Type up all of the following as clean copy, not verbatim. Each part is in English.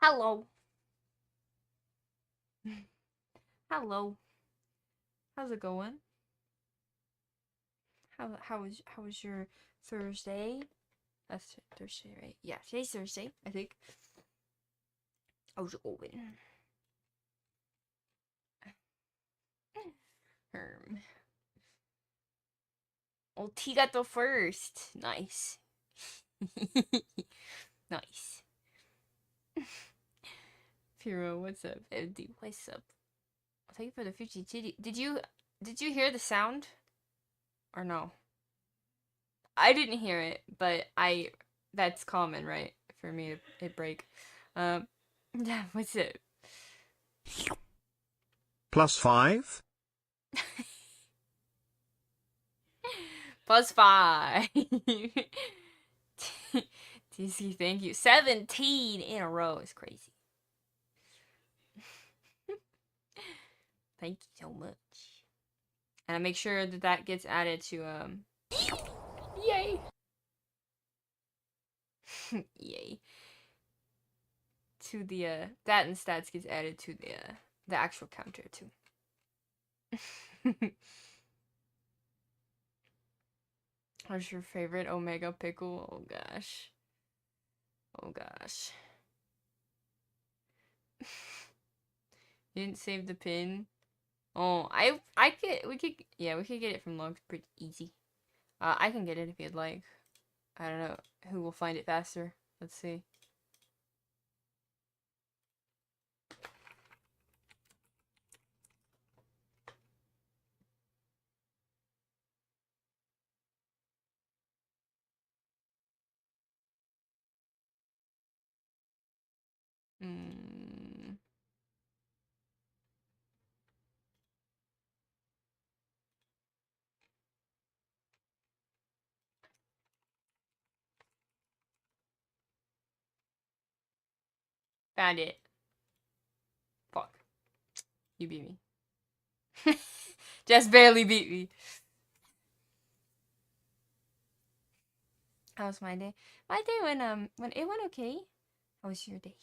Hello. Hello. How's it going? How was your Thursday? That's Thursday, right? Yeah, today's Thursday, I think. How's it going? Oh, T got the first. Nice. Nice. Piro, what's up? MD, what's up? Thank you for the 50 titty. Did you hear the sound? Or no? I didn't hear it, but that's common, right? For me to it break. Yeah, what's it? +5? +5. TC, thank you. 17 in a row is crazy. Thank you so much. And I make sure that gets added to yay. Yay. To the that and stats gets added to the actual counter too. What's your favorite Omega pickle? Oh gosh. Oh gosh. Didn't save the pin. Oh, we could get it from logs pretty easy. I can get it if you'd like. I don't know who will find it faster. Let's see. Found it. Fuck. You beat me. Just barely beat me. How was my day? My day when it went okay. How was your day?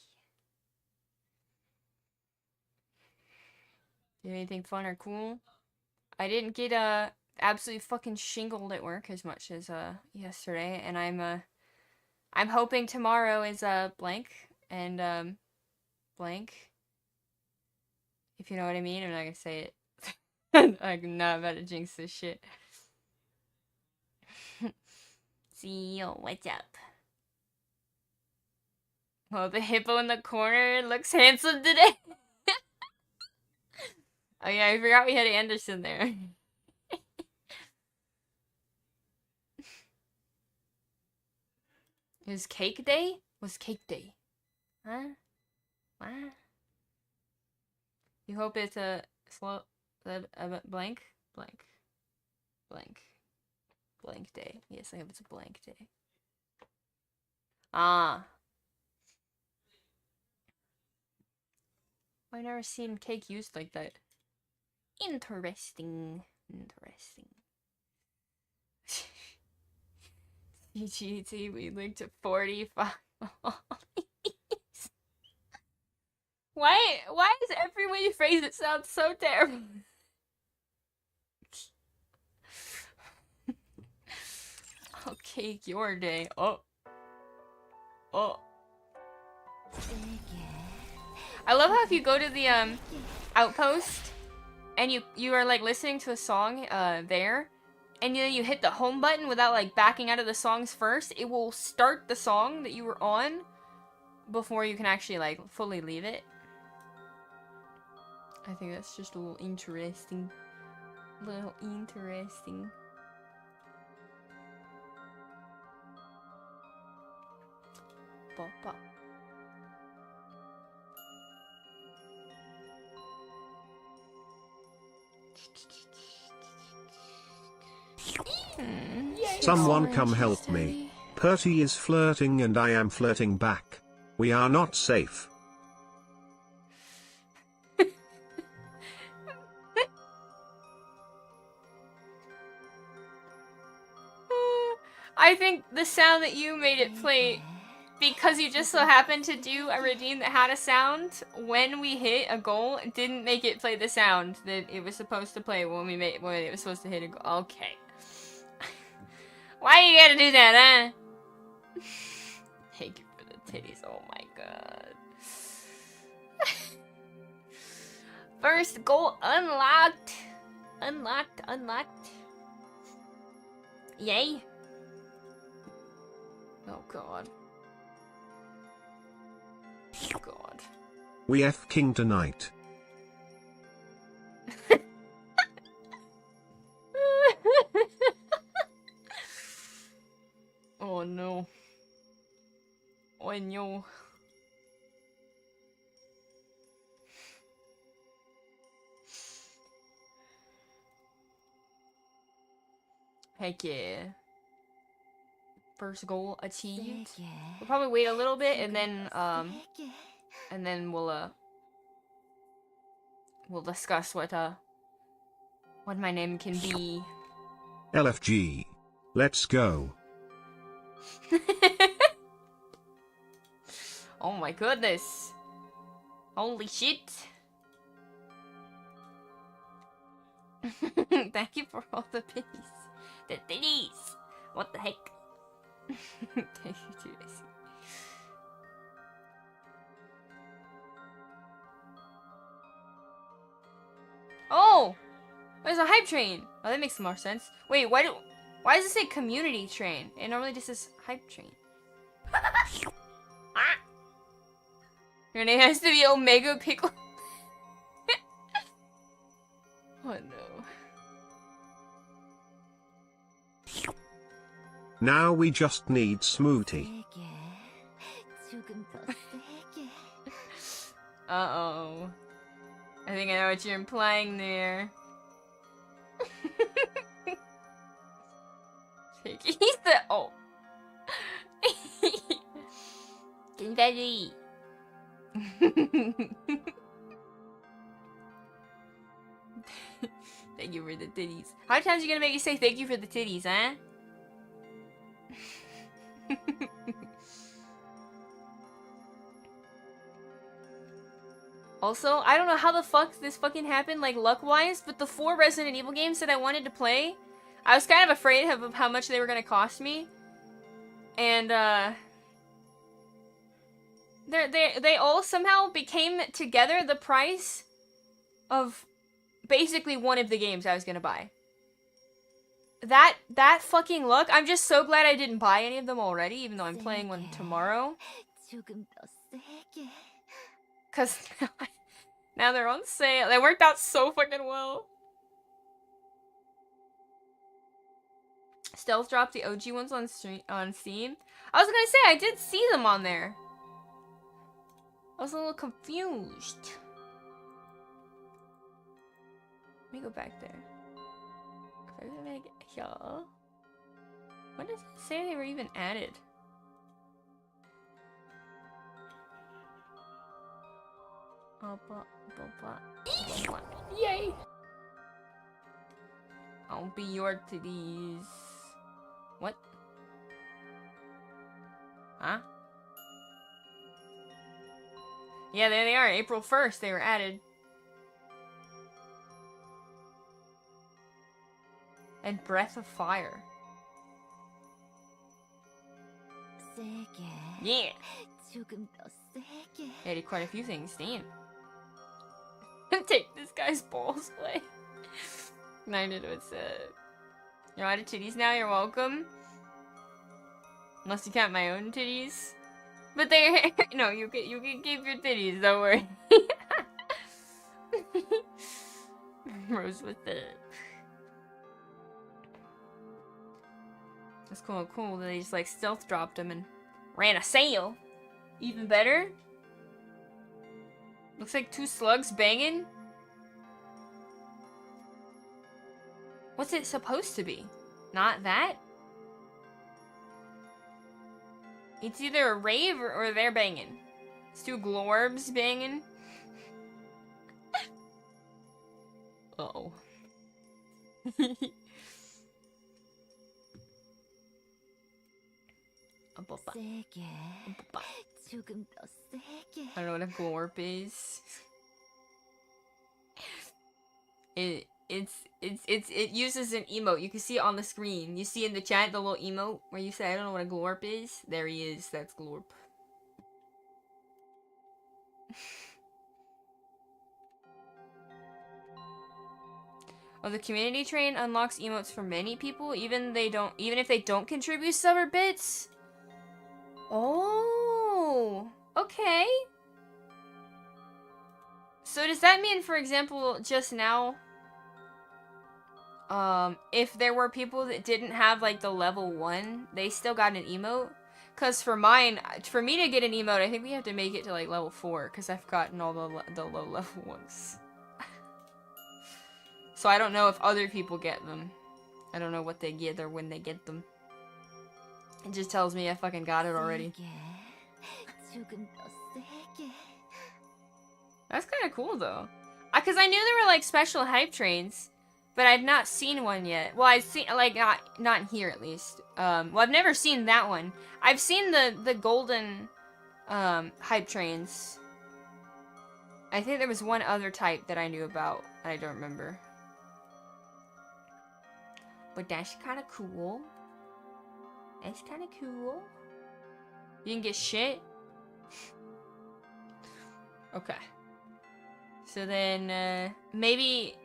Did anything fun or cool? I didn't get absolutely fucking shingled at work as much as yesterday, and I'm hoping tomorrow is blank and blank. If you know what I mean, I'm not gonna say it. I'm not about to jinx this shit. CEO, what's up? Well, the hippo in the corner looks handsome today. Oh yeah, I forgot we had Anderson there. It was cake day? Was cake day? Huh? What? You hope it's a blank day. Yes, I hope it's a blank day. Ah. I've never seen cake used like that. Interesting. GGT, we linked to 45. Why is every way you phrase it sound so terrible? Oh, cake your day. Oh. I love how if you go to the outpost and you are like listening to a song there, and then you hit the home button without like backing out of the songs first, it will start the song that you were on before you can actually like fully leave it. I think that's just a little interesting. Pop. Someone come help me. Perty is flirting and I am flirting back. We are not safe. I think the sound that you made it play, because you just so happened to do a redeem that had a sound when we hit a goal, didn't make it play the sound that it was supposed to play when it was supposed to hit a goal. Okay. Why you gotta do that, huh? Thank you for the titties. Oh my god. First goal unlocked. Unlocked. Yay. Oh god. God. We F king tonight. Oh no. Oh no. Heck yeah. First goal achieved. We'll probably wait a little bit and then we'll discuss what my name can be. LFG. Let's go. Oh my goodness. Holy shit. Thank you for all the pitties. The titties. What the heck? Thank you too, I see. There's a hype train. Oh, that makes more sense. Wait, why does it say community train? It normally just says hype train. Ah! Your name has to be Omega Pickle. Oh no. Now we just need smoothie. Uh-oh. I think I know what you're implying there. He's the oh. Invading. Thank you for the titties. How many times are you gonna make you say thank you for the titties, huh? Also, I don't know how the fuck this fucking happened, like, luck-wise, but the 4 Resident Evil games that I wanted to play, I was kind of afraid of how much they were gonna cost me. And, they all somehow became together the price of basically one of the games I was gonna buy. That fucking luck, I'm just so glad I didn't buy any of them already, even though I'm playing one tomorrow. Cause now they're on sale. They worked out so fucking well. Stealth dropped the OG ones on Steam. I was gonna say, I did see them on there. I was a little confused. Let me go back there. When does it say they were even added? Yay! I'll be your titties. What? Huh? Yeah, there they are. April 1st, they were added. And Breath of Fire. Yeah! They did quite a few things, damn. Take this guy's balls away. I did what's up. You're out of titties now, you're welcome. Unless you count my own titties. But they're no, you can keep your titties, don't worry. Rose with the That's cool. They just like stealth dropped them and ran a sale. Even better. Looks like 2 slugs banging. What's it supposed to be? Not that? It's either a rave or they're banging. It's 2 glorbs banging. Uh-oh. I don't know what a glorp is. It uses an emote. You can see it on the screen. You see in the chat the little emote where you say I don't know what a glorp is. There he is. That's glorp. Oh, the community train unlocks emotes for many people, even if they don't contribute sub or bits. Oh, okay. So does that mean, for example, just now, if there were people that didn't have like the level 1, they still got an emote? Cause for mine, for me to get an emote, I think we have to make it to like level 4, cause I've gotten all the low level ones. So I don't know if other people get them. I don't know what they get or when they get them. It just tells me I fucking got it already. That's kind of cool though. Cause I knew there were like special hype trains, but I'd not seen one yet. Well, I've seen like not here at least. Well, I've never seen that one. I've seen the golden hype trains. I think there was one other type that I knew about. I don't remember. But that's kind of cool. That's kind of cool. You didn't get shit? Okay. So then, maybe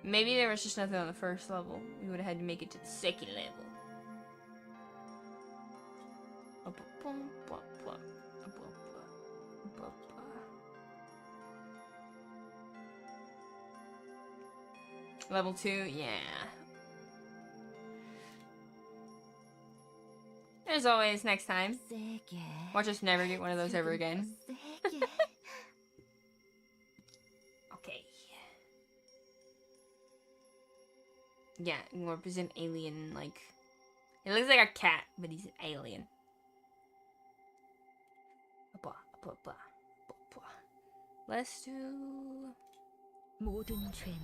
Maybe there was just nothing on the first level. We would have had to make it to the second level. Level 2, yeah. As always, next time. Watch us never get one of those ever again. Okay. Yeah, Glorp is an alien, like... He looks like a cat, but he's an alien. Let's do... 모든 죄는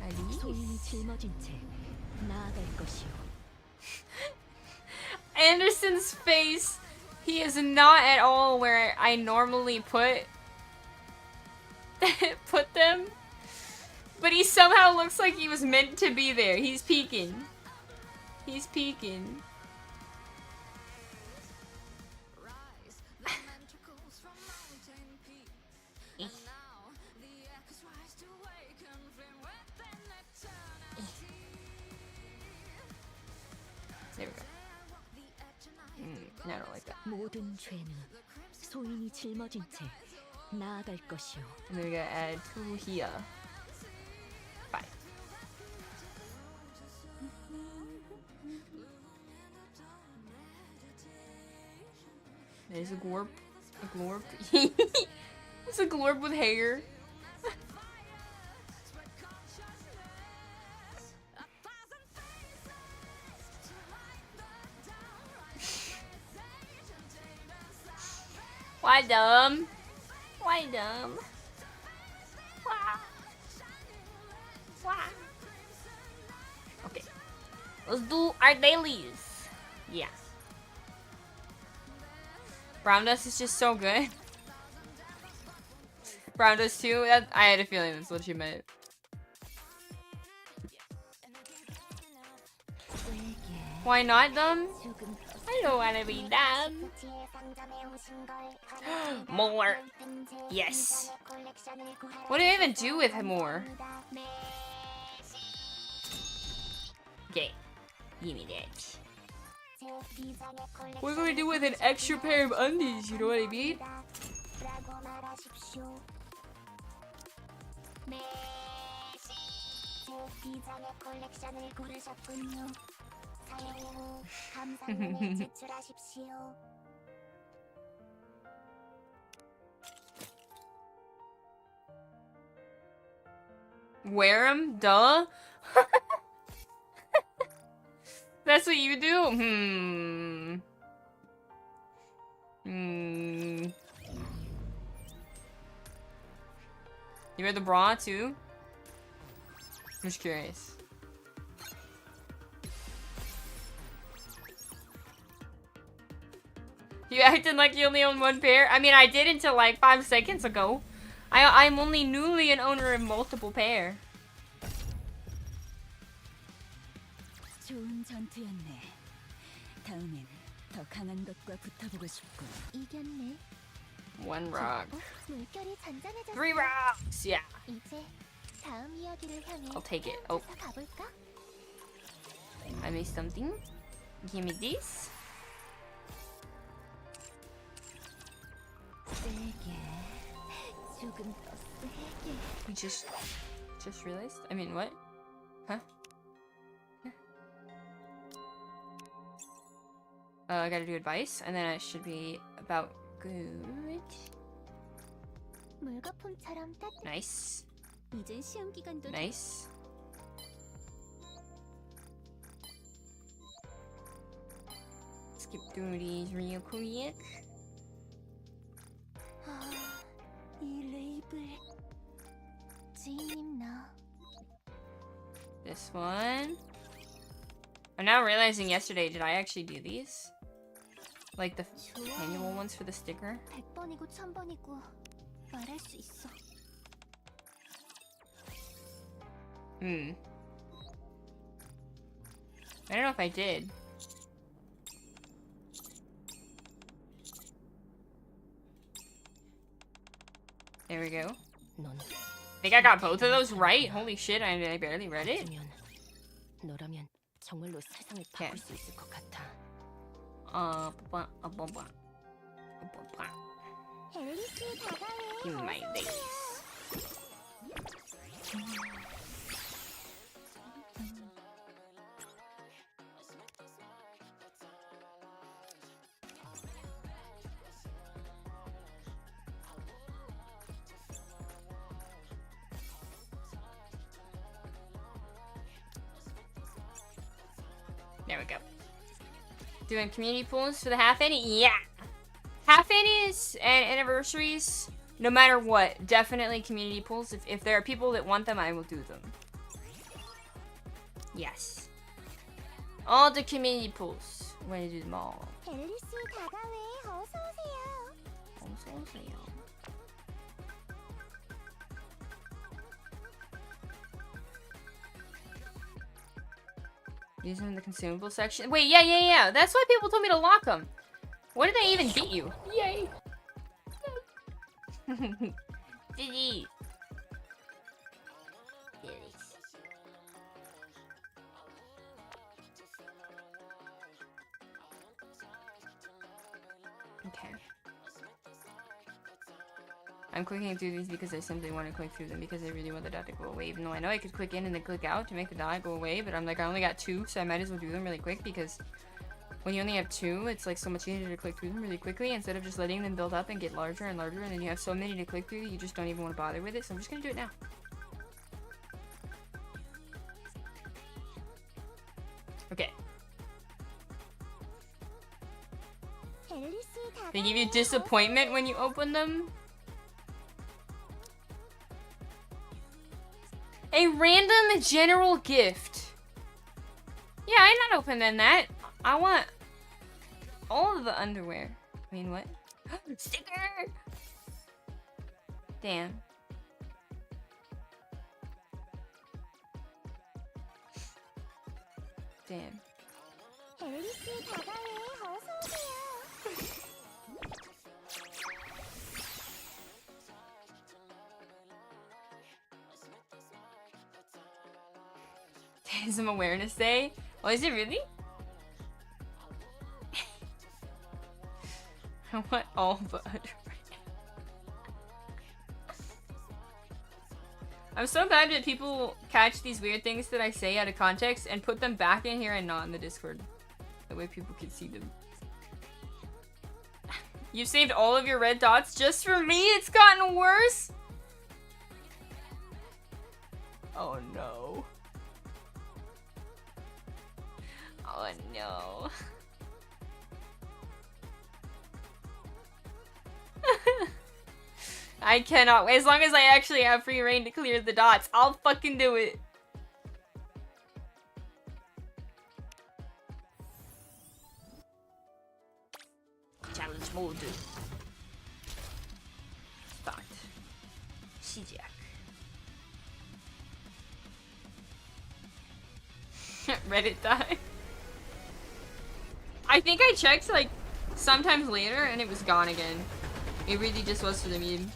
Alice. 소인이 짊어진 채 나아갈 것이오. Anderson's face, he is not at all where I normally put them, but he somehow looks like he was meant to be there. He's peeking. He's peeking. There we go. I don't like that. 모든 죄는 소인이 짊어진 채 나아갈 것이오. I'm gonna add 2 here. 5. There's a glorp. A glorp. It's a glorp with hair. Why dumb? Why dumb? Why? Why? Okay. Let's do our dailies. Yeah. Brown dust is just so good. Brown dust too? I had a feeling that's what you meant. Why not dumb? I don't want to be dumb. More. Yes. What do I even do with more? Okay. Give me that. What do I do with an extra pair of undies? You know what I mean? Wear them? Duh. That's what you do? You wear the bra too? I'm just curious. You acting like you only own one pair? I mean, I did until like 5 seconds ago. I'm only newly an owner of multiple pair. 좋은 전투였네. 다음엔 더 강한 것과 붙어보고 싶고. 이겼네. 1 rock. 물결이 잔잔해졌어. 3 rocks. Yeah. 이제 다음 이야기를 향해 I'll take it. Oh, 가볼까? I missed something. Give me this. 세게. 조금 더 세게. You just realized? I mean, what? Huh? I gotta do advice, and then I should be about good. 물거품처럼 따뜻. Nice. 이젠 시험 기간도. Nice. Skip through these real quick. 이 레이블. 지님 나. This one. I'm now realizing yesterday, did I actually do these? Like the annual ones for the sticker? 100번이고 1000번이고 말할 수 있어. I don't know if I did. There we go. 넌 think I got both of those right? Holy shit, I barely read it. 너라면 정말로 세상을 바꿀 수 있을 것 같아. Give me my days. There we go. Doing community pools for the half annie? Yeah! Half annies and anniversaries, no matter what, definitely community pools. If there are people that want them, I will do them. Yes. All the community pools. I'm going to do them all. Use them in the consumable section. Wait, yeah. That's why people told me to lock them. What did I even get you? Yay! Diddy. Okay. I'm clicking through these because I simply want to click through them because I really want the dot to go away. Even though I know I could click in and then click out to make the dot go away, but I'm like, I only got 2, so I might as well do them really quick because when you only have 2, it's like so much easier to click through them really quickly instead of just letting them build up and get larger and larger, and then you have so many to click through that you just don't even want to bother with it. So I'm just gonna do it now. Okay. They give you disappointment when you open them. A random general gift. Yeah, I'm not opening that. I want all of the underwear. I mean, what? Sticker! Damn. Damn. Autism Awareness Day? Oh, is it really? I want all the underwear. I'm so bad that people catch these weird things that I say out of context and put them back in here and not in the Discord. That way people can see them. You've saved all of your red dots just for me? It's gotten worse? Oh no. Oh no. I cannot. As long as I actually have free reign to clear the dots, I'll fucking do it. Challenge mode. Start. 시작. Reddit die. I think I checked like sometimes later and it was gone again. It really just was for the meme.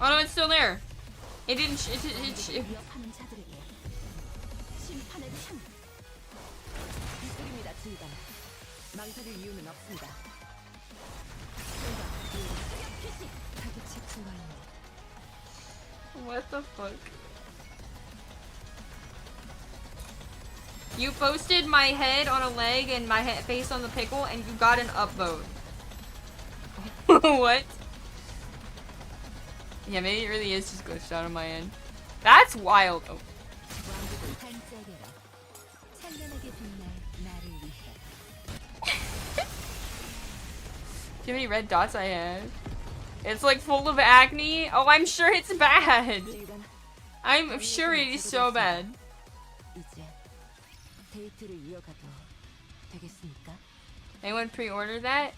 Oh no, it's still there. It didn't. It What the fuck? You posted my head on a leg and my face on the pickle and you got an upvote. What? Yeah, maybe it really is just glitched out on my end. That's wild. Oh. See how many red dots I have? It's like full of acne. Oh, I'm sure it's bad. I'm sure it is so bad. Anyone pre-order that?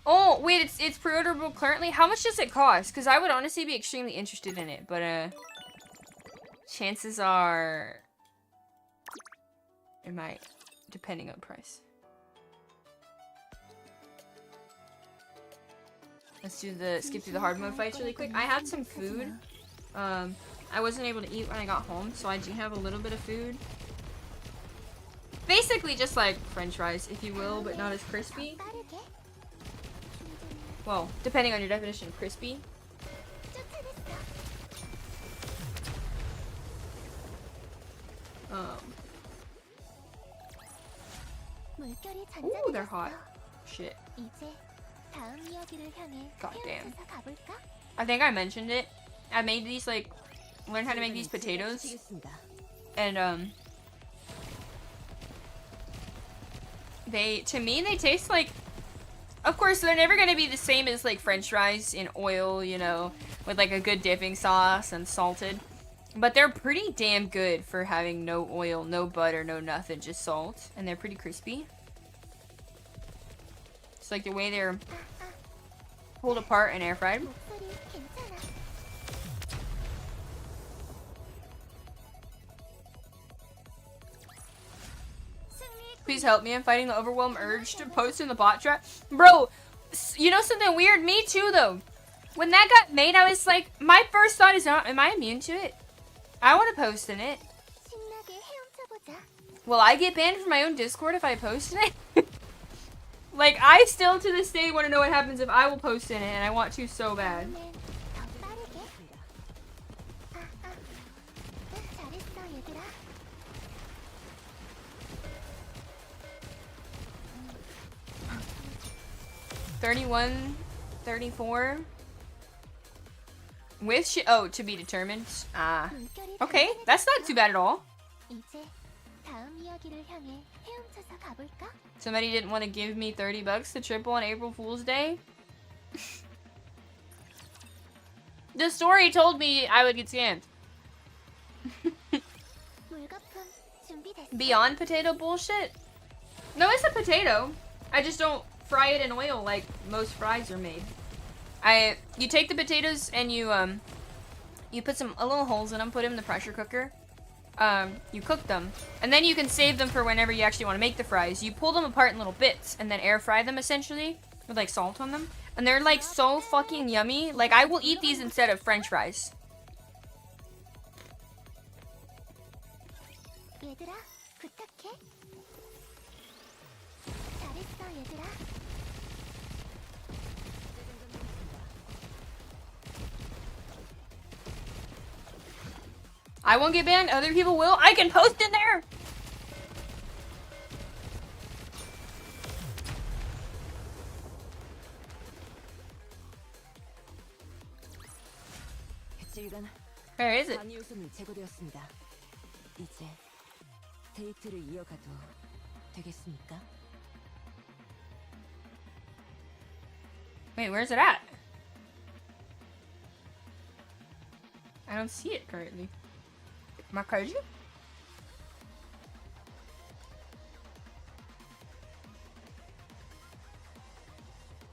Oh, wait, it's pre-orderable currently? How much does it cost? Because I would honestly be extremely interested in it, but chances are it might, depending on price. Let's do the skip through the hard mode fights really quick. I had some food. I wasn't able to eat when I got home, so I do have a little bit of food. Basically just like french fries, if you will, but not as crispy. Well, depending on your definition of crispy. Ooh, they're hot. Shit. God damn. I think I mentioned it. I made these, like, learned how to make these potatoes. And, to me, they taste like, of course, they're never gonna be the same as, like, french fries in oil, you know, with, like, a good dipping sauce and salted. But they're pretty damn good for having no oil, no butter, no nothing, just salt. And they're pretty crispy. It's like the way they're pulled apart and air fried. Please help me. I'm fighting the overwhelm urge to post in the bot trap. Bro, you know something weird? Me too, though. When that got made, I was like, my first thought is, am I immune to it? I want to post in it. Will I get banned from my own Discord if I post in it? Like, I still to this day want to know what happens if I will post in it, and I want to so bad. $31, $34. With oh, to be determined. Ah. Okay, that's not too bad at all. Somebody didn't want to give me $30 to triple on April Fool's Day. The story told me I would get scammed. Beyond potato bullshit? No, it's a potato. I just don't fry it in oil like most fries are made. You take the potatoes and you put a little holes in them, put them in the pressure cooker. You cook them, and then you can save them for whenever you actually want to make the fries. You pull them apart in little bits and then air fry them essentially with like salt on them, and they're like so fucking yummy. Like I will eat these instead of french fries. I won't get banned, other people will. I can post in there! Where is it? Wait, where's it at? I don't see it currently. Am I crazy?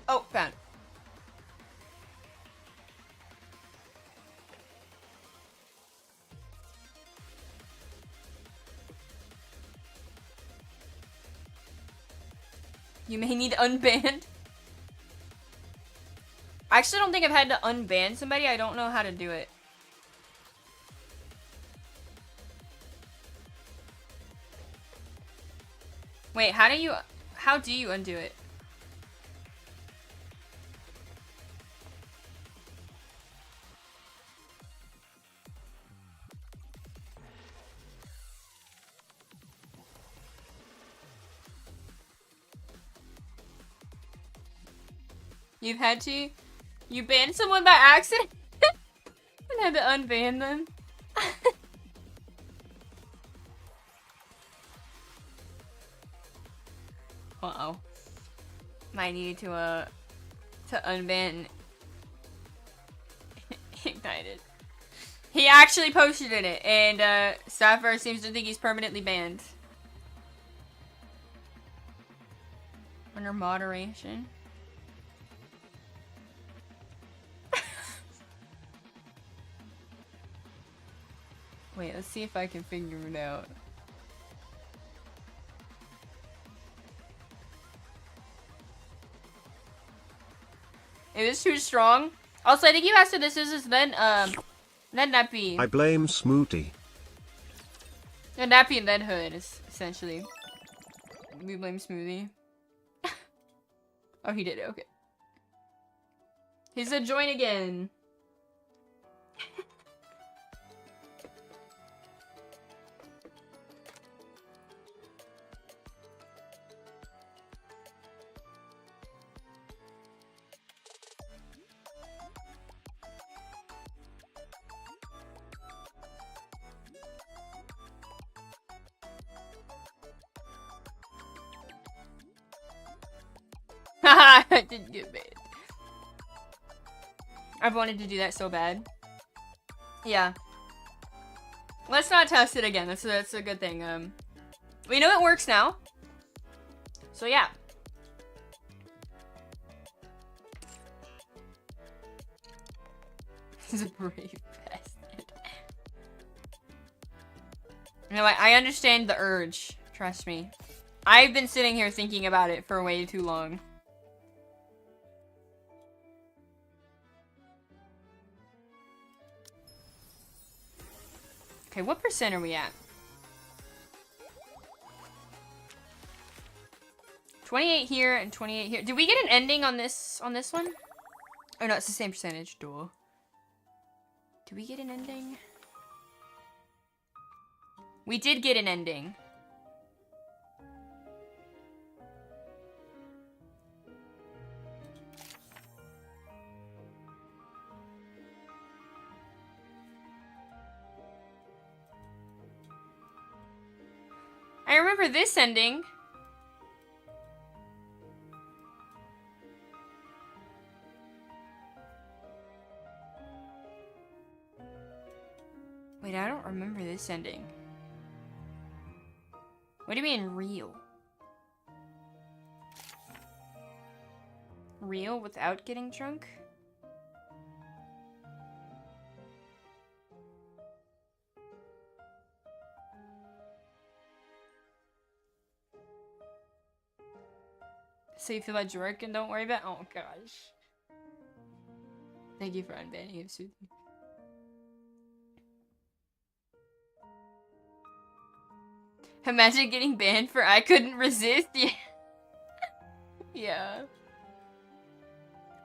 Oh, found. You may need unbanned. I actually don't think I've had to unban somebody. I don't know how to do it. Wait, how do you undo it? You've had to? You banned someone by accident? And had to unban them? Uh-oh. Might need to unban Ignited. He actually posted in it, and Sapphire seems to think he's permanently banned. Under moderation. Wait, let's see if I can figure it out. It was too strong. Also, I think you asked if this is then nappy. I blame Smoothie. A nappy and then hood is essentially. We blame Smoothie. Oh, he did it. Okay. He said join again. Haha, I didn't get banned. I've wanted to do that so bad. Yeah. Let's not test it again. That's a good thing. We know it works now. So yeah. This is a brave bastard. No, I understand the urge. Trust me. I've been sitting here thinking about it for way too long. Okay, what percent are we at? 28 here and 28 here. Did we get an ending on this one? Oh no, it's the same percentage. Duh. Did we get an ending? We did get an ending. I remember this ending. Wait, I don't remember this ending. What do you mean real? Real without getting drunk? So you feel like jerk and don't worry about it? Oh gosh. Thank you for unbanning him, Susan. Imagine getting banned for I couldn't resist. Yeah. Yeah.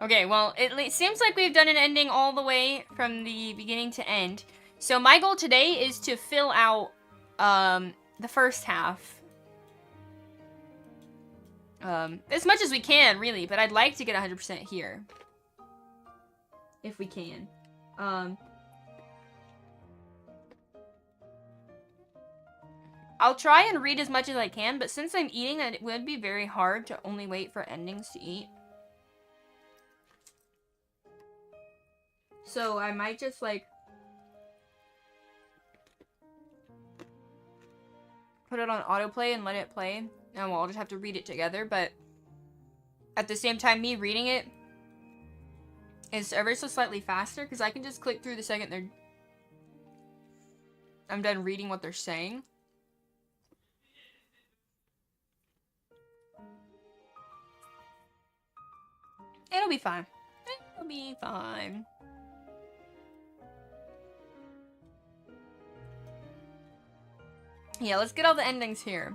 Okay, well, it seems like we've done an ending all the way from the beginning to end. So my goal today is to fill out the first half. As much as we can, really, but I'd like to get 100% here. If we can. I'll try and read as much as I can, but since I'm eating, it would be very hard to only wait for endings to eat. So I might just, like, put it on autoplay and let it play. And we'll all just have to read it together, but at the same time, me reading it is ever so slightly faster, because I can just click through the second I'm done reading what they're saying. It'll be fine. It'll be fine. Yeah, let's get all the endings here.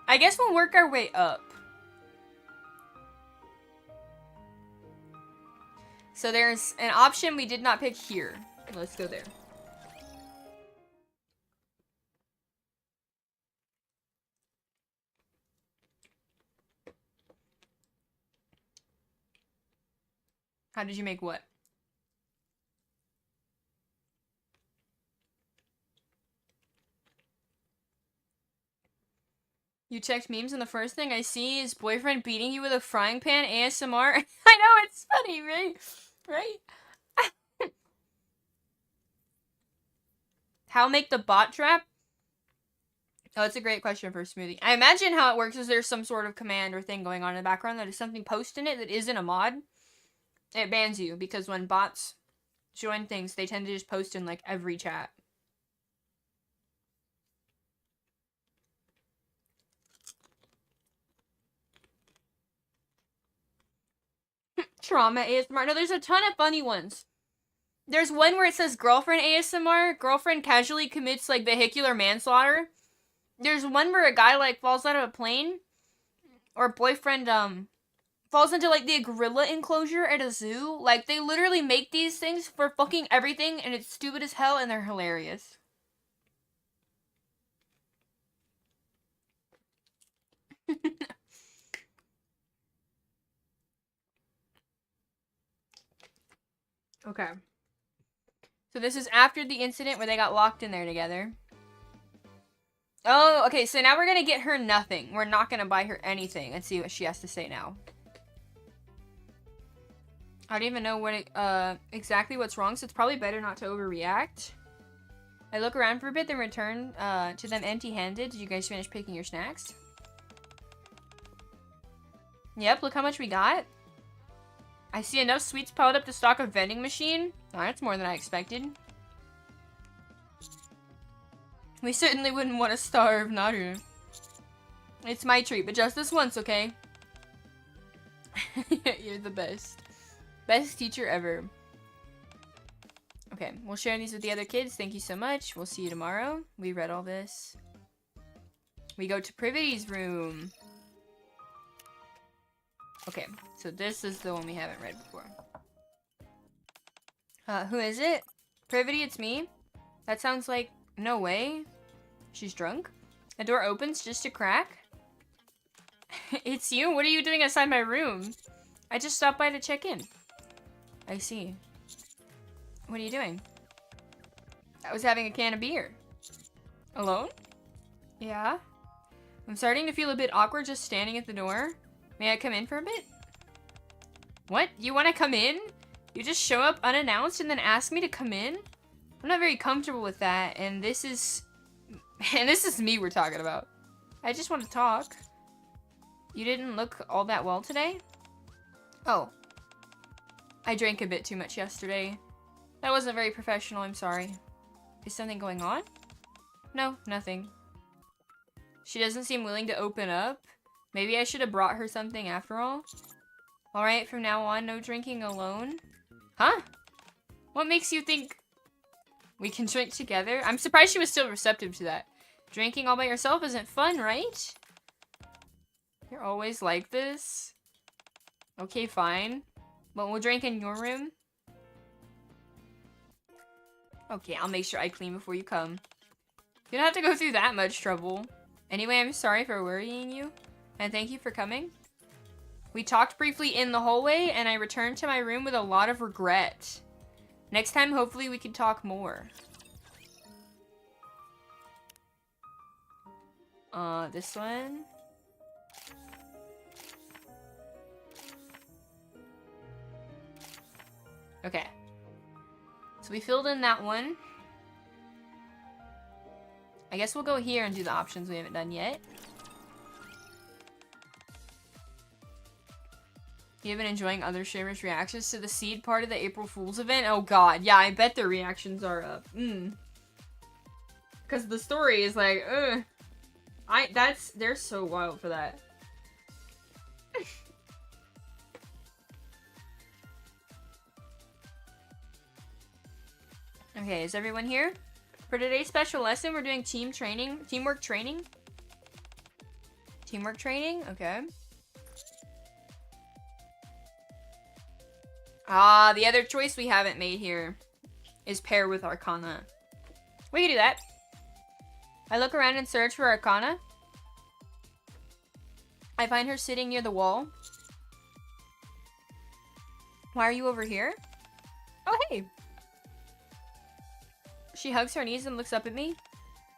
I guess we'll work our way up. So there's an option we did not pick here. Let's go there. How did you make what? You checked memes and the first thing I see is boyfriend beating you with a frying pan ASMR. I know, it's funny, right? Right? How make the bot trap? Oh, it's a great question for a smoothie. I imagine how it works is there's some sort of command or thing going on in the background that is something post in it that isn't a mod. It bans you because when bots join things, they tend to just post in like every chat. trauma ASMR. No, there's a ton of funny ones. There's one where it says girlfriend ASMR. Girlfriend casually commits, like, vehicular manslaughter. There's one where a guy, like, falls out of a plane. Or boyfriend, falls into, like, the gorilla enclosure at a zoo. Like, they literally make these things for fucking everything, and it's stupid as hell, and they're hilarious. Okay. So this is after the incident where they got locked in there together. Oh, okay, so now we're gonna get her nothing. We're not gonna buy her anything. Let's see what she has to say now. I don't even know what exactly what's wrong, so it's probably better not to overreact. I look around for a bit, then return to them empty-handed. Did you guys finish picking your snacks? Yep, look how much we got. I see enough sweets piled up to stock a vending machine. Oh, that's more than I expected. We certainly wouldn't want to starve, Naru. It's my treat, but just this once, okay? You're the best. Best teacher ever. Okay, we'll share these with the other kids. Thank you so much. We'll see you tomorrow. We read all this. We go to Privaty's room. Okay, so this is the one we haven't read before. Who is it? Privaty, it's me. That sounds like... No way. She's drunk? The door opens just a crack? It's you? What are you doing outside my room? I just stopped by to check in. I see. What are you doing? I was having a can of beer. Alone? Yeah. I'm starting to feel a bit awkward just standing at the door. May I come in for a bit? What? You want to come in? You just show up unannounced and then ask me to come in? I'm not very comfortable with that, and this is... And this is me we're talking about. I just want to talk. You didn't look all that well today? Oh. I drank a bit too much yesterday. That wasn't very professional, I'm sorry. Is something going on? No, nothing. She doesn't seem willing to open up. Maybe I should have brought her something after all. Alright, from now on, no drinking alone. Huh? What makes you think we can drink together? I'm surprised she was still receptive to that. Drinking all by yourself isn't fun, right? You're always like this. Okay, fine. But we'll drink in your room. Okay, I'll make sure I clean before you come. You don't have to go through that much trouble. Anyway, I'm sorry for worrying you. And thank you for coming. We talked briefly in the hallway, and I returned to my room with a lot of regret. Next time, hopefully, we can talk more. This one. Okay. So we filled in that one. I guess we'll go here and do the options we haven't done yet. You've been enjoying other streamers' reactions to the seed part of the April Fool's event? Oh god, yeah, I bet their reactions are up. Because the story is like, ugh. They're so wild for that. Okay, is everyone here? For today's special lesson, we're doing teamwork training. Teamwork training, okay. Ah, the other choice we haven't made here is pair with Arcana. We can do that. I look around and search for Arcana. I find her sitting near the wall. Why are you over here? Oh, hey. She hugs her knees and looks up at me.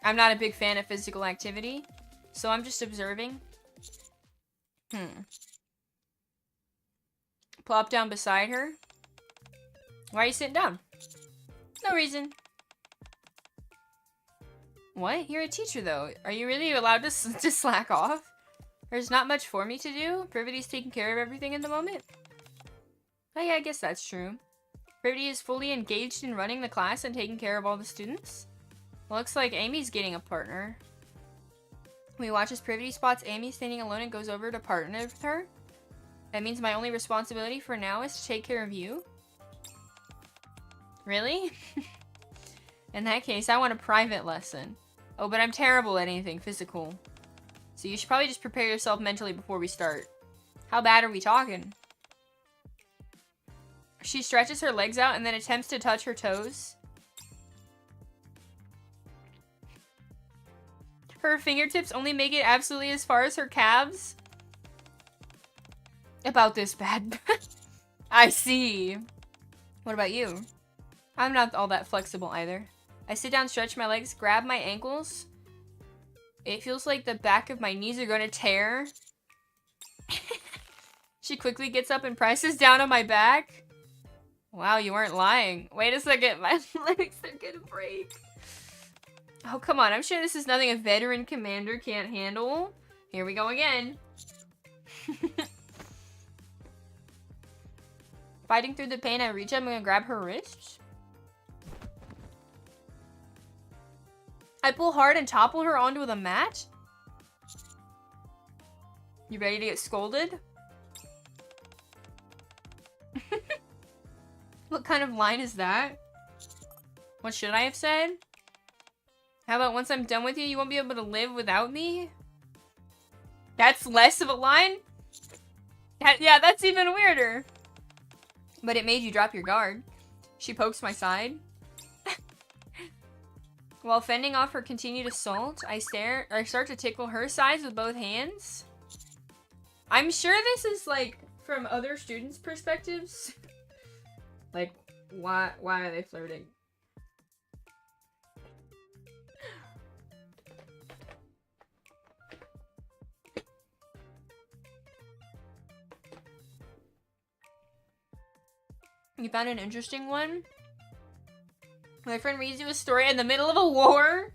I'm not a big fan of physical activity, so I'm just observing. Plop down beside her. Why are you sitting down? No reason. What? You're a teacher, though. Are you really allowed to slack off? There's not much for me to do. Privaty's taking care of everything in the moment. Oh yeah, I guess that's true. Privaty is fully engaged in running the class and taking care of all the students. Looks like Amy's getting a partner. We watch as Privaty spots Amy standing alone and goes over to partner with her. That means my only responsibility for now is to take care of you? Really? In that case, I want a private lesson. Oh, but I'm terrible at anything physical. So you should probably just prepare yourself mentally before we start. How bad are we talking? She stretches her legs out and then attempts to touch her toes. Her fingertips only make it absolutely as far as her calves. About this bad. I see. What about you? I'm not all that flexible either. I sit down, stretch my legs, grab my ankles. It feels like the back of my knees are gonna tear. She quickly gets up and presses down on my back. Wow, you weren't lying. Wait a second, my legs are gonna break. Oh, come on. I'm sure this is nothing a veteran commander can't handle. Here we go again. Fighting through the pain, I reach up and I'm gonna grab her wrists. I pull hard and topple her onto the mat. You ready to get scolded? What kind of line is that? What should I have said? How about once I'm done with you, you won't be able to live without me? That's less of a line? Yeah, that's even weirder. But it made you drop your guard. She pokes my side. While fending off her continued assault, I start to tickle her sides with both hands. I'm sure this is like from other students' perspectives. Like, why are they flirting? You found an interesting one? My friend reads you a story in the middle of a war?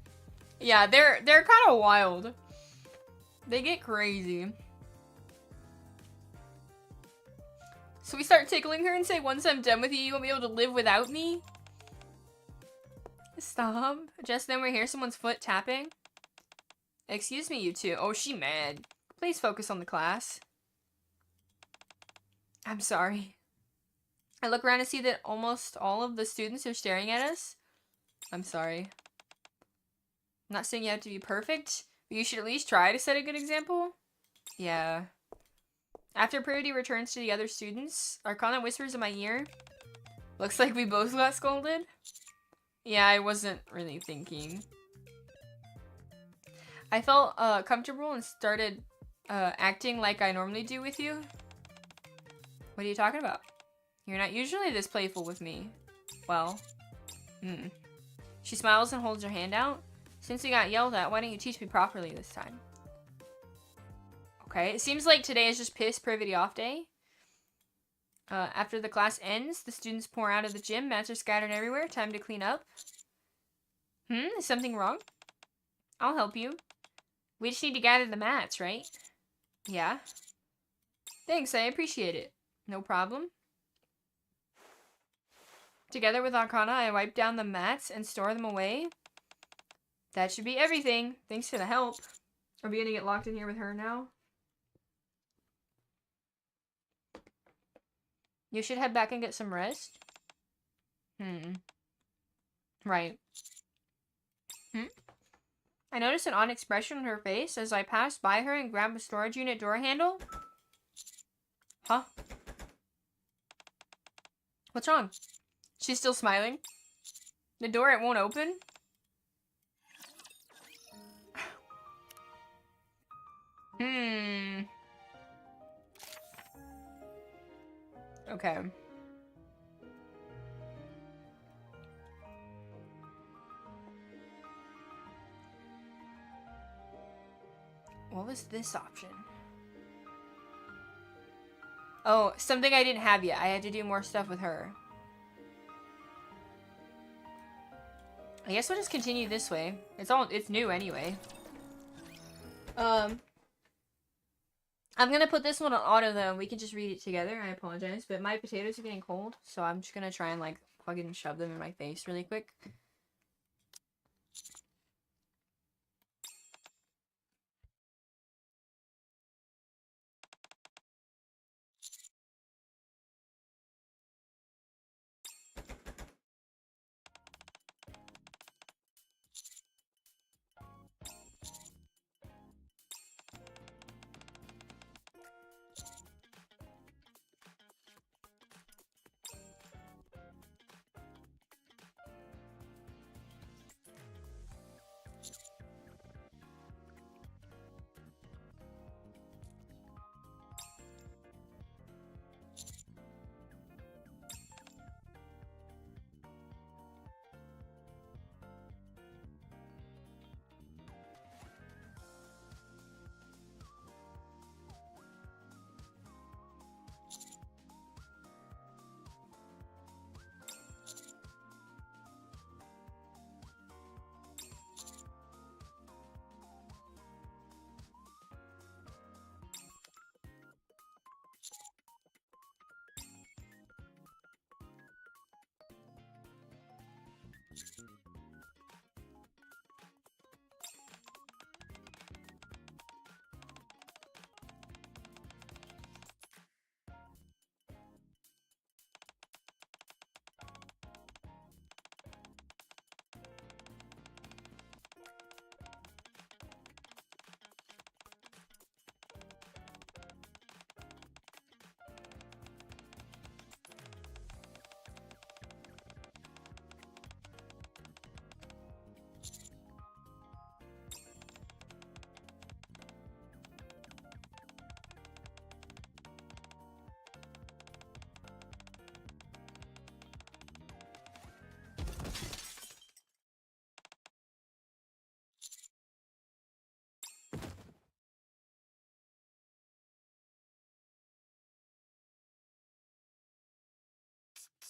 Yeah, they're kind of wild. They get crazy. So we start tickling her and say, once I'm done with you, you won't be able to live without me? Stop. Just then we hear someone's foot tapping. Excuse me, you two. Oh, she mad. Please focus on the class. I'm sorry. I look around and see that almost all of the students are staring at us. I'm sorry. I'm not saying you have to be perfect, but you should at least try to set a good example. Yeah. After Privaty returns to the other students, Arcana whispers in my ear. Looks like we both got scolded. Yeah, I wasn't really thinking. I felt comfortable and started acting like I normally do with you. What are you talking about? You're not usually this playful with me. Well, She smiles and holds her hand out. Since we got yelled at, why don't you teach me properly this time? Okay, it seems like today is just piss Privaty off day. After the class ends, the students pour out of the gym. Mats are scattered everywhere. Time to clean up. Is something wrong? I'll help you. We just need to gather the mats, right? Yeah. Thanks, I appreciate it. No problem. Together with Arcana, I wipe down the mats and store them away. That should be everything. Thanks for the help. Are we gonna get locked in here with her now? You should head back and get some rest. Right. I noticed an odd expression on her face as I passed by her and grabbed a storage unit door handle. Huh? What's wrong? She's still smiling. The door, it won't open. Okay. What was this option? Oh, something I didn't have yet. I had to do more stuff with her. I guess we'll just continue this way. It's new anyway. I'm gonna put this one on auto though, and we can just read it together. I apologize, but my potatoes are getting cold, so I'm just gonna try and like fucking shove them in my face really quick.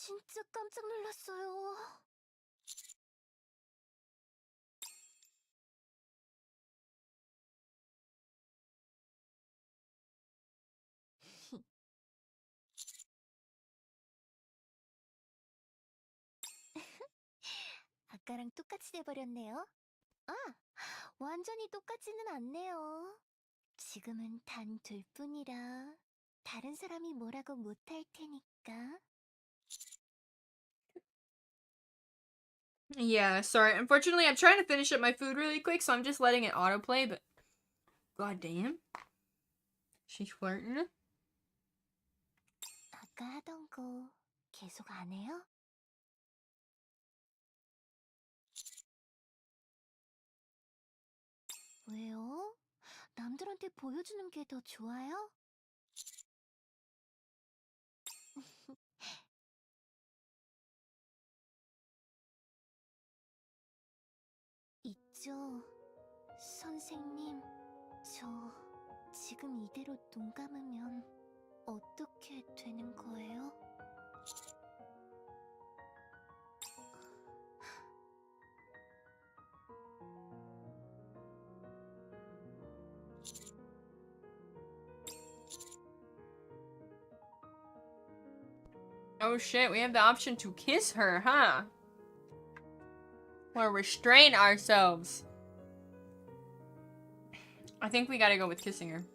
진짜 깜짝 놀랐어요. 아까랑 똑같이 돼버렸네요. 아, 완전히 똑같지는 않네요. 지금은 단 둘뿐이라 다른 사람이 뭐라고 못할 테니까. Yeah, sorry. Unfortunately, I'm trying to finish up my food really quick, so I'm just letting it autoplay, but god damn. She's flirting. 아까 하던 거 계속 안 해요? 왜요? 남들한테 보여주는 게 더 좋아요? 있죠. 선생님, 저 지금 이대로 눈 감으면 어떻게 되는 거예요? Oh shit, we have the option to kiss her, huh? Or restrain ourselves. I think we gotta go with kissing her.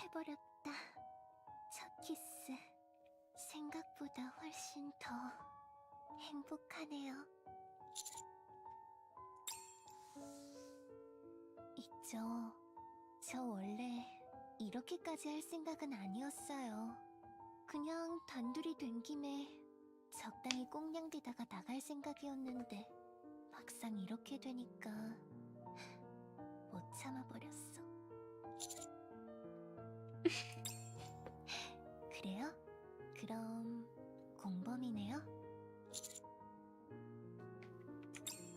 해버렸다. 첫 키스. 생각보다 훨씬 더 행복하네요. 있죠. 저 원래 이렇게까지 할 생각은 아니었어요. 그냥 단둘이 된 김에 적당히 꽁냥대다가 나갈 생각이었는데 막상 이렇게 되니까 못 참아버렸어. 그래요? 그럼 공범이네요?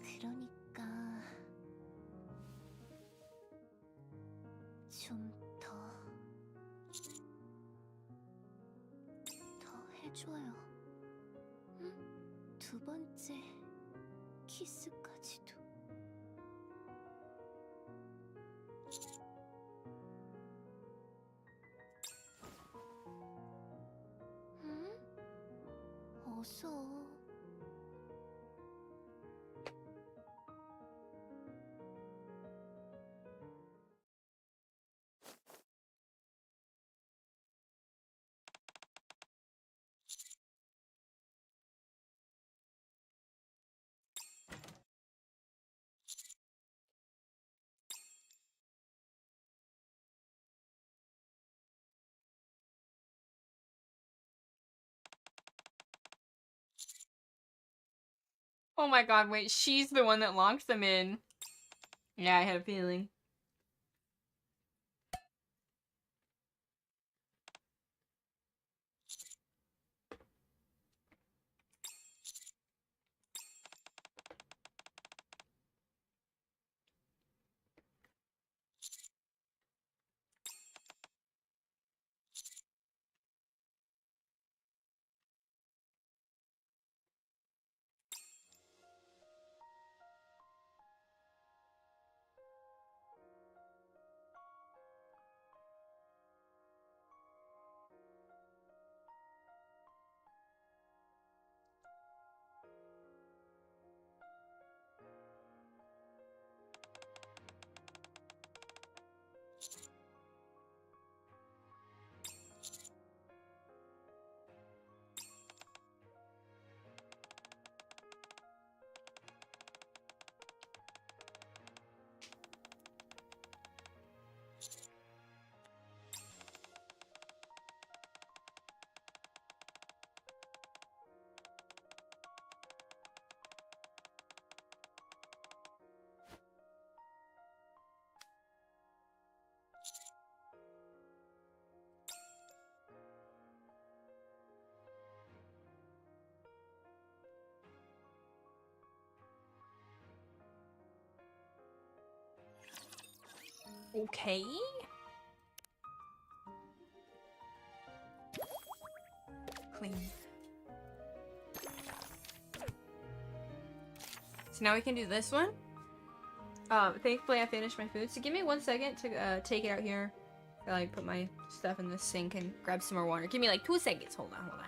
그러니까 좀 더 해줘요. 응? 두 번째 키스까지도. 응? 어서. Oh my god, wait, she's the one that locked them in. Yeah, I had a feeling. Okay. Clean. So now we can do this one. Thankfully I finished my food. So give me 1 second to take it out here. I like put my stuff in the sink and grab some more water. Give me like 2 seconds. Hold on, hold on.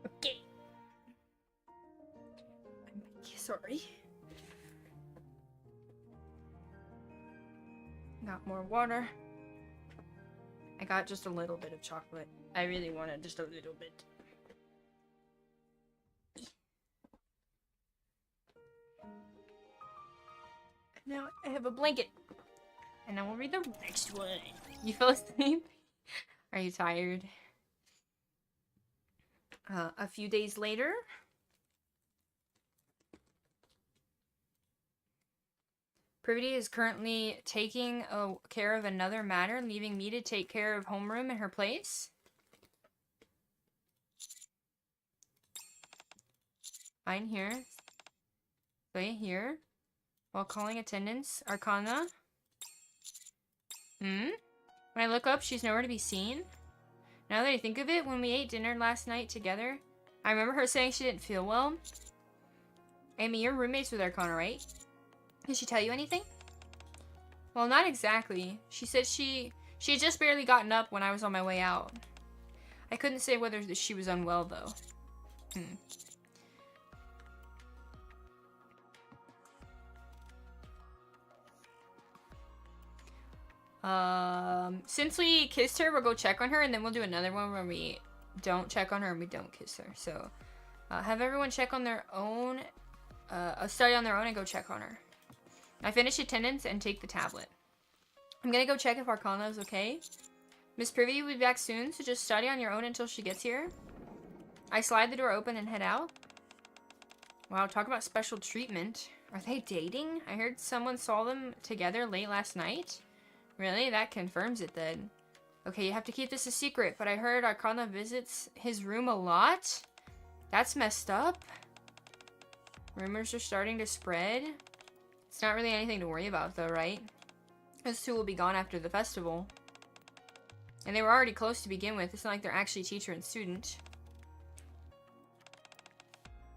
Okay. Sorry. Got more water. I got just a little bit of chocolate. I really wanted just a little bit. Now I have a blanket. And now we'll read the next one. You fell asleep? Are you tired? A few days later. Privaty is currently taking care of another matter, leaving me to take care of homeroom in her place. Fine here. Stay here. While calling attendance. Arcana. When I look up, she's nowhere to be seen. Now that I think of it, when we ate dinner last night together, I remember her saying she didn't feel well. Amy, you're roommates with Arcana, right? Did she tell you anything? Well, not exactly. She said she had just barely gotten up when I was on my way out. I couldn't say whether she was unwell, though. Since we kissed her, we'll go check on her, and then we'll do another one where we don't check on her and we don't kiss her. So, have everyone check on their own, study on their own and go check on her. I finish attendance and take the tablet. I'm gonna go check if Arcana is okay. Miss Privaty will be back soon, so just study on your own until she gets here. I slide the door open and head out. Wow, talk about special treatment. Are they dating? I heard someone saw them together late last night. Really? That confirms it then. Okay, you have to keep this a secret, but I heard Arcana visits his room a lot. That's messed up. Rumors are starting to spread. It's not really anything to worry about though, right? Those two will be gone after the festival. And they were already close to begin with. It's not like they're actually teacher and student.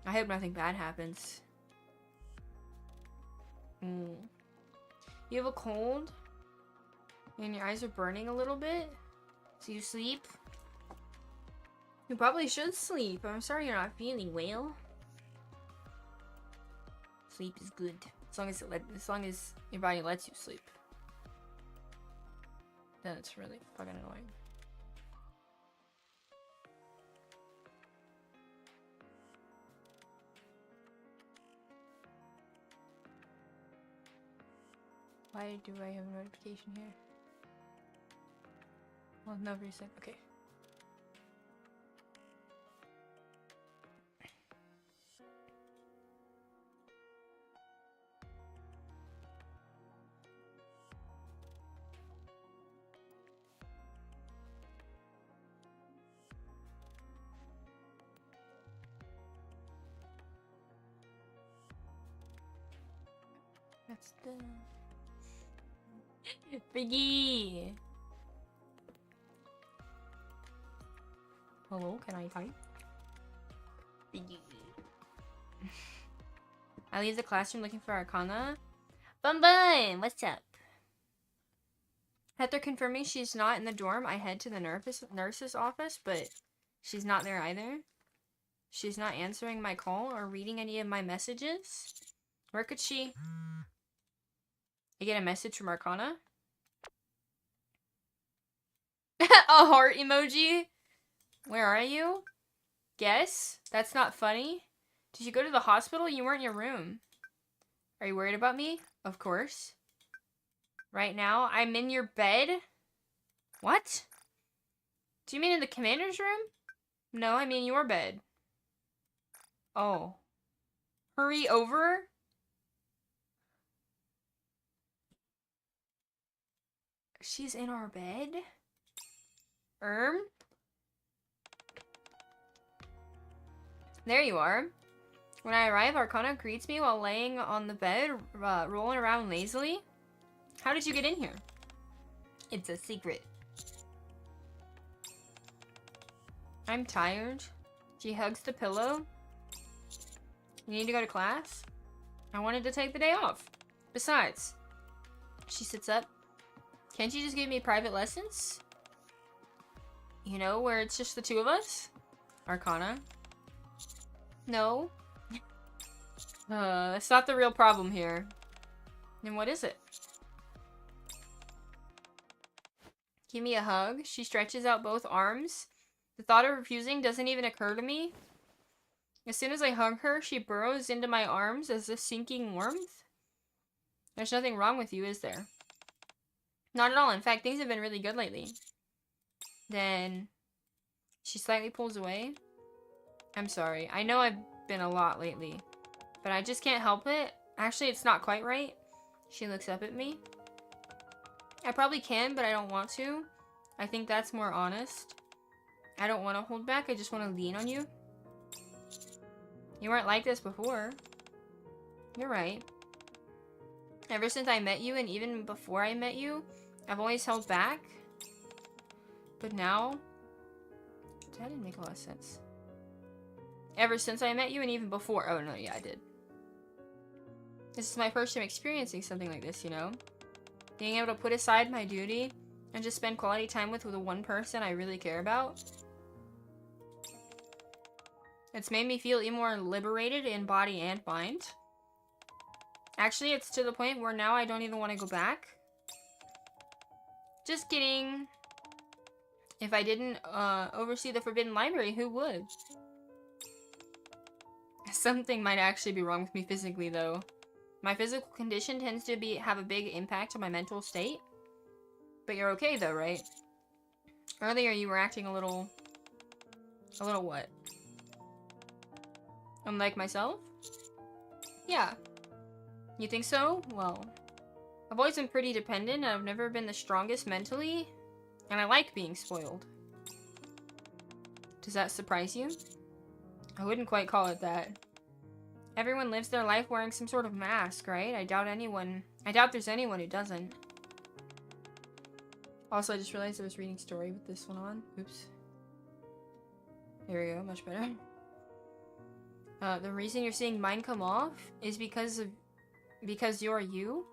I hope nothing bad happens. You have a cold? And your eyes are burning a little bit? So you sleep? You probably should sleep. I'm sorry you're not feeling well. Sleep is good. As long as your body lets you sleep. Then it's really fucking annoying. Why do I have a notification here? Well, no reason. Okay. That's the Biggie. Hello, can I type? Biggie. I leave the classroom looking for Arcana. Bun Bun, what's up? After confirming she's not in the dorm, I head to the nurse's office, but she's not there either. She's not answering my call or reading any of my messages. Where could she? I get a message from Arcana. A heart emoji. Where are you? Guess? That's not funny. Did you go to the hospital? You weren't in your room. Are you worried about me? Of course. Right now? I'm in your bed? What? Do you mean in the commander's room? No, I mean your bed. Oh. Hurry over? She's in our bed? There you are. When I arrive, Arcana greets me while laying on the bed, rolling around lazily. How did you get in here? It's a secret. I'm tired. She hugs the pillow. You need to go to class? I wanted to take the day off. Besides, she sits up. Can't you just give me private lessons? You know, where it's just the two of us? Arcana. No. That's not the real problem here. Then what is it? Give me a hug. She stretches out both arms. The thought of refusing doesn't even occur to me. As soon as I hug her, she burrows into my arms as if sinking warmth. There's nothing wrong with you, is there? Not at all. In fact, things have been really good lately. Then she slightly pulls away. I'm sorry. I know I've been a lot lately, but I just can't help it. Actually, it's not quite right. She looks up at me. I probably can, but I don't want to. I think that's more honest. I don't want to hold back. I just want to lean on you. You weren't like this before. You're right. Ever since I met you, and even before I met you, I've always held back. But now... That didn't make a lot of sense. Ever since I met you, and even before... Oh, no, yeah, I did. This is my first time experiencing something like this, you know? Being able to put aside my duty and just spend quality time with the one person I really care about. It's made me feel even more liberated in body and mind. Actually, it's to the point where now I don't even want to go back. Just kidding. If I didn't oversee the Forbidden Library, who would? Something might actually be wrong with me physically, though. My physical condition tends to have a big impact on my mental state. But you're okay, though, right? Earlier, you were acting a little what? Unlike myself? Yeah. You think so? Well, I've always been pretty dependent, and I've never been the strongest mentally, and I like being spoiled. Does that surprise you? I wouldn't quite call it that. Everyone lives their life wearing some sort of mask, right? I doubt there's anyone who doesn't. Also, I just realized I was reading story with this one on. Oops. There we go, much better. The reason you're seeing mine come off is because you're you.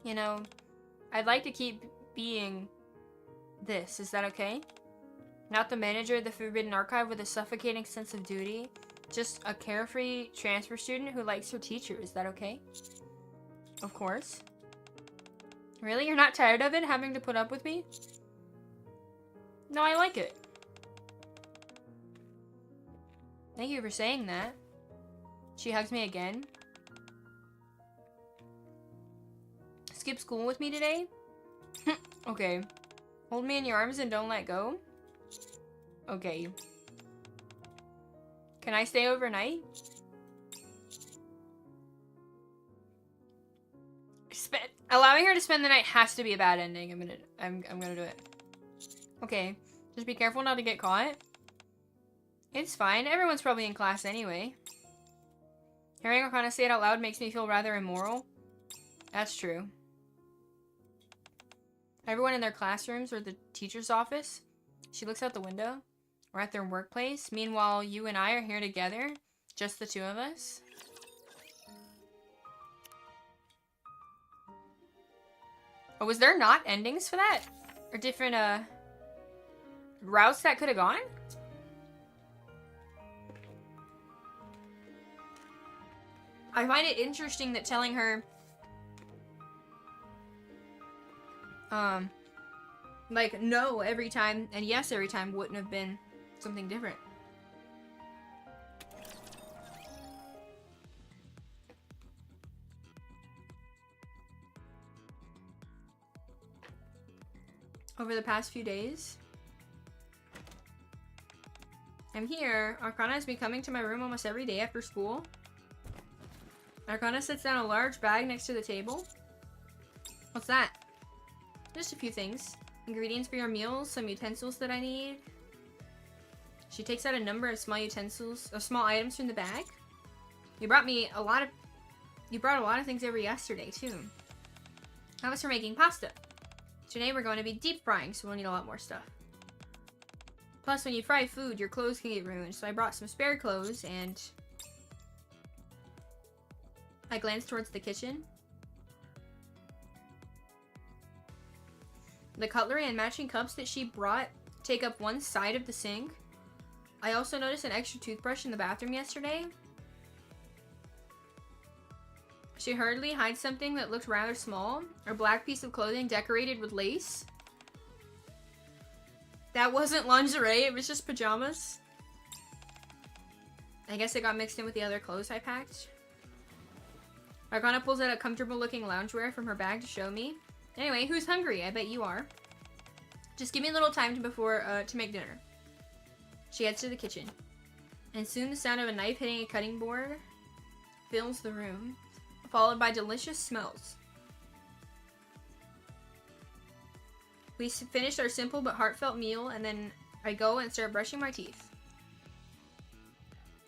You know, I'd like to keep being this. Is that okay? Not the manager of the Forbidden Archive with a suffocating sense of duty. Just a carefree transfer student who likes her teacher. Is that okay? Of course. Really? You're not tired of it, having to put up with me? No, I like it. Thank you for saying that. She hugs me again. Skip school with me today? Okay. Hold me in your arms and don't let go? Okay. Can I stay overnight? Allowing her to spend the night has to be a bad ending. I'm gonna do it. Okay. Just be careful not to get caught. It's fine. Everyone's probably in class anyway. Hearing Arcana say it out loud makes me feel rather immoral. That's true. Everyone in their classrooms or the teacher's office. She looks out the window. We're at their workplace. Meanwhile, you and I are here together. Just the two of us. Oh, was there not endings for that? Or different, routes that could have gone? I find it interesting that telling her, like, no every time and yes every time wouldn't have been something different. Over the past few days, I'm here. Arcana has been coming to my room almost every day after school. Arcana sets down a large bag next to the table. What's that? Just a few things. Ingredients for your meals, some utensils that I need. She takes out a number of small small items from the bag. You brought a lot of things over yesterday, too. That was for making pasta. Today we're going to be deep frying, so we'll need a lot more stuff. Plus, when you fry food, your clothes can get ruined, so I brought some spare clothes, and I glanced towards the kitchen. The cutlery and matching cups that she brought take up one side of the sink. I also noticed an extra toothbrush in the bathroom yesterday. She hurriedly hides something that looked rather small, a black piece of clothing decorated with lace. That wasn't lingerie, it was just pajamas. I guess it got mixed in with the other clothes I packed. Arcana pulls out a comfortable looking loungewear from her bag to show me. Anyway, who's hungry? I bet you are. Just give me a little time to make dinner. She heads to the kitchen. And soon the sound of a knife hitting a cutting board fills the room, followed by delicious smells. We finished our simple but heartfelt meal, and then I go and start brushing my teeth.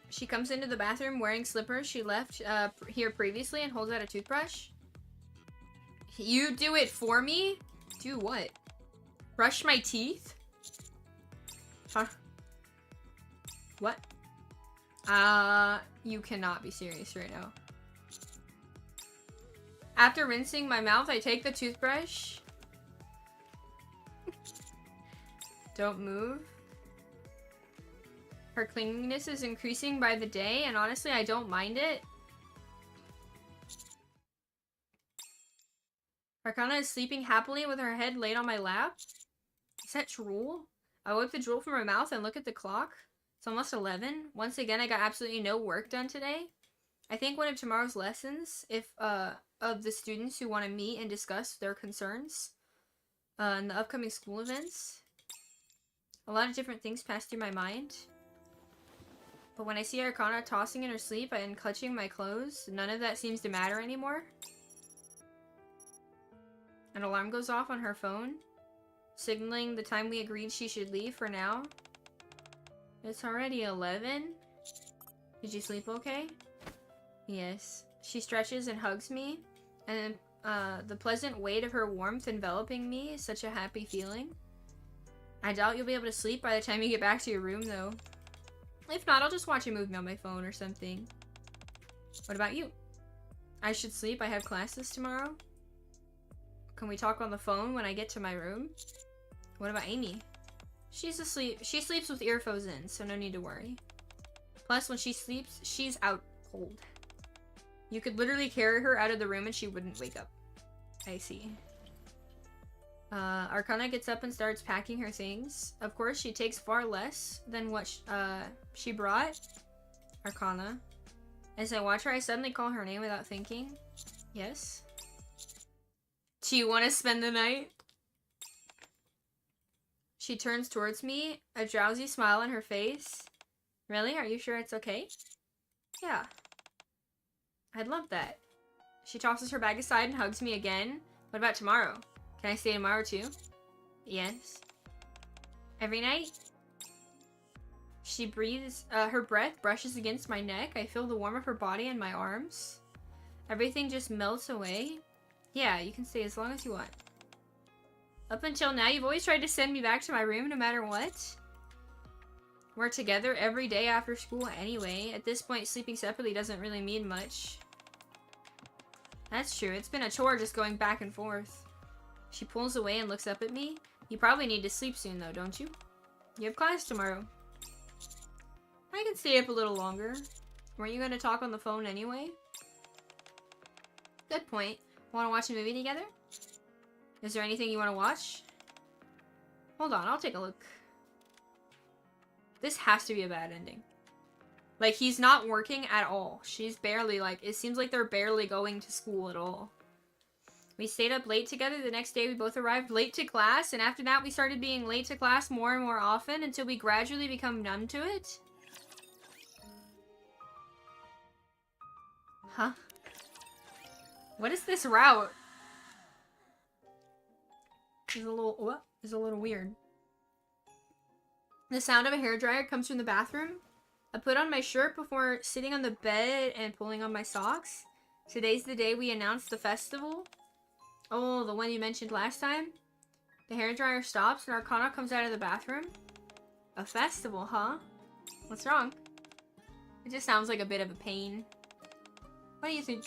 She comes into the bathroom wearing slippers she left here previously and holds out a toothbrush. You do it for me? Do what? Brush my teeth? Huh? What? You cannot be serious right now. After rinsing my mouth, I take the toothbrush. Don't move. Her cleanliness is increasing by the day, and honestly, I don't mind it. Arcana is sleeping happily with her head laid on my lap. Is that drool? I wipe the drool from her mouth and look at the clock. It's almost 11. Once again, I got absolutely no work done today. I think one of tomorrow's lessons, if of the students who want to meet and discuss their concerns in the upcoming school events. A lot of different things pass through my mind. But when I see Arcana tossing in her sleep and clutching my clothes, none of that seems to matter anymore. An alarm goes off on her phone, signaling the time we agreed she should leave for now. It's already 11. Did you sleep okay? Yes. She stretches and hugs me, and the pleasant weight of her warmth enveloping me is such a happy feeling. I doubt you'll be able to sleep by the time you get back to your room, though. If not, I'll just watch a movie on my phone or something. What about you? I should sleep. I have classes tomorrow. Can we talk on the phone when I get to my room? What about Amy? She's asleep. She sleeps with earphones in, so no need to worry. Plus, when she sleeps, she's out cold. You could literally carry her out of the room and she wouldn't wake up. I see. Arcana gets up and starts packing her things. Of course, she takes far less than what she brought. Arcana. As I watch her, I suddenly call her name without thinking. Yes? Do you want to spend the night? She turns towards me, a drowsy smile on her face. Really? Are you sure it's okay? Yeah. I'd love that. She tosses her bag aside and hugs me again. What about tomorrow? Can I stay tomorrow too? Yes. Every night? She breathes, her breath brushes against my neck. I feel the warmth of her body and my arms. Everything just melts away. Yeah, you can stay as long as you want. Up until now, you've always tried to send me back to my room no matter what. We're together every day after school anyway. At this point, sleeping separately doesn't really mean much. That's true. It's been a chore just going back and forth. She pulls away and looks up at me. You probably need to sleep soon though, don't you? You have class tomorrow. I can stay up a little longer. Weren't you going to talk on the phone anyway? Good point. Want to watch a movie together? Is there anything you want to watch? Hold on, I'll take a look. This has to be a bad ending. Like, he's not working at all. She's barely, like, it seems like they're barely going to school at all. We stayed up late together. The next day we both arrived late to class, and after that we started being late to class more and more often until we gradually become numb to it. Huh? What is this route? It's a little weird. The sound of a hairdryer comes from the bathroom. I put on my shirt before sitting on the bed and pulling on my socks. Today's the day we announced the festival. Oh, the one you mentioned last time? The hairdryer stops and Arcana comes out of the bathroom. A festival, huh? What's wrong? It just sounds like a bit of a pain. What do you think?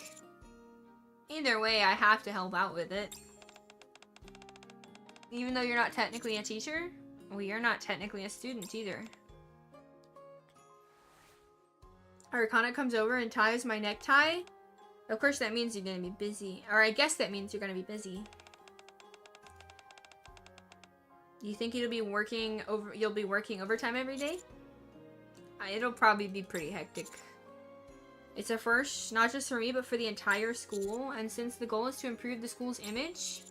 Either way, I have to help out with it. Even though you're not technically a teacher, well, you're not technically a student either. Arcana comes over and ties my necktie. Of course, that means you're gonna be busy. Or I guess that means you're gonna be busy. You think you'll be working overtime every day? It'll probably be pretty hectic. It's a first, not just for me, but for the entire school. And since the goal is to improve the school's image,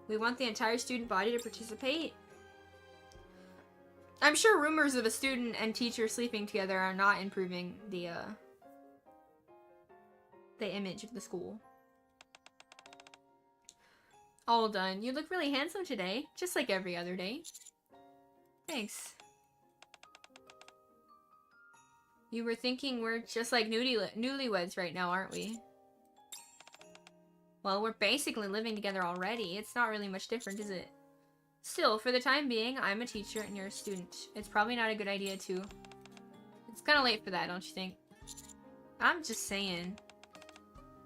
we want the entire student body to participate. I'm sure rumors of a student and teacher sleeping together are not improving the image of the school. All done. You look really handsome today, just like every other day. Thanks. You were thinking we're just like newlyweds right now, aren't we? Well, we're basically living together already. It's not really much different, is it? Still, for the time being, I'm a teacher and you're a student. It's probably not a good idea to It's kind of late for that, don't you think? I'm just saying.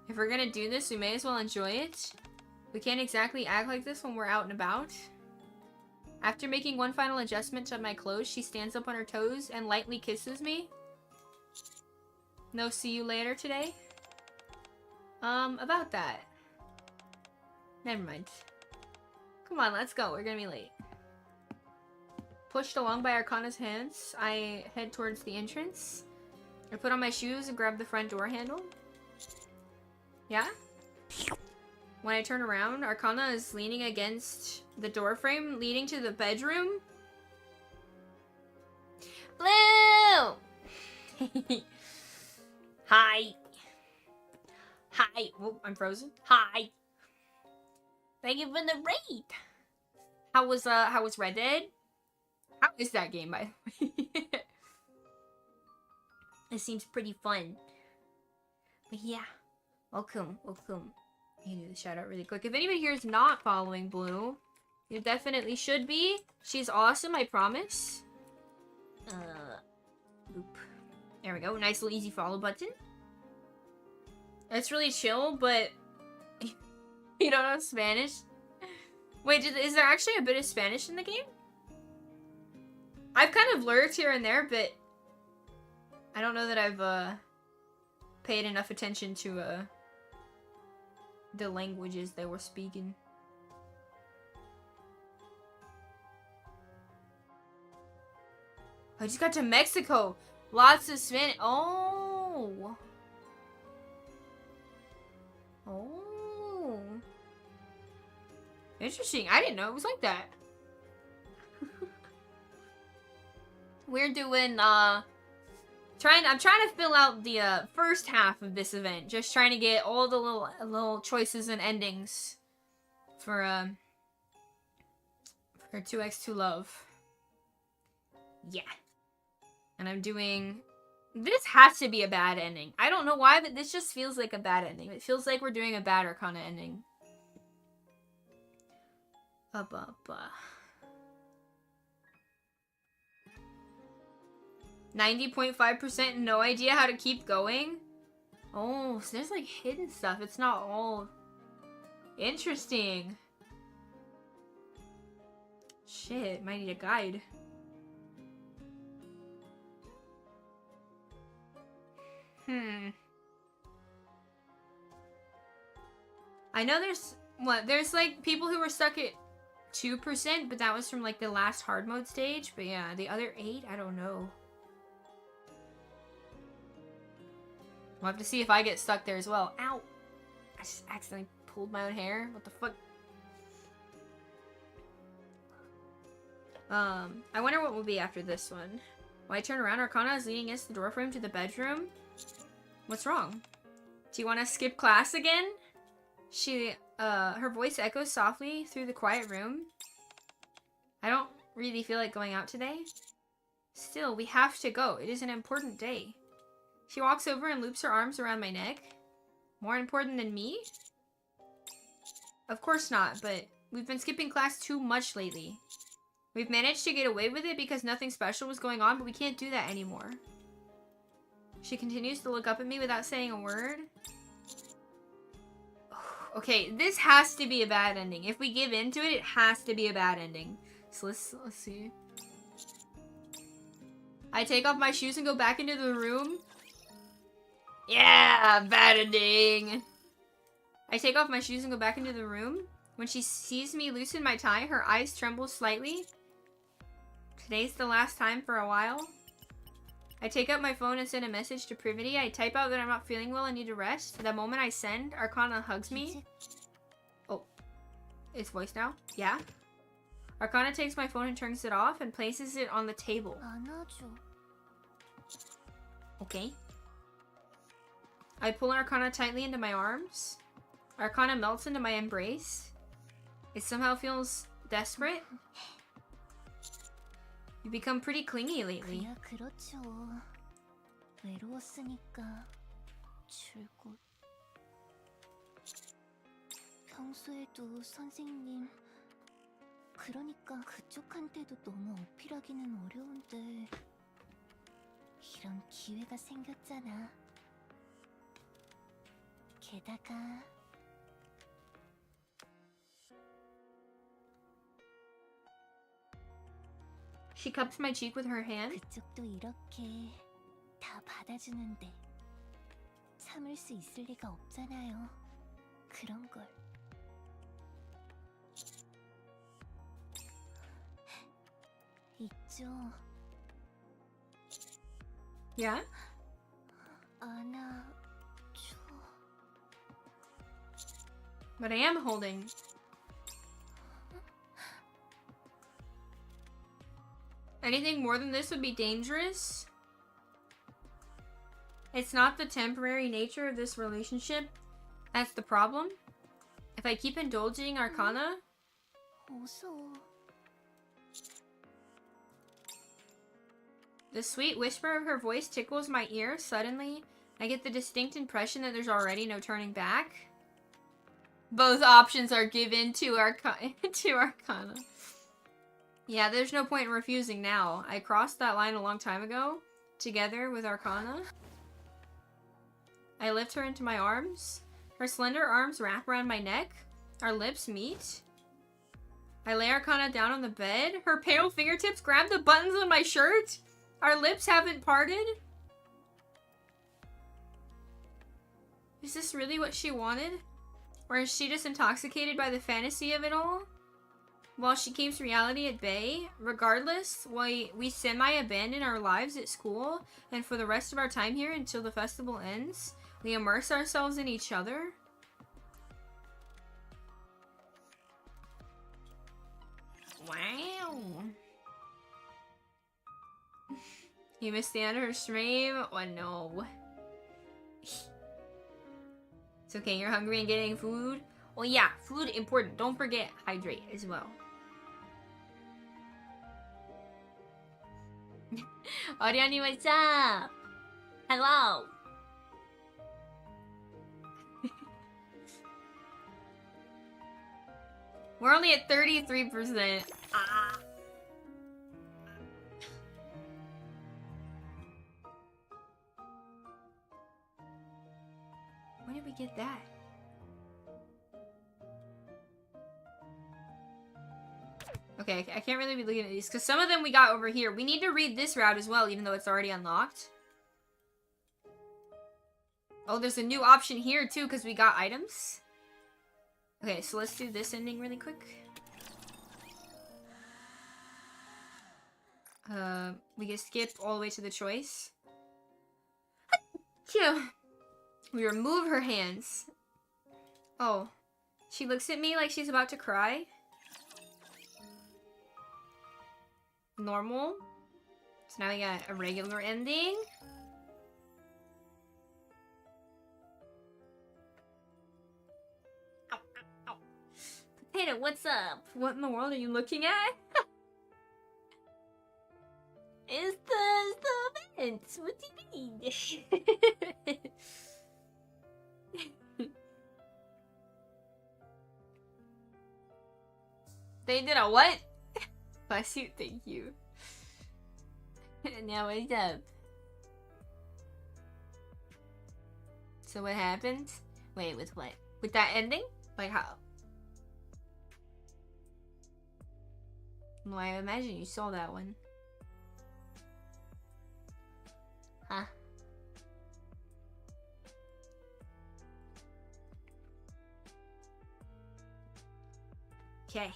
If we're gonna do this, we may as well enjoy it. We can't exactly act like this when we're out and about. After making one final adjustment to my clothes, she stands up on her toes and lightly kisses me. No see you later today? About that. Never mind. Come on, let's go. We're gonna be late. Pushed along by Arcana's hands, I head towards the entrance. I put on my shoes and grab the front door handle. Yeah? When I turn around, Arcana is leaning against the door frame leading to the bedroom. Blue! Hi. Hi. Oh, I'm frozen. Hi. Thank you for the raid. How was Red Dead? How is that game, by the way? It seems pretty fun. But yeah. Welcome. You can do the shout out really quick. If anybody here is not following Blue, you definitely should be. She's awesome, I promise. Oop. There we go. Nice little easy follow button. It's really chill, but you don't know Spanish? Wait, is there actually a bit of Spanish in the game? I've kind of lurked here and there, but I don't know that I've paid enough attention to the languages they were speaking. I just got to Mexico. Lots of Spanish. Oh. Interesting. I didn't know it was like that. We're doing I'm trying to fill out the first half of this event. Just trying to get all the little choices and endings for 2x2 Love. Yeah. And I'm doing... This has to be a bad ending. I don't know why, but this just feels like a bad ending. It feels like we're doing a bad Arcana ending. 90.5%, no idea how to keep going. Oh, so there's like hidden stuff. It's not all interesting. Shit, might need a guide. I know there's like people who were stuck at 2%, but that was from like the last hard mode stage. But yeah, the other 8, I don't know. We'll have to see if I get stuck there as well. Ow! I just accidentally pulled my own hair. What the fuck? I wonder what will be after this one. When I turn around, Arcana is leaning against the doorframe to the bedroom. What's wrong? Do you want to skip class again? Her voice echoes softly through the quiet room. I don't really feel like going out today. Still, we have to go. It is an important day. She walks over and loops her arms around my neck. More important than me? Of course not, but we've been skipping class too much lately. We've managed to get away with it because nothing special was going on, but we can't do that anymore. She continues to look up at me without saying a word. Okay, this has to be a bad ending. If we give into it, it has to be a bad ending. So let's see. I take off my shoes and go back into the room. Yeah, bad ending. I take off my shoes and go back into the room. When she sees me loosen my tie, her eyes tremble slightly. Today's the last time for a while. I take out my phone and send a message to Privaty. I type out that I'm not feeling well and need to rest. The moment I send, Arcana hugs me. Oh. It's voice now? Yeah? Arcana takes my phone and turns it off and places it on the table. Okay. I pull Arcana tightly into my arms. Arcana melts into my embrace. It somehow feels desperate. You've become pretty clingy lately. 평소에도 선생님 그러니까 그쪽한테도 너무 어필하기는 어려운데 이런 기회가 생겼잖아. 게다가 She cups my cheek with her hand. 그쪽도 이렇게 다 받아주는데 참을 수 있을 리가 없잖아요. 그런 걸. 있죠. Yeah? 안아줘. But I am holding. Anything more than this would be dangerous. It's not the temporary nature of this relationship that's the problem. If I keep indulging Arcana, 어서. the sweet whisper of her voice tickles my ear. Suddenly, I get the distinct impression that there's already no turning back. Both options are given to Arcana. Yeah, there's no point in refusing now. I crossed that line a long time ago, together with Arcana. I lift her into my arms. Her slender arms wrap around my neck. Our lips meet. I lay Arcana down on the bed. Her pale fingertips grab the buttons on my shirt. Our lips haven't parted. Is this really what she wanted? Or is she just intoxicated by the fantasy of it all? While she keeps reality at bay, regardless, we semi-abandon our lives at school, and for the rest of our time here until the festival ends, we immerse ourselves in each other. Wow. You missed the end of her stream? Oh no. It's okay, you're hungry and getting food? Oh yeah, food important. Don't forget, hydrate as well. Oriani, what's up? Hello. We're only at 33%. Ah. When did we get that? Okay, I can't really be looking at these because some of them we got over here. We need to read this route as well, even though it's already unlocked. Oh, there's a new option here too because we got items. Okay, so let's do this ending really quick. We can skip all the way to the choice. We remove her hands. Oh, she looks at me like she's about to cry. Normal. So now we got a regular ending. Ow, ow, ow. Potato, what's up? What in the world are you looking at? It's the events. What do you mean? They did a what? Bless you, thank you. Now what's up? So what happened? Wait, with what? With that ending? Like how? Well, I imagine you saw that one. Huh? Okay.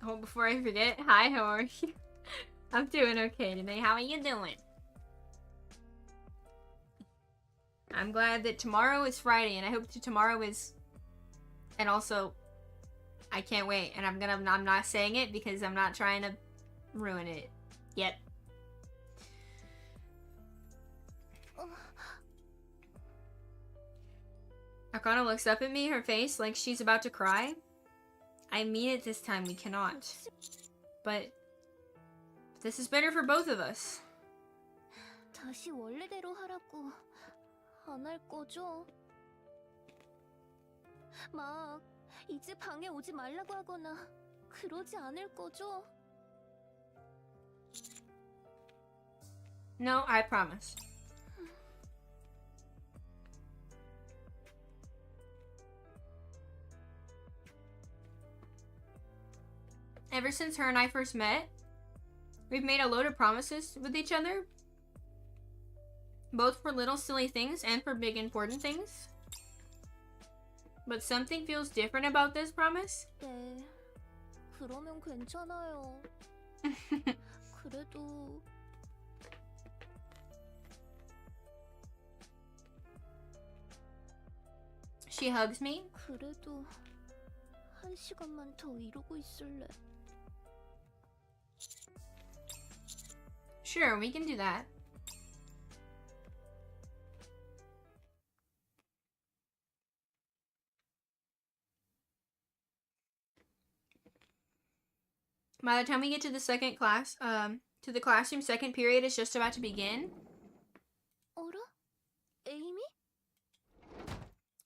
Oh, before I forget, hi, how are you? I'm doing okay today. How are you doing? I'm glad that tomorrow is Friday, and I hope that tomorrow is... And also, I can't wait, and I'm not saying it because I'm not trying to ruin it yet. Arcana looks up at me, her face like she's about to cry. I mean it this time, we cannot. But this is better for both of us. 다시 원래대로 하라고 안 할 거죠? 막 이제 방에 오지 말라고 하거나 그러지 않을 거죠? No, I promise. Ever since her and I first met, we've made a load of promises with each other. Both for little silly things and for big important things. But something feels different about this promise. 네, 그러면 괜찮아요. 그래도 She hugs me. 그래도 한 시간만 더 이러고 있을래. Sure, we can do that. By the time we get to the second class, to the classroom, second period is just about to begin. 어라? 에이미?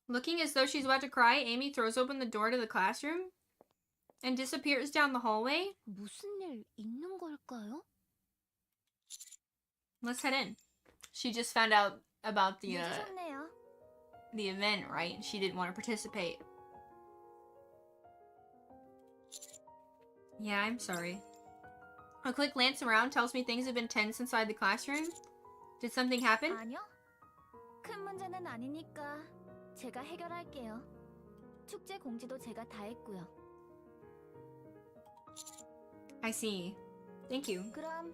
Looking as though she's about to cry, Amy throws open the door to the classroom and disappears down the hallway. 무슨 일 있는 걸까요? Let's head in. She just found out about the 늦으셨네요. event, right? She didn't want to participate. Yeah, I'm sorry. A quick glance around tells me things have been tense inside the classroom. Did something happen? 아니요. 큰 문제는 아니니까 제가 해결할게요. 축제 공지도 제가 다 했고요. I see. Thank you. 그럼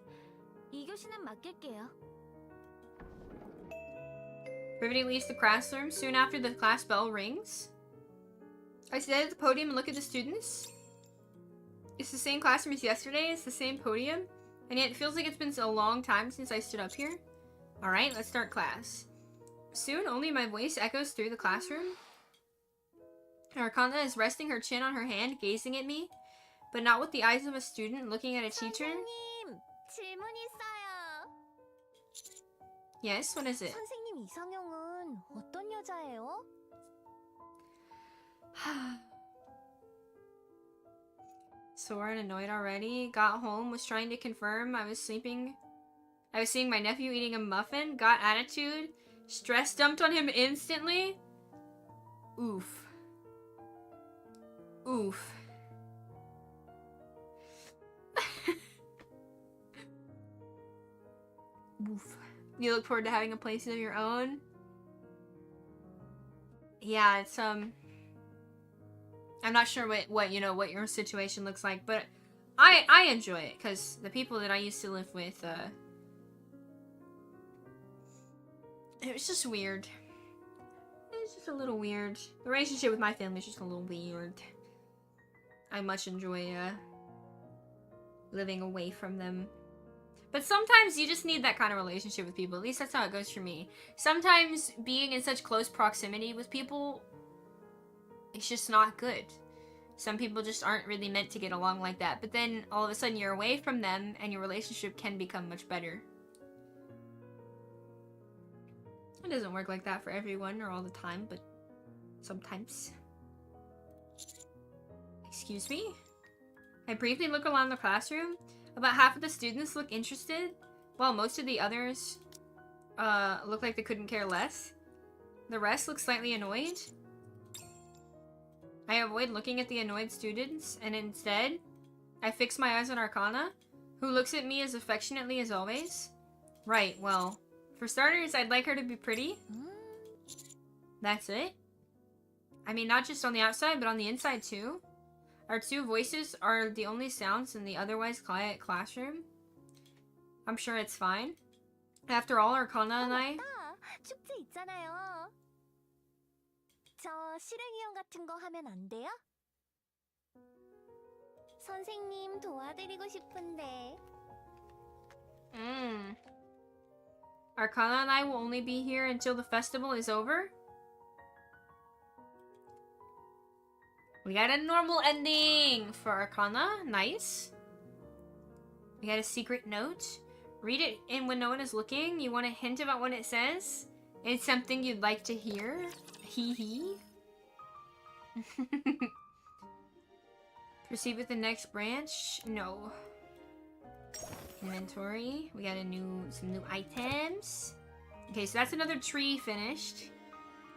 2교시는 맡길게요. Privaty leaves the classroom soon after the class bell rings. I sit at the podium and look at the students. It's the same classroom as yesterday, it's the same podium, and yet it feels like it's been a long time since I stood up here. Alright, let's start class. Soon, only my voice echoes through the classroom. Arcana is resting her chin on her hand, gazing at me, but not with the eyes of a student looking at a teacher. 선생님, 질문 있어요. Yes, what is it? 선생님 이상형은 어떤 여자예요? Sore and annoyed already. Got home, was trying to confirm I was seeing my nephew eating a muffin. Got attitude. Stress dumped on him instantly. Oof. Oof. Oof. You look forward to having a place of your own? Yeah, it's I'm not sure what your situation looks like, but I enjoy it because the people that I used to live with, it was just weird. It was just a little weird. The relationship with my family is just a little weird. I much enjoy living away from them. But sometimes you just need that kind of relationship with people. At least that's how it goes for me. Sometimes being in such close proximity with people, it's just not good. Some people just aren't really meant to get along like that. But then all of a sudden you're away from them and your relationship can become much better. It doesn't work like that for everyone or all the time, but sometimes. Excuse me? I briefly look around the classroom. About half of the students look interested, while most of the others look like they couldn't care less. The rest look slightly annoyed. I avoid looking at the annoyed students, and instead, I fix my eyes on Arcana, who looks at me as affectionately as always. Right, well, for starters, I'd like her to be pretty. That's it. I mean, not just on the outside, but on the inside too. Our two voices are the only sounds in the otherwise quiet classroom. I'm sure it's fine. After all, Arcana and I... 축제 있잖아요. 저 실행위원 같은 거 하면 안 돼요? 선생님 도와드리고 싶은데. Arcana and I will only be here until the festival is over. We got a normal ending for Arcana. Nice. We got a secret note. Read it in when no one is looking. You want a hint about what it says? It's something you'd like to hear? Hee hee. Proceed with the next branch? No. Inventory. We got some new items. Okay, so that's another tree finished.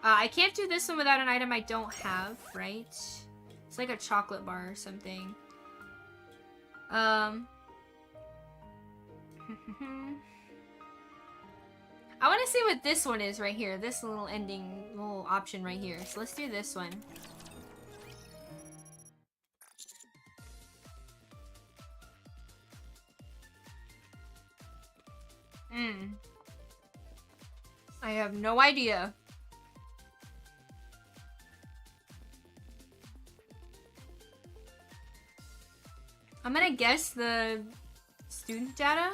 I can't do this one without an item I don't have, right? It's like a chocolate bar or something. I want to see what this one is right here. This little little option right here. So let's do this one. I have no idea. I'm gonna guess the student data.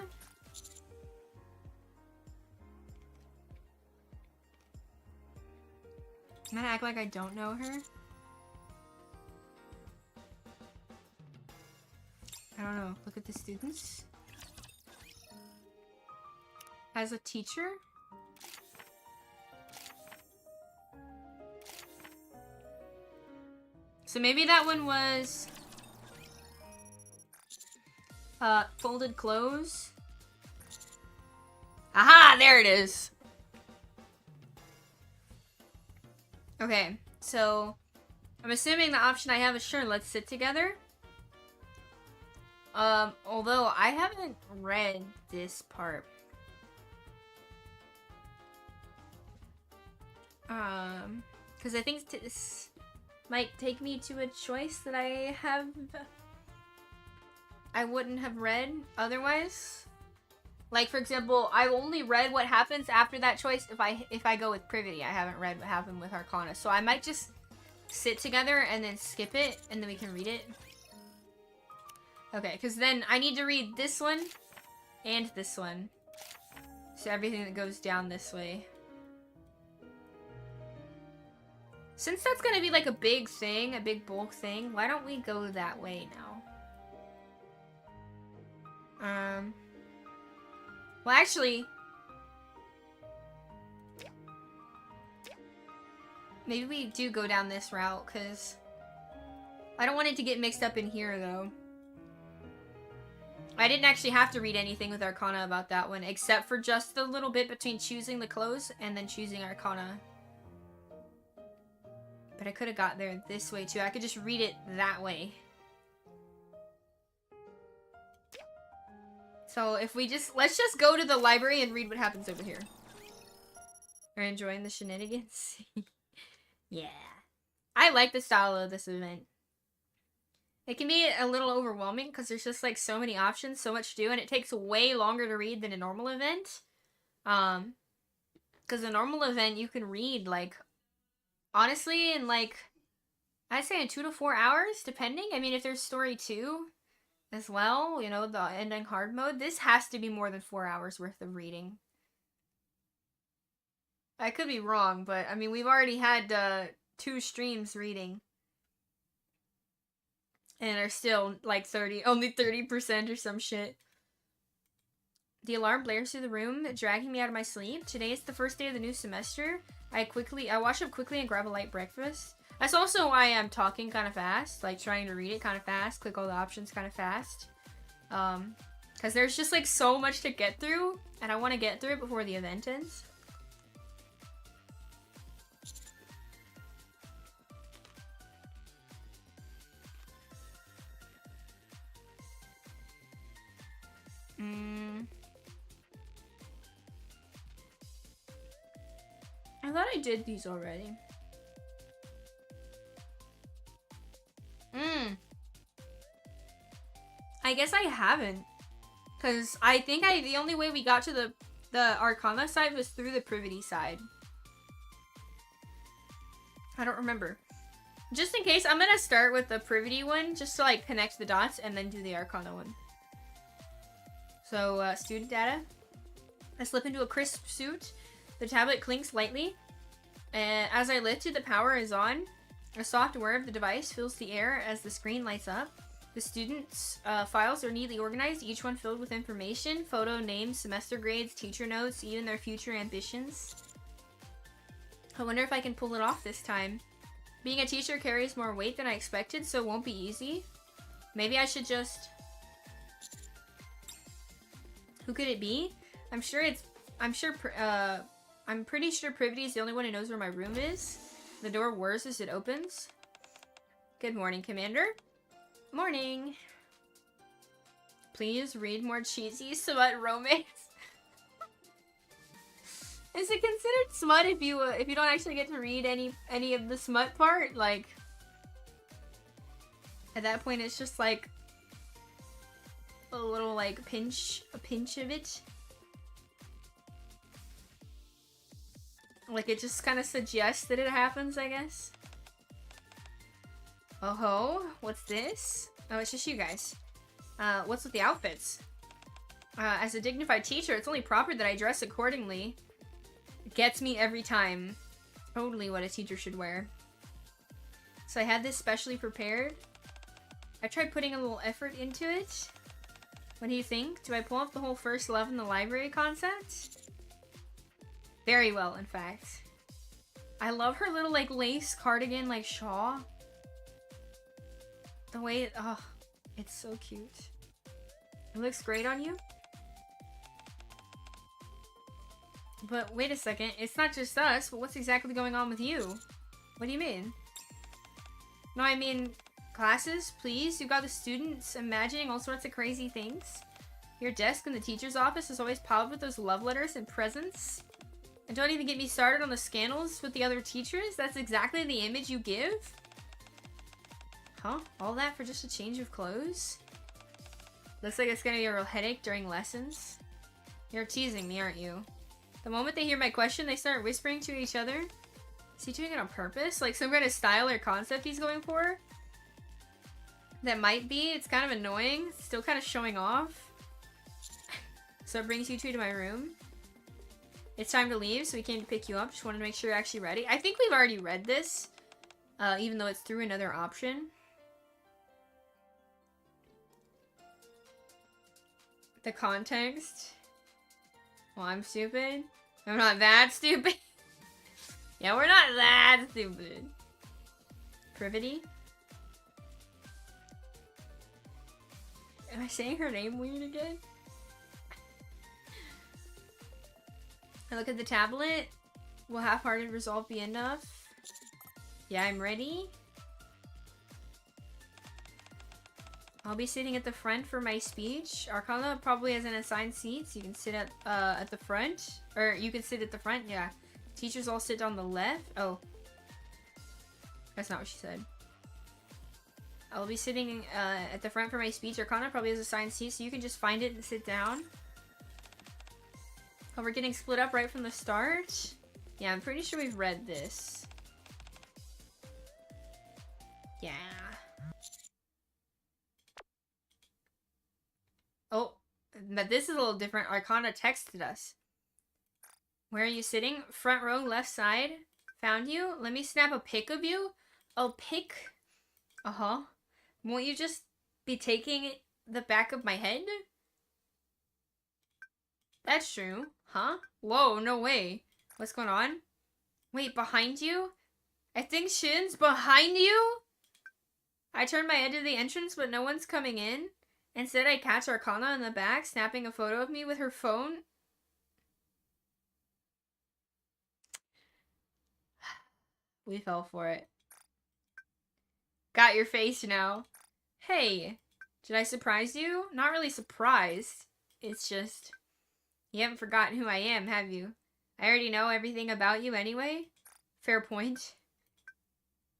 I'm gonna act like I don't know her. I don't know. Look at the students. As a teacher? So maybe that one was folded clothes. Aha, there it is. Okay, so I'm assuming the option I have is sure, let's sit together. Although I haven't read this part. Because I think this might take me to a choice that I wouldn't have read otherwise. Like, for example, I only read what happens after that choice if I go with Privaty. I haven't read what happened with Arcana. So I might just sit together and then skip it, and then we can read it. Okay, because then I need to read this one and this one. So everything that goes down this way. Since that's gonna be like a big thing, a big bulk thing, why don't we go that way now? Well, actually, maybe we do go down this route, because I don't want it to get mixed up in here, though. I didn't actually have to read anything with Arcana about that one, except for just the little bit between choosing the clothes and then choosing Arcana. But I could have got there this way, too. I could just read it that way. So if we let's just go to the library and read what happens over here. Are you enjoying the shenanigans? Yeah. I like the style of this event. It can be a little overwhelming because there's just like so many options, so much to do, and it takes way longer to read than a normal event. Because a normal event you can read like, honestly, in like, I'd say in 2 to 4 hours, depending. I mean, if there's story 2 as well, you know, the ending hard mode, this has to be more than 4 hours worth of reading. I could be wrong, but I mean, we've already had 2 streams reading. And are still like only 30% or some shit. The alarm blares through the room, dragging me out of my sleep. Today is the first day of the new semester. I wash up quickly and grab a light breakfast. That's also why I'm talking kind of fast, like trying to read it kind of fast, click all the options kind of fast. Because there's just like so much to get through, and I want to get through it before the event ends. I thought I did these already. I guess I haven't. Because I think the only way we got to the Arcana side was through the Privaty side. I don't remember. Just in case, I'm gonna start with the Privaty one, just to like connect the dots, and then do the Arcana one. So, student data. I slip into a crisp suit. The tablet clinks lightly. And as I lift it, the power is on. A soft whir of the device fills the air as the screen lights up. The students' files are neatly organized, each one filled with information, photo, names, semester grades, teacher notes, even their future ambitions. I wonder if I can pull it off this time. Being a teacher carries more weight than I expected, so it won't be easy. Maybe I should just... Who could it be? I'm pretty sure Privaty is the only one who knows where my room is. The door whirs as it opens. Good morning, Commander. Morning. Please read more cheesy smut romance. Is it considered smut if you don't actually get to read any of the smut part? Like, at that point, it's just like a little like a pinch of it. Like, it just kind of suggests that it happens, I guess. Oh ho, what's this? Oh, it's just you guys. What's with the outfits? As a dignified teacher, it's only proper that I dress accordingly. It gets me every time. Totally what a teacher should wear. So I had this specially prepared. I tried putting a little effort into it. What do you think? Do I pull off the whole first love in the library concept? Very well, in fact. I love her little, like, lace cardigan, like, shawl. The way it, oh, it's so cute. It looks great on you. But wait a second, it's not just us, but what's exactly going on with you? What do you mean? No, I mean, classes, please. You got the students imagining all sorts of crazy things. Your desk in the teacher's office is always piled with those love letters and presents. And don't even get me started on the scandals with the other teachers. That's exactly the image you give? Huh? All that for just a change of clothes? Looks like it's gonna be a real headache during lessons. You're teasing me, aren't you? The moment they hear my question, they start whispering to each other. Is he doing it on purpose? Like some kind of style or concept he's going for? That might be. It's kind of annoying. It's still kind of showing off. So it brings you two to my room. It's time to leave, so we came to pick you up. Just wanted to make sure you're actually ready. I think we've already read this, even though it's through another option. The context. Well, I'm stupid. I'm not that stupid. Yeah, we're not that stupid. Privaty. Am I saying her name weird again? I look at the tablet. Will half-hearted resolve be enough? Yeah, I'm ready. I'll be sitting at the front for my speech. Arcana probably has an assigned seat, so you can sit at the front. Or you can sit at the front, yeah. Teachers all sit on the left. Oh. That's not what she said. I'll be sitting at the front for my speech. Arcana probably has assigned seat, so you can just find it and sit down. Oh, we're getting split up right from the start? Yeah, I'm pretty sure we've read this. Yeah. Oh, but this is a little different. Arcana texted us. Where are you sitting? Front row, left side. Found you? Let me snap a pic of you. Oh, pic? Uh-huh. Won't you just be taking the back of my head? That's true. Huh? Whoa, no way. What's going on? Wait, behind you? I think Shin's behind you? I turned my head to the entrance, but no one's coming in. Instead, I catch Arcana in the back, snapping a photo of me with her phone. We fell for it. Got your face now. Hey, did I surprise you? Not really surprised. It's just... You haven't forgotten who I am, have you? I already know everything about you anyway. Fair point.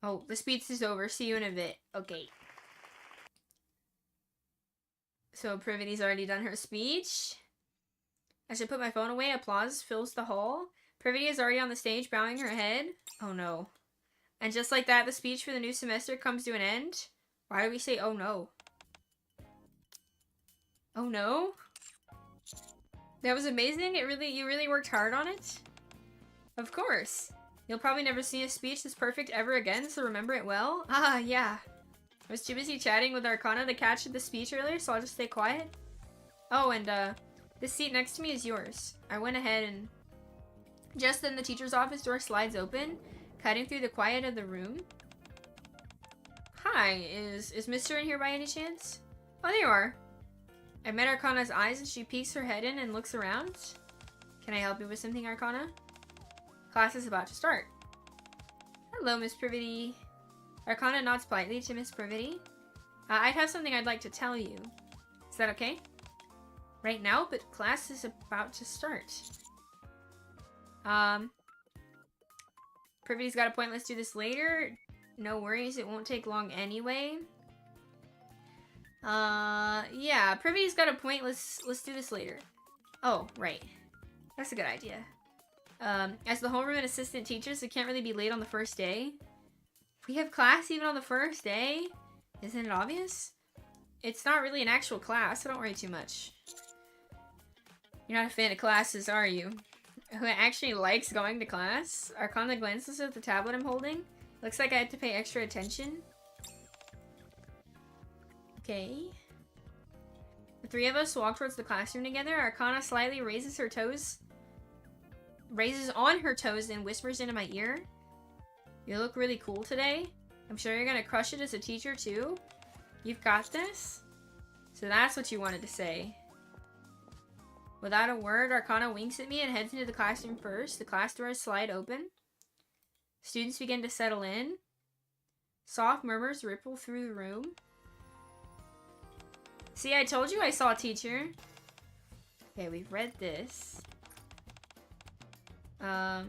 Oh, the speech is over. See you in a bit. Okay. So Privaty's already done her speech. As I put my phone away, applause fills the hall. Privity is already on the stage, bowing her head. Oh no. And just like that, the speech for the new semester comes to an end. Why do we say, oh no? Oh no? That was amazing. You really worked hard on it? Of course. You'll probably never see a speech this perfect ever again, so remember it well. Ah, yeah. I was too busy chatting with Arcana to catch the speech earlier, so I'll just stay quiet. Oh, and this seat next to me is yours. I went ahead and just then the teacher's office door slides open, cutting through the quiet of the room. Hi, is Mr. in here by any chance? Oh, there you are. I met Arcana's eyes and she peeks her head in and looks around. Can I help you with something, Arcana? Class is about to start. Hello, Miss Privaty. Arcana nods politely to Miss Privaty. I'd have something I'd like to tell you. Is that okay? Right now, but class is about to start. Privaty's got a point. Let's do this later. No worries, it won't take long anyway. Yeah, Privaty's got a point. Let's do this later. Oh, right. That's a good idea. As the homeroom and assistant teachers, we can't really be late on the first day. We have class even on the first day? Isn't it obvious? It's not really an actual class, so don't worry too much. You're not a fan of classes, are you? Who actually likes going to class? Arcana glances at the tablet I'm holding. Looks like I have to pay extra attention. Okay. The three of us walk towards the classroom together. Arcana slightly raises on her toes and whispers into my ear. You look really cool today. I'm sure you're gonna crush it as a teacher too. You've got this? So that's what you wanted to say. Without a word, Arcana winks at me and heads into the classroom first. The class doors slide open. Students begin to settle in. Soft murmurs ripple through the room. See, I told you I saw a teacher. Okay, we've read this. I'll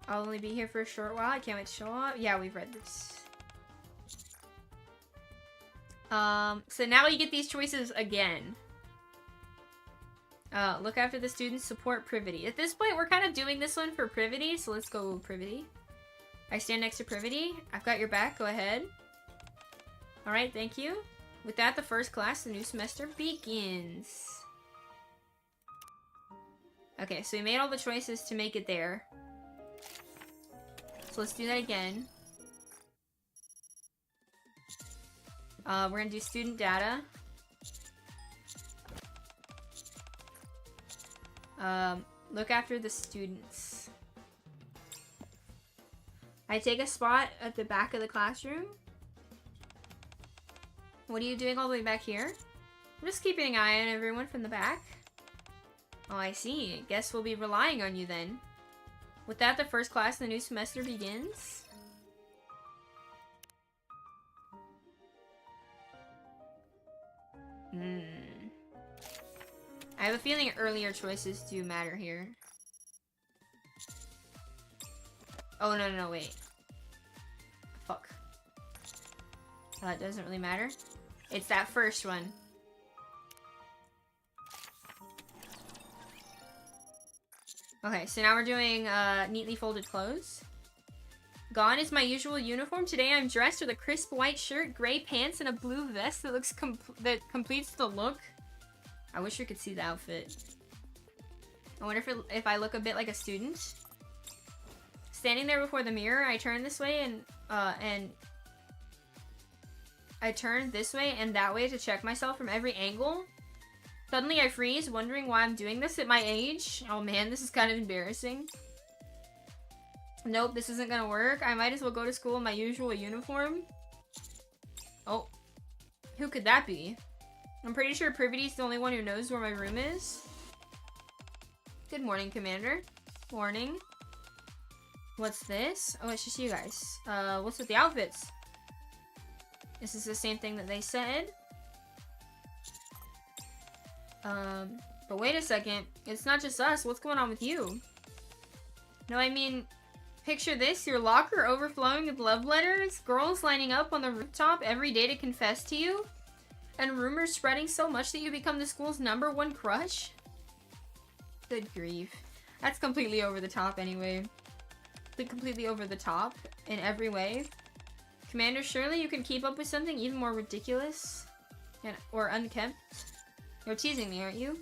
only be here for a short while. I can't wait to show up. Yeah, we've read this. So now you get these choices again. Look after the students, support Privaty. At this point, we're kind of doing this one for Privaty, so let's go Privaty. I stand next to Privaty. I've got your back. Go ahead. Alright, thank you. With that, the first class, the new semester, begins. Okay, so we made all the choices to make it there. So let's do that again. We're gonna do student data. Look after the students. I take a spot at the back of the classroom. What are you doing all the way back here? I'm just keeping an eye on everyone from the back. Oh, I see. Guess we'll be relying on you then. With that, the first class in the new semester begins. I have a feeling earlier choices do matter here. Oh, no, wait. Fuck. It doesn't really matter. It's that first one. Okay, so now we're doing neatly folded clothes. Gone is my usual uniform. Today I'm dressed with a crisp white shirt, gray pants, and a blue vest that looks that completes the look. I wish we could see the outfit. I wonder if I look a bit like a student. Standing there before the mirror, I turn this way and I turn this way and that way to check myself from every angle. Suddenly I freeze, wondering why I'm doing this at my age. Oh man, this is kind of embarrassing. Nope, this isn't gonna work. I might as well go to school in my usual uniform. Oh, who could that be? I'm pretty sure Privaty's the only one who knows where my room is. Good morning, Commander. Morning. What's this? Oh, it's just you guys. What's with the outfits? This is the same thing that they said. But wait a second. It's not just us. What's going on with you? No, I mean, picture this. Your locker overflowing with love letters. Girls lining up on the rooftop every day to confess to you. And rumors spreading so much that you become the school's #1 crush. Good grief. That's completely over the top anyway. Completely over the top in every way. Commander, surely you can keep up with something even more ridiculous or unkempt. You're teasing me, aren't you?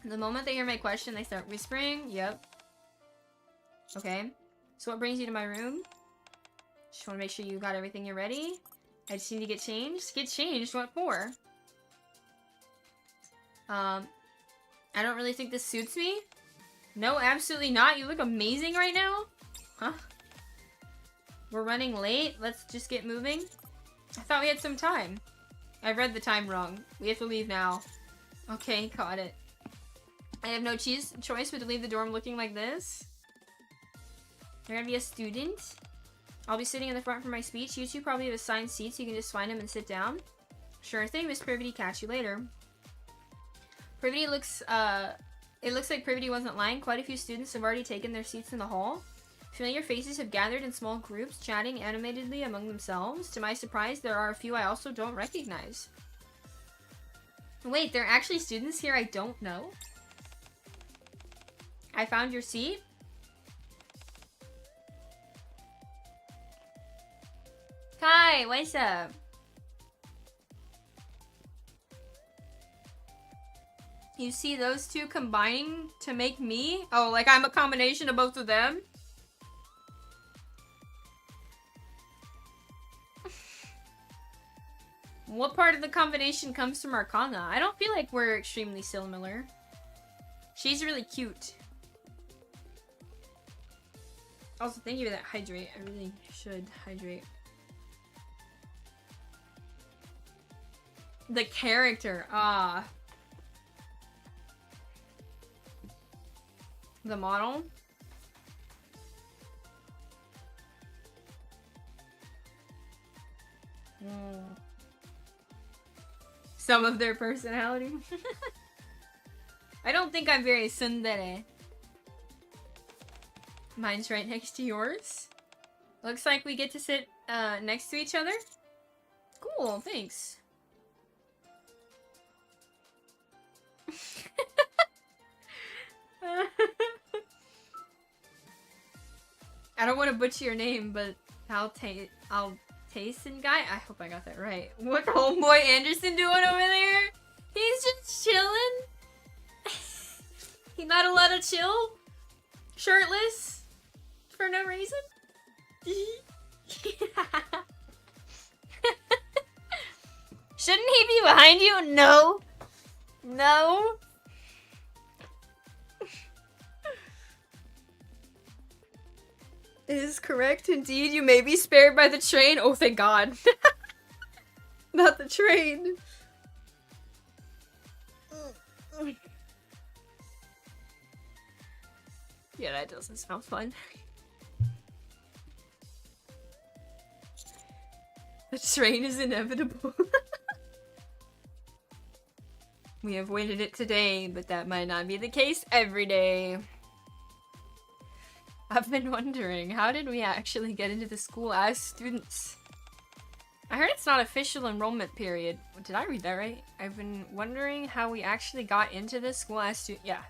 The moment they hear my question, they start whispering. Yep. Okay. So what brings you to my room? Just want to make sure you got everything you're ready. I just need to get changed. Get changed? What for? I don't really think this suits me. No, absolutely not. You look amazing right now. Huh? We're running late. Let's just get moving. I thought we had some time. I read the time wrong. We have to leave now. Okay, got it. I have no choice but to leave the dorm looking like this. You're gonna be a student. I'll be sitting in the front for my speech. You two probably have assigned seats, so you can just find them and sit down. Sure thing, Miss Privaty. Catch you later. Privaty looks, it looks like Privaty wasn't lying. Quite a few students have already taken their seats in the hall. Familiar faces have gathered in small groups, chatting animatedly among themselves. To my surprise, there are a few I also don't recognize. Wait, there are actually students here I don't know? I found your seat? Hi, what's up? You see those two combining to make me? Oh, like I'm a combination of both of them? What part of the combination comes from Arcana? I don't feel like we're extremely similar. She's really cute. Also, thank you for that hydrate. I really should hydrate. The character, ah. The model. Some of their personality. I don't think I'm very tsundere. Mine's right next to yours. Looks like we get to sit next to each other. Cool, thanks. I don't want to butcher your name, but Altason guy? I hope I got that right. What homeboy Anderson doing over there? He's just chilling. He not allowed to chill? Shirtless? For no reason? Shouldn't he be behind you? No. No. It is correct, indeed. You may be spared by the train. Oh, thank God. Not the train. Yeah, that doesn't sound fun. The train is inevitable. We avoided it today, but that might not be the case every day. I've been wondering, how did we actually get into the school as students? I heard it's not official enrollment period. Did I read that right? I've been wondering how we actually got into this school as students. Yeah.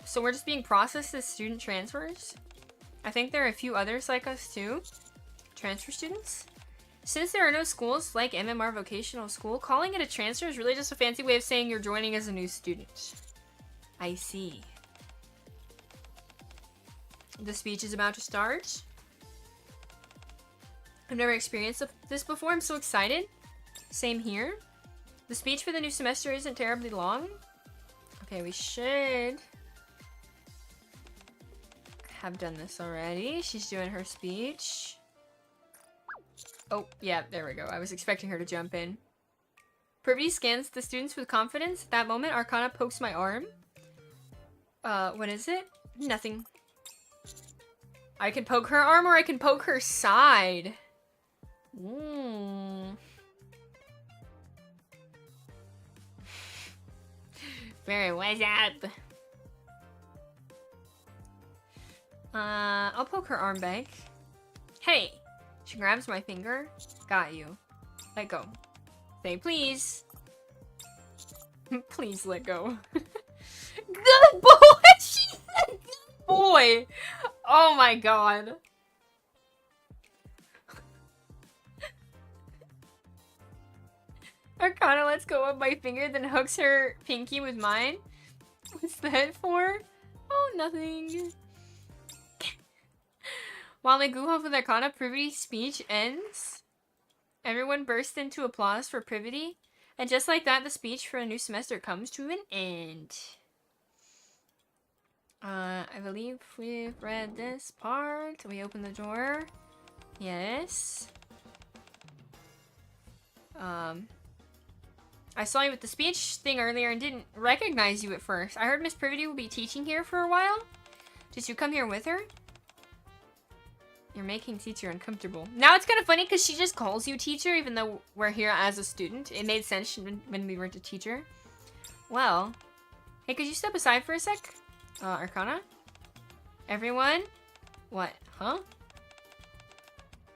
So we're just being processed as student transfers. I think there are a few others like us too. Transfer students. Since there are no schools like MMR Vocational School, calling it a transfer is really just a fancy way of saying you're joining as a new student. I see. The speech is about to start. I've never experienced this before. I'm so excited. Same here. The speech for the new semester isn't terribly long. Okay, we should have done this already. She's doing her speech. Oh, yeah, there we go. I was expecting her to jump in. Privaty scans the students with confidence. At that moment, Arcana pokes my arm. What is it? Nothing. I can poke her arm or I can poke her side. Very what's up? I'll poke her arm back. Hey! She grabs my finger. Got you. Let go. Say please. Please let go. Good boy! She said good boy! Oh my God. Arcana lets go of my finger, then hooks her pinky with mine. What's that for? Oh, nothing. While I goof off with Arcana, Privaty's speech ends. Everyone bursts into applause for Privaty. And just like that, the speech for a new semester comes to an end. I believe we've read this part. We open the door. Yes. I saw you with the speech thing earlier and didn't recognize you at first. I heard Miss Privaty will be teaching here for a while. Did you come here with her? You're making teacher uncomfortable. Now it's kind of funny because she just calls you teacher even though we're here as a student. It made sense when we weren't a teacher. Well, hey, could you step aside for a sec? Arcana? Everyone? What? Huh?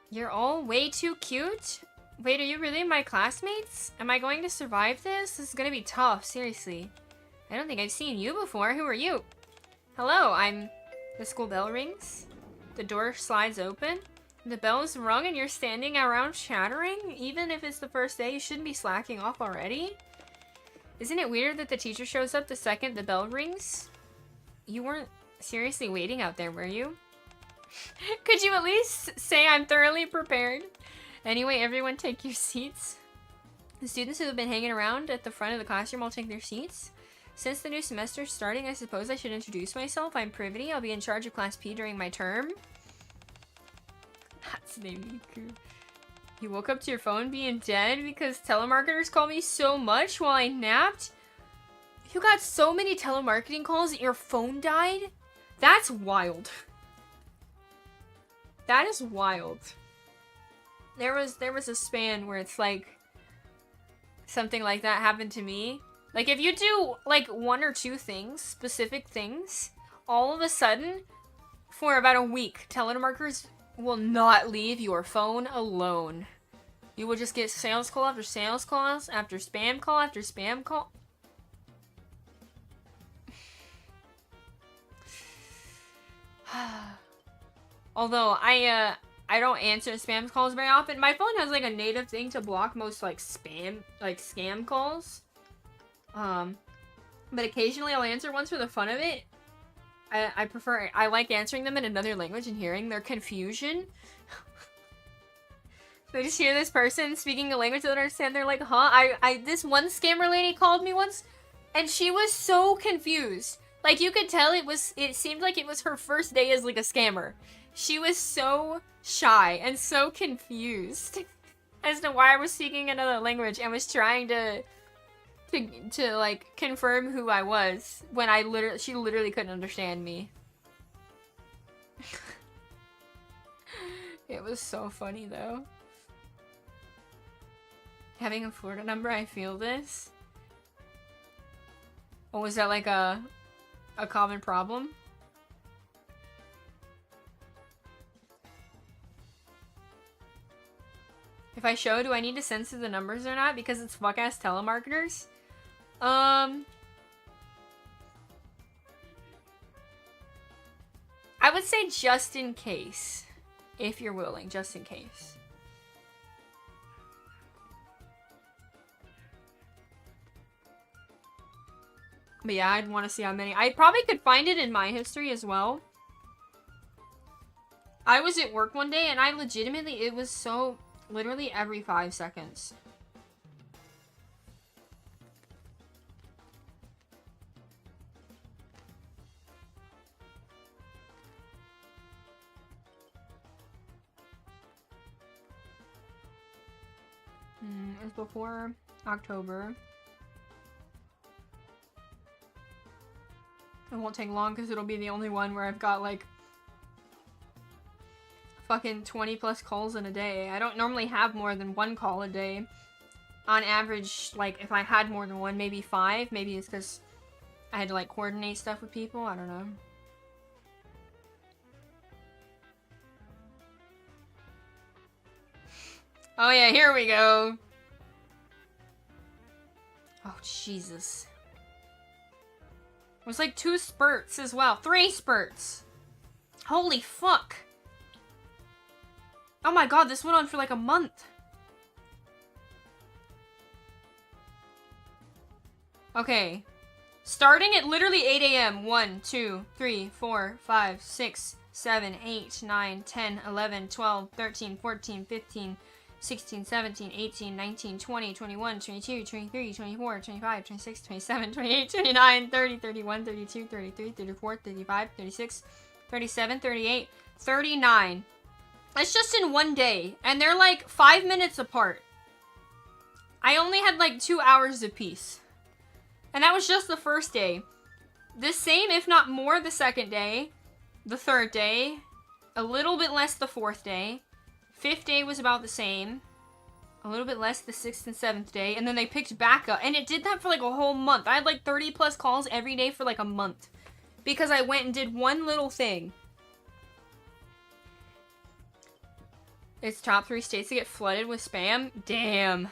You're all way too cute? Wait, are you really my classmates? Am I going to survive this? This is gonna be tough, seriously. I don't think I've seen you before. Who are you? Hello, I'm... The school bell rings. The door slides open. The bell is rung and you're standing around chattering? Even if it's the first day, you shouldn't be slacking off already? Isn't it weird that the teacher shows up the second the bell rings? You weren't seriously waiting out there, were you? Could you at least say I'm thoroughly prepared? Anyway, everyone take your seats. The students who have been hanging around at the front of the classroom will take their seats. Since the new semester is starting, I suppose I should introduce myself. I'm Privaty. I'll be in charge of Class P during my term. That's Nikke. You woke up to your phone being dead because telemarketers called me so much while I napped? You got so many telemarketing calls that your phone died? That's wild. That is wild. There was a span where it's like something like that happened to me. Like if you do like one or two things, specific things, all of a sudden for about a week, telemarketers will not leave your phone alone. You will just get sales call after sales calls after spam call after spam call. Although I don't answer spam calls very often. My phone has like a native thing to block most like scam calls. But occasionally I'll answer ones for the fun of it. I like answering them in another language and hearing their confusion. They just hear this person speaking a language they don't understand. They're like, huh? This one scammer lady called me once and she was so confused. Like you could tell it seemed like it was her first day as like a scammer. She was so shy and so confused as to why I was speaking another language and was trying to like confirm who I was when she literally couldn't understand me. It was so funny though. Having a Florida number, I feel this. Oh, was that like a common problem? If I show, do I need to censor the numbers or not? Because it's fuck-ass telemarketers? I would say just in case. If you're willing, just in case. But yeah, I'd want to see how many. I probably could find it in my history as well. I was at work one day and I legitimately, it was so... Literally every 5 seconds. It was before October. It won't take long because it'll be the only one where I've got like fucking 20 plus calls in a day. I don't normally have more than 1 call a day. On average, like if I had more than 1, maybe 5. Maybe it's because I had to like coordinate stuff with people. I don't know. Oh yeah, here we go. Oh Jesus. It was like 2 spurts as well. 3 spurts. Holy fuck. Oh my god, this went on for like a month. Okay. Starting at literally 8 a.m. 1, 2, 3, 4, 5, 6, 7, 8, 9, 10, 11, 12, 13, 14, 15, 16, 17, 18, 19, 20, 21, 22, 23, 24, 25, 26, 27, 28, 29, 30, 31, 32, 33, 34, 35, 36, 37, 38, 39. It's just in one day, and they're like 5 minutes apart. I only had like 2 hours apiece. And that was just the first day. The same, if not more, the second day. The third day. A little bit less the fourth day. Fifth day was about the same. A little bit less the sixth and seventh day. And then they picked back up. And it did that for like a whole month. I had like 30 plus calls every day for like a month. Because I went and did one little thing. It's top 3 states to get flooded with spam? Damn.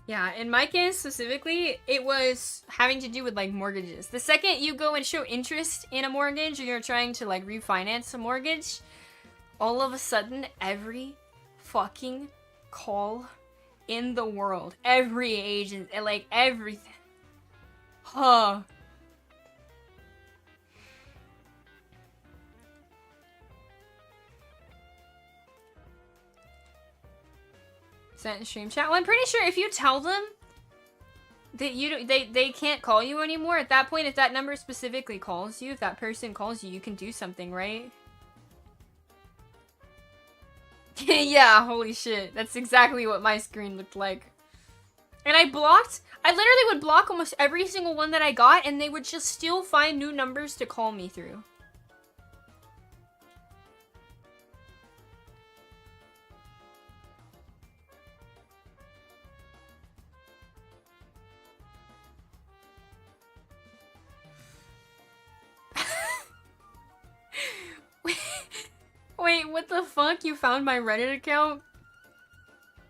Yeah, in my case specifically, it was having to do with like mortgages. The second you go and show interest in a mortgage or you're trying to like refinance a mortgage, all of a sudden every fucking call in the world, every agent, like everything. Huh. Sent in stream chat. Well, I'm pretty sure if you tell them that they can't call you anymore, at that point, if that number specifically calls you, if that person calls you, you can do something, right? Yeah, holy shit. That's exactly what my screen looked like. And I literally would block almost every single one that I got, and they would just still find new numbers to call me through. Wait, what the fuck? You found my Reddit account?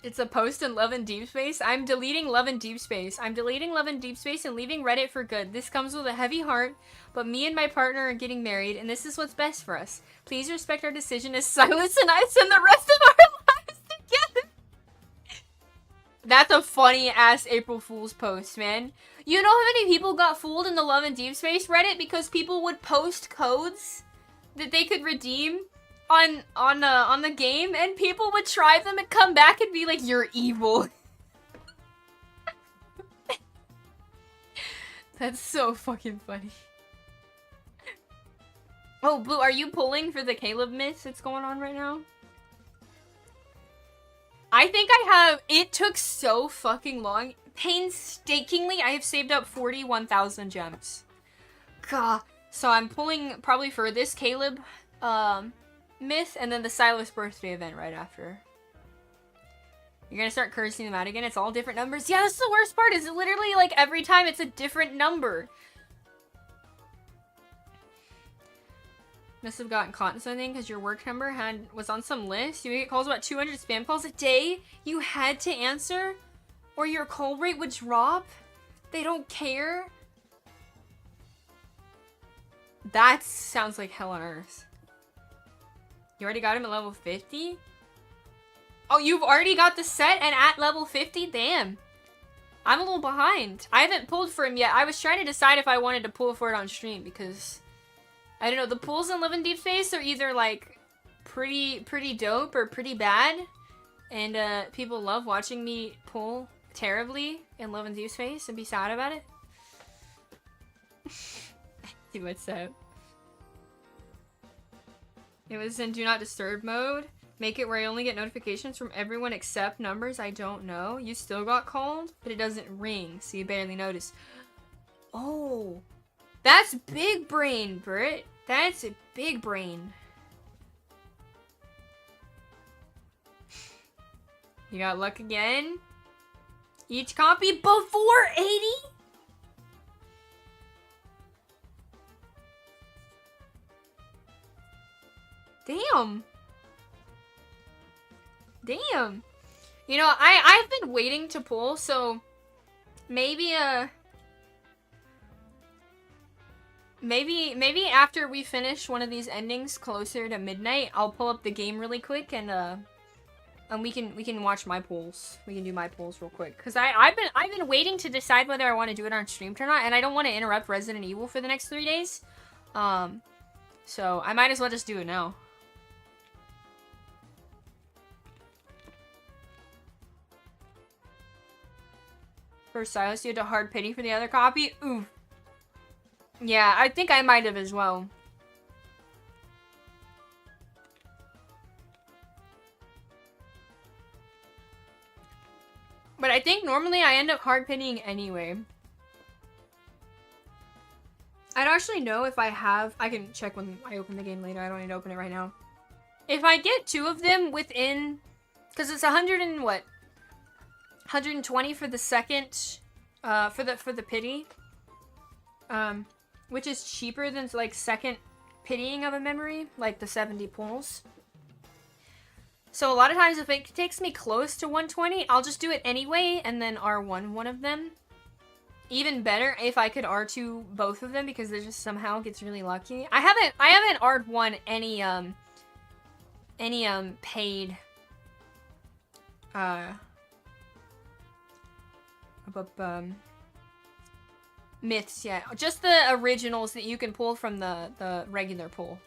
It's a post in Love and Deep Space? I'm deleting Love and Deep Space. I'm deleting Love and Deep Space and leaving Reddit for good. This comes with a heavy heart, but me and my partner are getting married, and this is what's best for us. Please respect our decision as Silas and I spend the rest of our lives together. That's a funny-ass April Fool's post, man. You know how many people got fooled in the Love and Deep Space Reddit because people would post codes that they could redeem on the game, and people would try them and come back and be like, "You're evil." That's so fucking funny. Oh, Blue, are you pulling for the Caleb myth that's going on right now? I think I have. It took so fucking long. Painstakingly, I have saved up 41,000 gems. God. So I'm pulling probably for this Caleb myth and then the Silas birthday event right after. You're gonna start cursing them out again? It's all different numbers? Yeah, that's the worst part, is it literally like every time it's a different number. Must have gotten caught in something because your work number was on some list. You get calls about 200 spam calls a day. You had to answer, or your call rate would drop. They don't care. That sounds like hell on earth. You already got him at level 50? Oh, you've already got the set and at level 50? Damn. I'm a little behind. I haven't pulled for him yet. I was trying to decide if I wanted to pull for it on stream because I don't know, the pulls in Love in Deep Space are either like pretty dope or pretty bad. And people love watching me pull terribly in Love in Deep Space and be sad about it. See what's up. It was in Do Not Disturb mode. Make it where I only get notifications from everyone except numbers I don't know. You still got called, but it doesn't ring, so you barely notice. Oh, that's big brain, Britt. That's a big brain. You got luck again. Each copy before 80? Damn. Damn. You know, I've been waiting to pull, so maybe maybe after we finish one of these endings closer to midnight, I'll pull up the game really quick and we can watch my pulls. We can do my pulls real quick cuz I've been waiting to decide whether I want to do it on stream or not, and I don't want to interrupt Resident Evil for the next 3 days. So I might as well just do it now. For Silas, you had to hard pity for the other copy? Ooh. Yeah, I think I might have as well. But I think normally I end up hard pitying anyway. I don't actually know if I have... I can check when I open the game later. I don't need to open it right now. If I get 2 of them within... Because it's 100 and what? 120 for the second... for the pity. Which is cheaper than, like, second pitying of a memory. Like the 70 pulls. So a lot of times if it takes me close to 120, I'll just do it anyway and then R1 one of them. Even better if I could R2 both of them because it just somehow gets really lucky. I haven't R1 any paid myths yet. Just the originals that you can pull from the regular pull.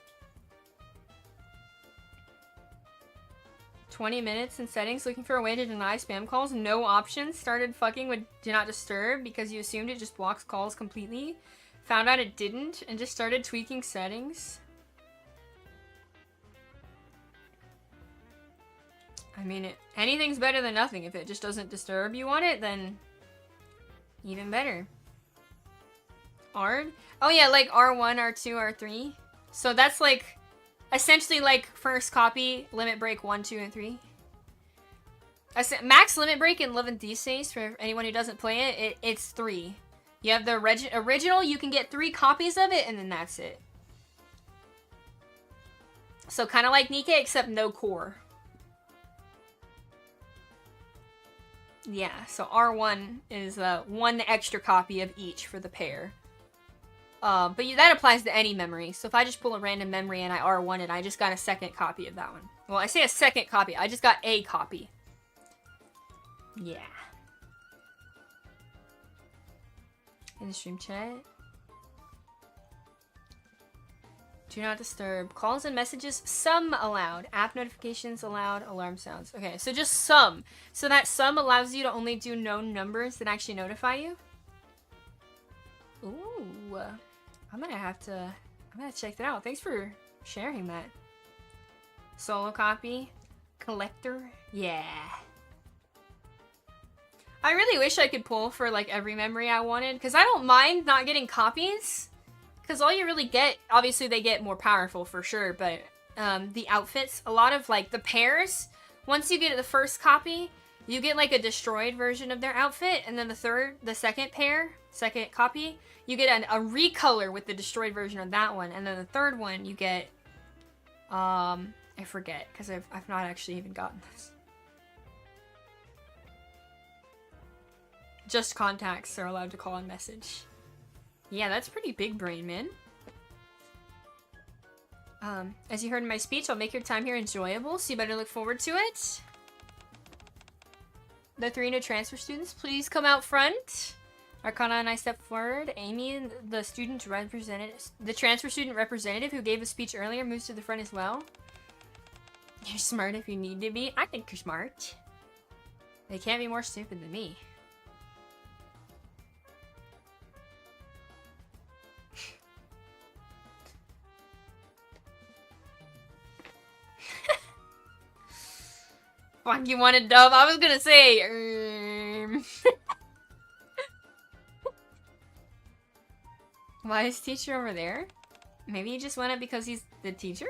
20 minutes in settings looking for a way to deny spam calls. No options. Started fucking with do not disturb because you assumed it just blocks calls completely. Found out it didn't and just started tweaking settings. I mean, anything's better than nothing. If it just doesn't disturb you on it, then even better. Oh yeah, like R1, R2, R3. So that's like essentially like first copy, limit break 1, 2, and 3. Max limit break in Love and Thieves for anyone who doesn't play it, it's 3. You have the original, you can get 3 copies of it, and then that's it. So kind of like Nikke, except no core. Yeah, so R1 is 1 extra copy of each for the pair. But that applies to any memory. So if I just pull a random memory and I R1 it, I just got a second copy of that one. Well, I say a second copy. I just got a copy. Yeah. In the stream chat. Do not disturb. Calls and messages, some allowed. App notifications allowed. Alarm sounds. Okay, so just some. So that some allows you to only do known numbers that actually notify you. Ooh. I'm gonna check that out. Thanks for sharing that. Solo copy. Collector. Yeah. I really wish I could pull for like every memory I wanted, because I don't mind not getting copies. Because all you really get, obviously they get more powerful for sure, but the outfits, a lot of like the pairs, once you get the first copy, you get like a destroyed version of their outfit, and then the second copy, you get a recolor with the destroyed version of that one, and then the third one you get, I forget, because I've not actually even gotten this. Just contacts are allowed to call and message. Yeah, that's pretty big brain, man. As you heard in my speech, I'll make your time here enjoyable, so you better look forward to it. The 3 new transfer students, please come out front. Arcana and I step forward. Amy, the transfer student representative who gave a speech earlier, moves to the front as well. You're smart if you need to be. I think you're smart. They can't be more stupid than me. Fuck, you wanted dub? I was gonna say, Why is teacher over there? Maybe he just went up because he's the teacher?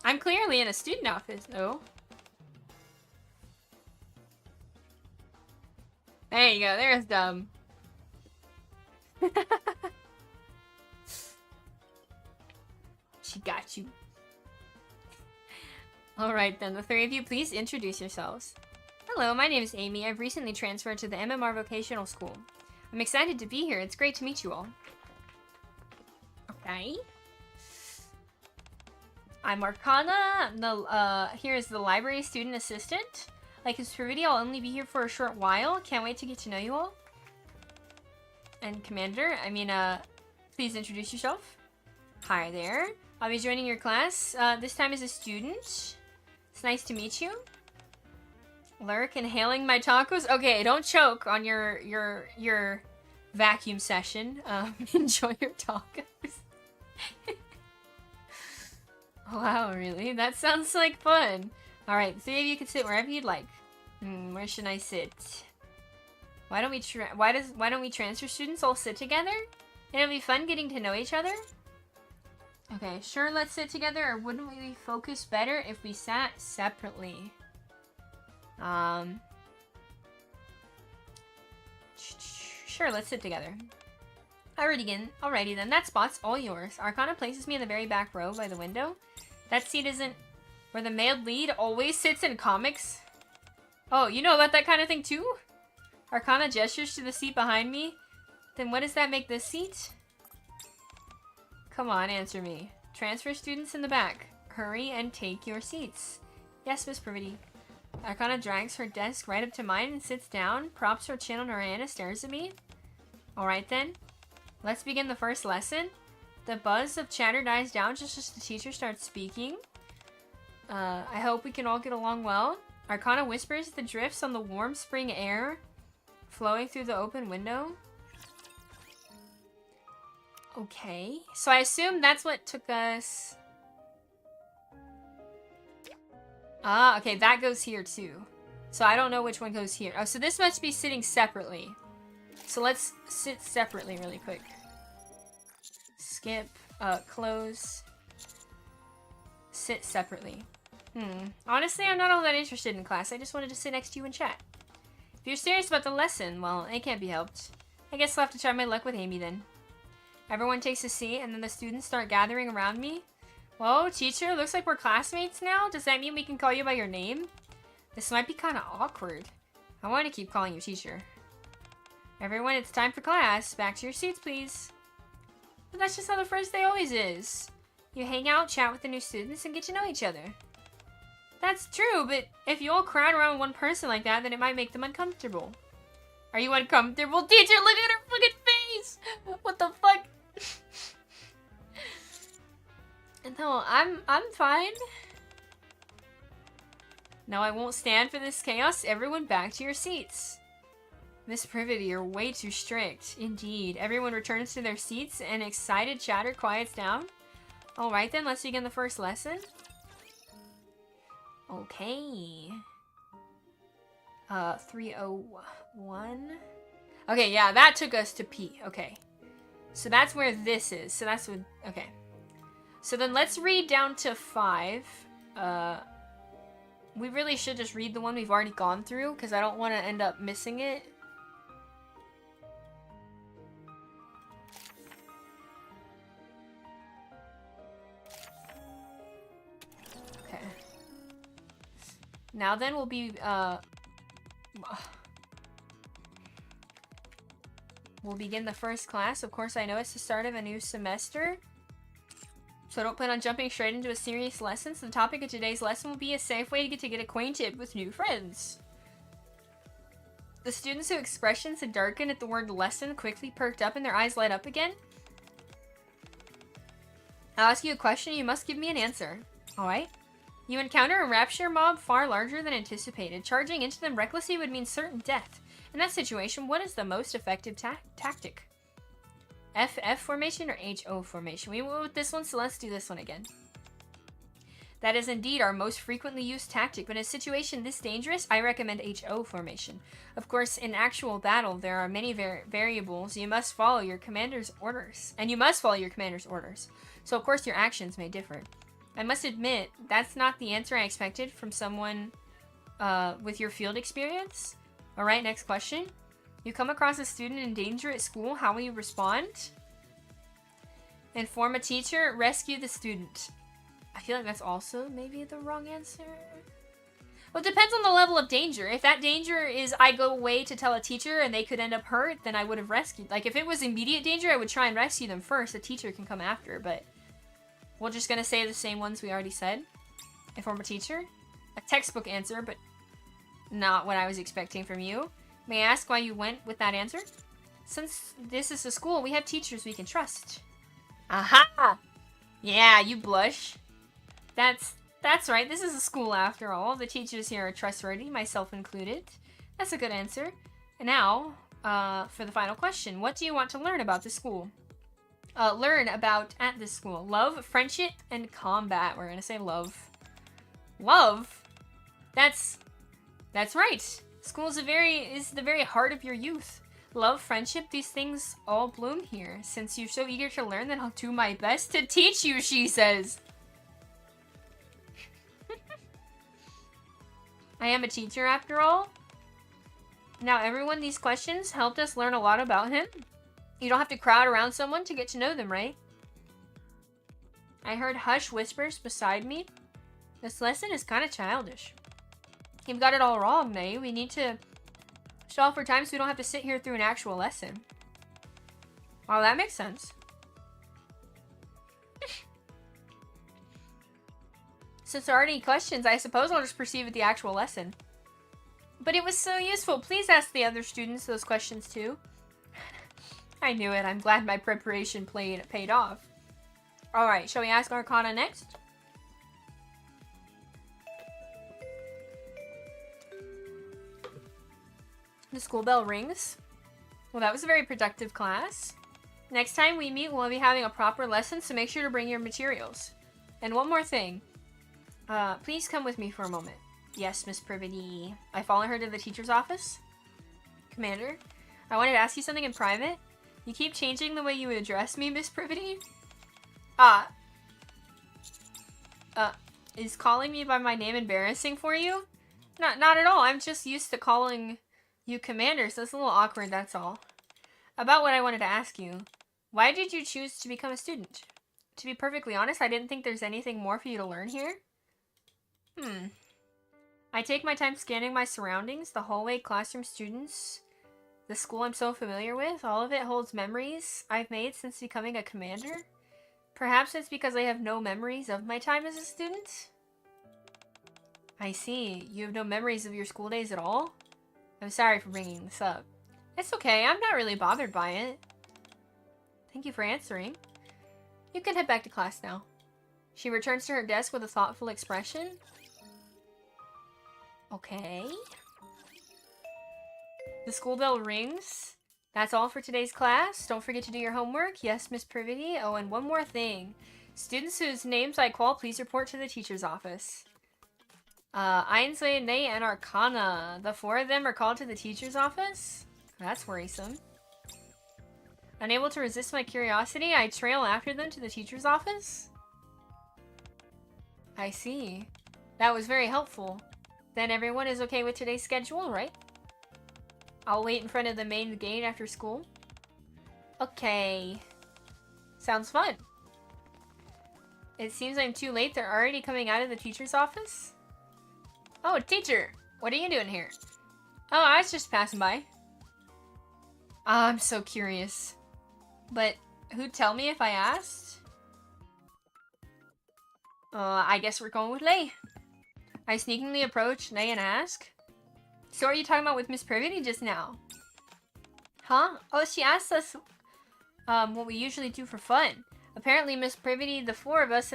I'm clearly in a student office, though. There you go, there's dub. She got you. Alright then, the 3 of you, please introduce yourselves. Hello, my name is Amy. I've recently transferred to the MMR Vocational School. I'm excited to be here. It's great to meet you all. Okay. I'm Arcana. Here's the library student assistant. Like his Privaty, I'll only be here for a short while. Can't wait to get to know you all. And Commander, please introduce yourself. Hi there. I'll be joining your class. This time as a student. It's nice to meet you. Lurk inhaling my tacos? Okay, don't choke on your vacuum session. Enjoy your tacos. Wow, really? That sounds like fun. Alright, three of you can sit wherever you'd like. Where should I sit? Why don't we transfer students all sit together? It'll be fun getting to know each other. Okay, sure, let's sit together, or wouldn't we focus better if we sat separately? Sure, let's sit together. Alrighty then, that spot's all yours. Arcana places me in the very back row by the window. That seat isn't where the male lead always sits in comics. Oh, you know about that kind of thing too? Arcana gestures to the seat behind me. Then what does that make this seat? Come on, answer me. Transfer students in the back. Hurry and take your seats. Yes, Miss Privaty. Arcana drags her desk right up to mine and sits down, props her chin on her hand and stares at me. Alright then. Let's begin the first lesson. The buzz of chatter dies down just as the teacher starts speaking. I hope we can all get along well. Arcana whispers the drifts on the warm spring air flowing through the open window. Okay, so I assume that's what took us... Ah, okay, that goes here too. So I don't know which one goes here. Oh, so this must be sitting separately. So let's sit separately really quick. Skip, close. Sit separately. Honestly, I'm not all that interested in class. I just wanted to sit next to you and chat. If you're serious about the lesson, well, it can't be helped. I guess I'll have to try my luck with Amy then. Everyone takes a seat, and then the students start gathering around me. Whoa, teacher, looks like we're classmates now? Does that mean we can call you by your name? This might be kind of awkward. I want to keep calling you teacher. Everyone, it's time for class. Back to your seats, please. But that's just how the first day always is. You hang out, chat with the new students, and get to know each other. That's true, but if you all crowd around one person like that, then it might make them uncomfortable. Are you uncomfortable? Teacher, look at her fucking face! What the fuck? No, I'm fine. No, I won't stand for this chaos. Everyone back to your seats. Miss Privaty, you're way too strict. Indeed. Everyone returns to their seats and excited chatter quiets down. Alright then, let's begin the first lesson. Okay. 301. Okay, yeah, that took us to P. Okay. So that's where this is. So that's what... Okay. So then let's read down to 5. We really should just read the one we've already gone through, because I don't want to end up missing it. Okay. Now then we'll be, we'll begin the first class. Of course, I know it's the start of a new semester. So I don't plan on jumping straight into a serious lesson. So the topic of today's lesson will be a safe way to get acquainted with new friends. The students whose expressions had darkened at the word lesson quickly perked up and their eyes light up again. I'll ask you a question and you must give me an answer. Alright? You encounter a rapture mob far larger than anticipated. Charging into them recklessly would mean certain death. In that situation, what is the most effective tactic? FF formation or HO formation? We went with this one, so let's do this one again. That is indeed our most frequently used tactic, but in a situation this dangerous, I recommend HO formation. Of course, in actual battle, there are many variables. You must follow your commander's orders. So of course your actions may differ. I must admit, that's not the answer I expected from someone with your field experience. Alright, next question. You come across a student in danger at school, how will you respond? Inform a teacher, rescue the student. I feel like that's also maybe the wrong answer. Well, it depends on the level of danger. If that danger is I go away to tell a teacher and they could end up hurt, then I would have rescued. Like, if it was immediate danger, I would try and rescue them first. A teacher can come after, but we're just gonna say the same ones we already said. Inform a teacher. A textbook answer, but not what I was expecting from you. May I ask why you went with that answer? Since this is a school, we have teachers we can trust. Aha! Yeah, you blush. That's That's right, this is a school after all. The teachers here are trustworthy, myself included. That's a good answer. And now, for the final question. What do you want to learn about the school? Learn about at this school. Love, friendship, and combat. We're gonna say love. Love? That's right. School is the very heart of your youth. Love, friendship, these things all bloom here. Since you're so eager to learn, then I'll do my best to teach you, she says. I am a teacher after all. Now everyone, these questions helped us learn a lot about him. You don't have to crowd around someone to get to know them, right? I heard hush whispers beside me. This lesson is kind of childish. You've got it all wrong, Nay. We need to stall for time so we don't have to sit here through an actual lesson. Wow, that makes sense. Since there aren't any questions, I suppose I'll just proceed with the actual lesson. But it was so useful. Please ask the other students those questions too. I knew it. I'm glad my preparation paid off. Alright, shall we ask Arcana next? The school bell rings. Well, that was a very productive class. Next time we meet, we'll be having a proper lesson, so make sure to bring your materials. And one more thing. Please come with me for a moment. Yes, Miss Privaty. I follow her to the teacher's office. Commander, I wanted to ask you something in private. You keep changing the way you address me, Miss Privaty. Is calling me by my name embarrassing for you? Not at all. I'm just used to calling you Commander, so it's a little awkward, that's all. About what I wanted to ask you. Why did you choose to become a student? To be perfectly honest, I didn't think there's anything more for you to learn here. I take my time scanning my surroundings, the hallway, classroom, students, the school I'm so familiar with. All of it holds memories I've made since becoming a commander. Perhaps it's because I have no memories of my time as a student. I see. You have no memories of your school days at all? I'm sorry for bringing this up. It's okay. I'm not really bothered by it. Thank you for answering. You can head back to class now. She returns to her desk with a thoughtful expression. Okay. The school bell rings. That's all for today's class. Don't forget to do your homework. Yes, Miss Privaty. Oh, and one more thing. Students whose names I call, please report to the teacher's office. Ainsley, Nate, and Arcana. The four of them are called to the teacher's office? That's worrisome. Unable to resist my curiosity, I trail after them to the teacher's office? I see. That was very helpful. Then everyone is okay with today's schedule, right? I'll wait in front of the main gate after school. Okay. Sounds fun. It seems I'm too late. They're already coming out of the teacher's office? Oh, teacher! What are you doing here? Oh, I was just passing by. I'm so curious. But who'd tell me if I asked? I guess we're going with Lei. I sneakingly approach Lei and ask, so are you talking about with Miss Privaty just now? Huh? Oh, she asked us what we usually do for fun. Apparently, Miss Privaty, the four of us,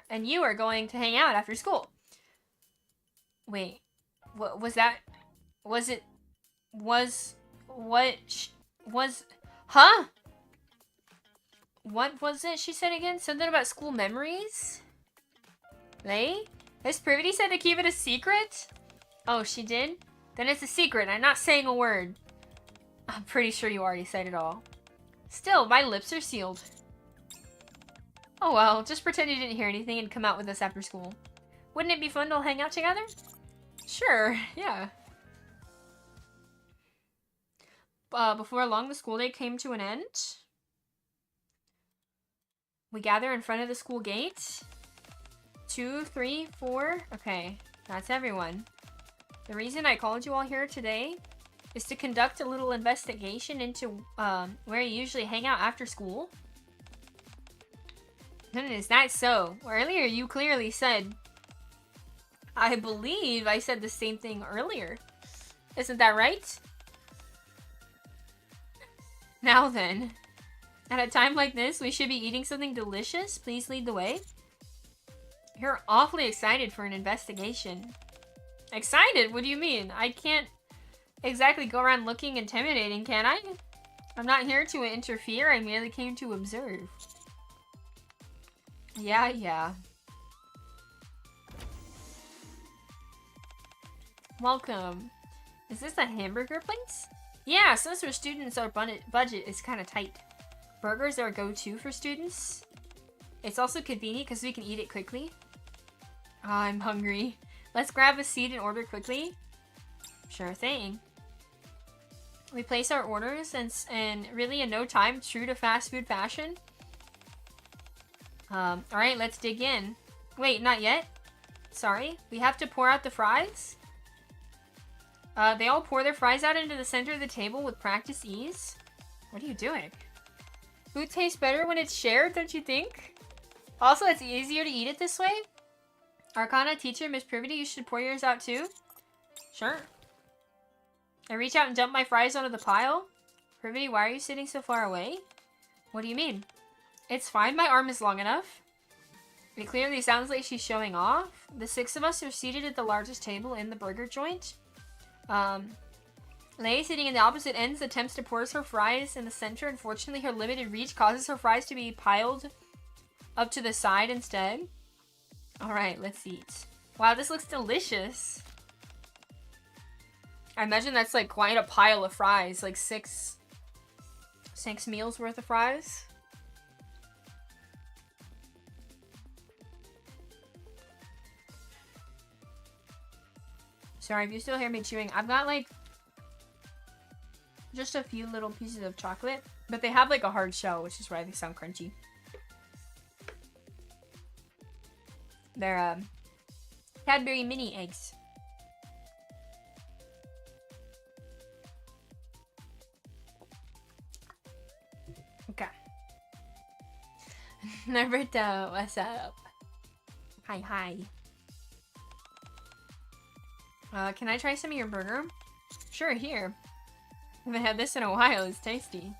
and you are going to hang out after school. Wait, what was that? Huh? What was it she said again? Something about school memories? Lei? Miss Privaty said to keep it a secret? Oh, she did? Then it's a secret. I'm not saying a word. I'm pretty sure you already said it all. Still, my lips are sealed. Oh well, just pretend you didn't hear anything and come out with us after school. Wouldn't it be fun to hang out together? Sure, yeah. Before long, the school day came to an end. We gather in front of the school gate. 2, 3, 4. Okay, that's everyone. The reason I called you all here today is to conduct a little investigation into where you usually hang out after school. Is that so? Earlier you clearly said, I believe I said the same thing earlier. Isn't that right? Now then, at a time like this, we should be eating something delicious. Please lead the way. You're awfully excited for an investigation. Excited? What do you mean? I can't exactly go around looking intimidating, can I? I'm not here to interfere, I merely came to observe. Yeah. Welcome. Is this a hamburger place? Yeah, since our students, our budget is kind of tight. Burgers are a go-to for students. It's also convenient because we can eat it quickly. Oh, I'm hungry. Let's grab a seat and order quickly. Sure thing. We place our orders and really in no time, true to fast food fashion. Alright, let's dig in. Wait, not yet. Sorry, we have to pour out the fries? They all pour their fries out into the center of the table with practiced ease. What are you doing? Food tastes better when it's shared, don't you think? Also, it's easier to eat it this way. Arcana teacher, Miss Privaty, you should pour yours out too. Sure. I reach out and dump my fries onto the pile. Privaty, why are you sitting so far away? What do you mean? It's fine, my arm is long enough. It clearly sounds like she's showing off. The 6 of us are seated at the largest table in the burger joint. Lei, sitting in the opposite ends, attempts to pour her fries in the center. Unfortunately, her limited reach causes her fries to be piled up to the side instead. Alright, let's eat. Wow, this looks delicious. I imagine that's like quite a pile of fries. Like six meals worth of fries. Sorry if you still hear me chewing. I've got like just a few little pieces of chocolate, but they have like a hard shell, which is why they sound crunchy. They're Cadbury mini eggs. Okay. Naruto, what's up? Hi. Can I try some of your burger? Sure, here. I haven't had this in a while. It's tasty.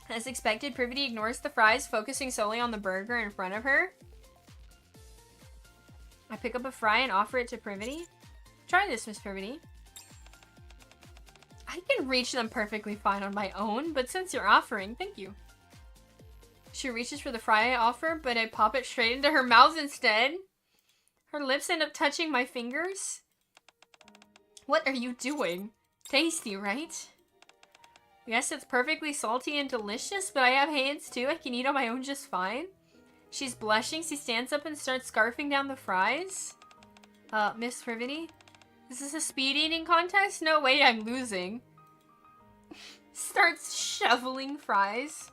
As expected, Privaty ignores the fries, focusing solely on the burger in front of her. I pick up a fry and offer it to Privaty. Try this, Miss Privaty. I can reach them perfectly fine on my own, but since you're offering, thank you. She reaches for the fry I offer, but I pop it straight into her mouth instead. Her lips end up touching my fingers. What are you doing? Tasty, right? Yes, it's perfectly salty and delicious, but I have hands too. I can eat on my own just fine. She's blushing. She stands up and starts scarfing down the fries. Miss Privaty? Is this a speed eating contest? No, wait, I'm losing. Starts shoveling fries.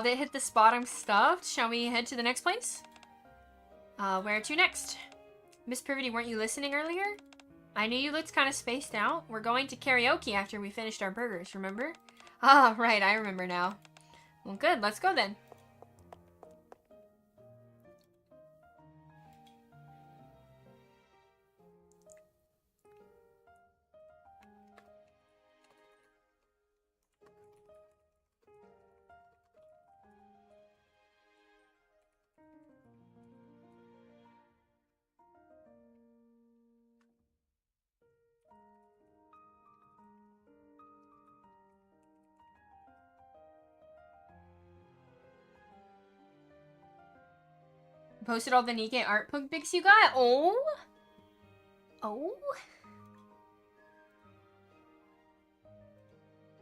They hit the spot I'm stuffed. Shall we head to the next place? Where to next? Miss Privaty, weren't you listening earlier? I knew you looked kind of spaced out. We're going to karaoke after we finished our burgers, remember? Ah, right, I remember now. Well, good, let's go then. Posted all the Nikke art pics you got? Oh? Oh?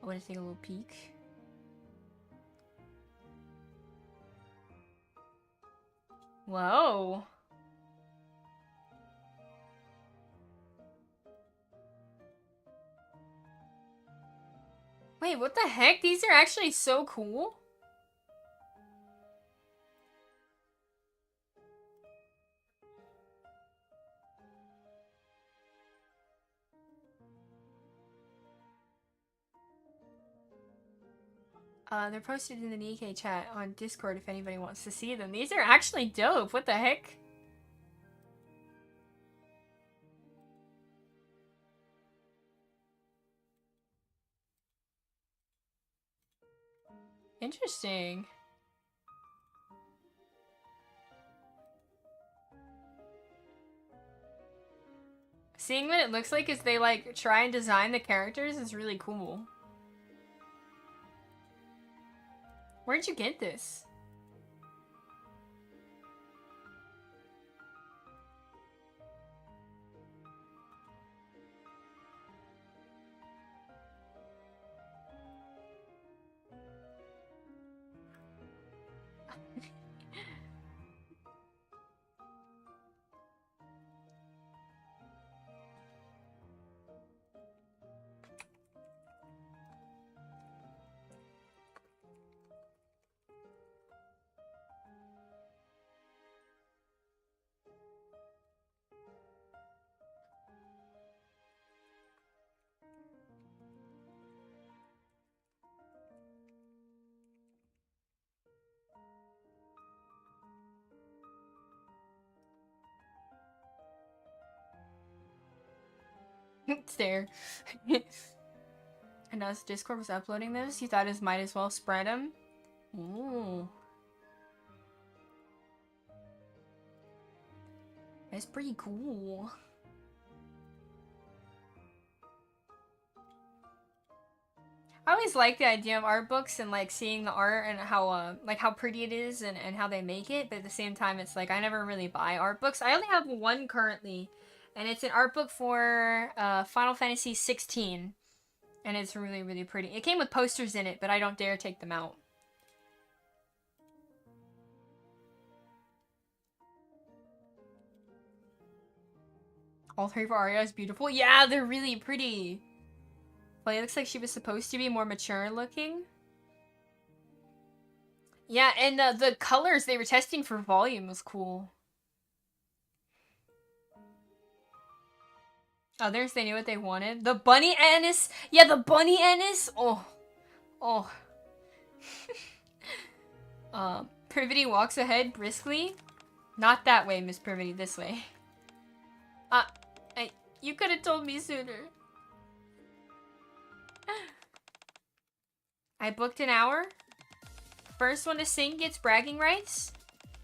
I want to take a little peek. Whoa. Wait, what the heck? These are actually so cool. They're posted in the Nikke chat on Discord if anybody wants to see them. These are actually dope. What the heck? Interesting. Seeing what it looks like as they like try and design the characters is really cool. Where'd you get this? Stare. And as Discord was uploading this, you thought it might as well spread them? Ooh. That's pretty cool. I always like the idea of art books and like seeing the art and how like how pretty it is and how they make it, but at the same time it's like I never really buy art books. I only have one currently, and it's an art book for Final Fantasy 16. And it's really, really pretty. It came with posters in it, but I don't dare take them out. All three for Arya is beautiful. Yeah, they're really pretty. Well, it looks like she was supposed to be more mature looking. Yeah, and the colors they were testing for volume was cool. Others, they knew what they wanted. The bunny anise! Yeah, the bunny anise! Oh. Oh. Privity walks ahead briskly. Not that way, Miss Privity. This way. You could have told me sooner. I booked an hour. First one to sing gets bragging rights.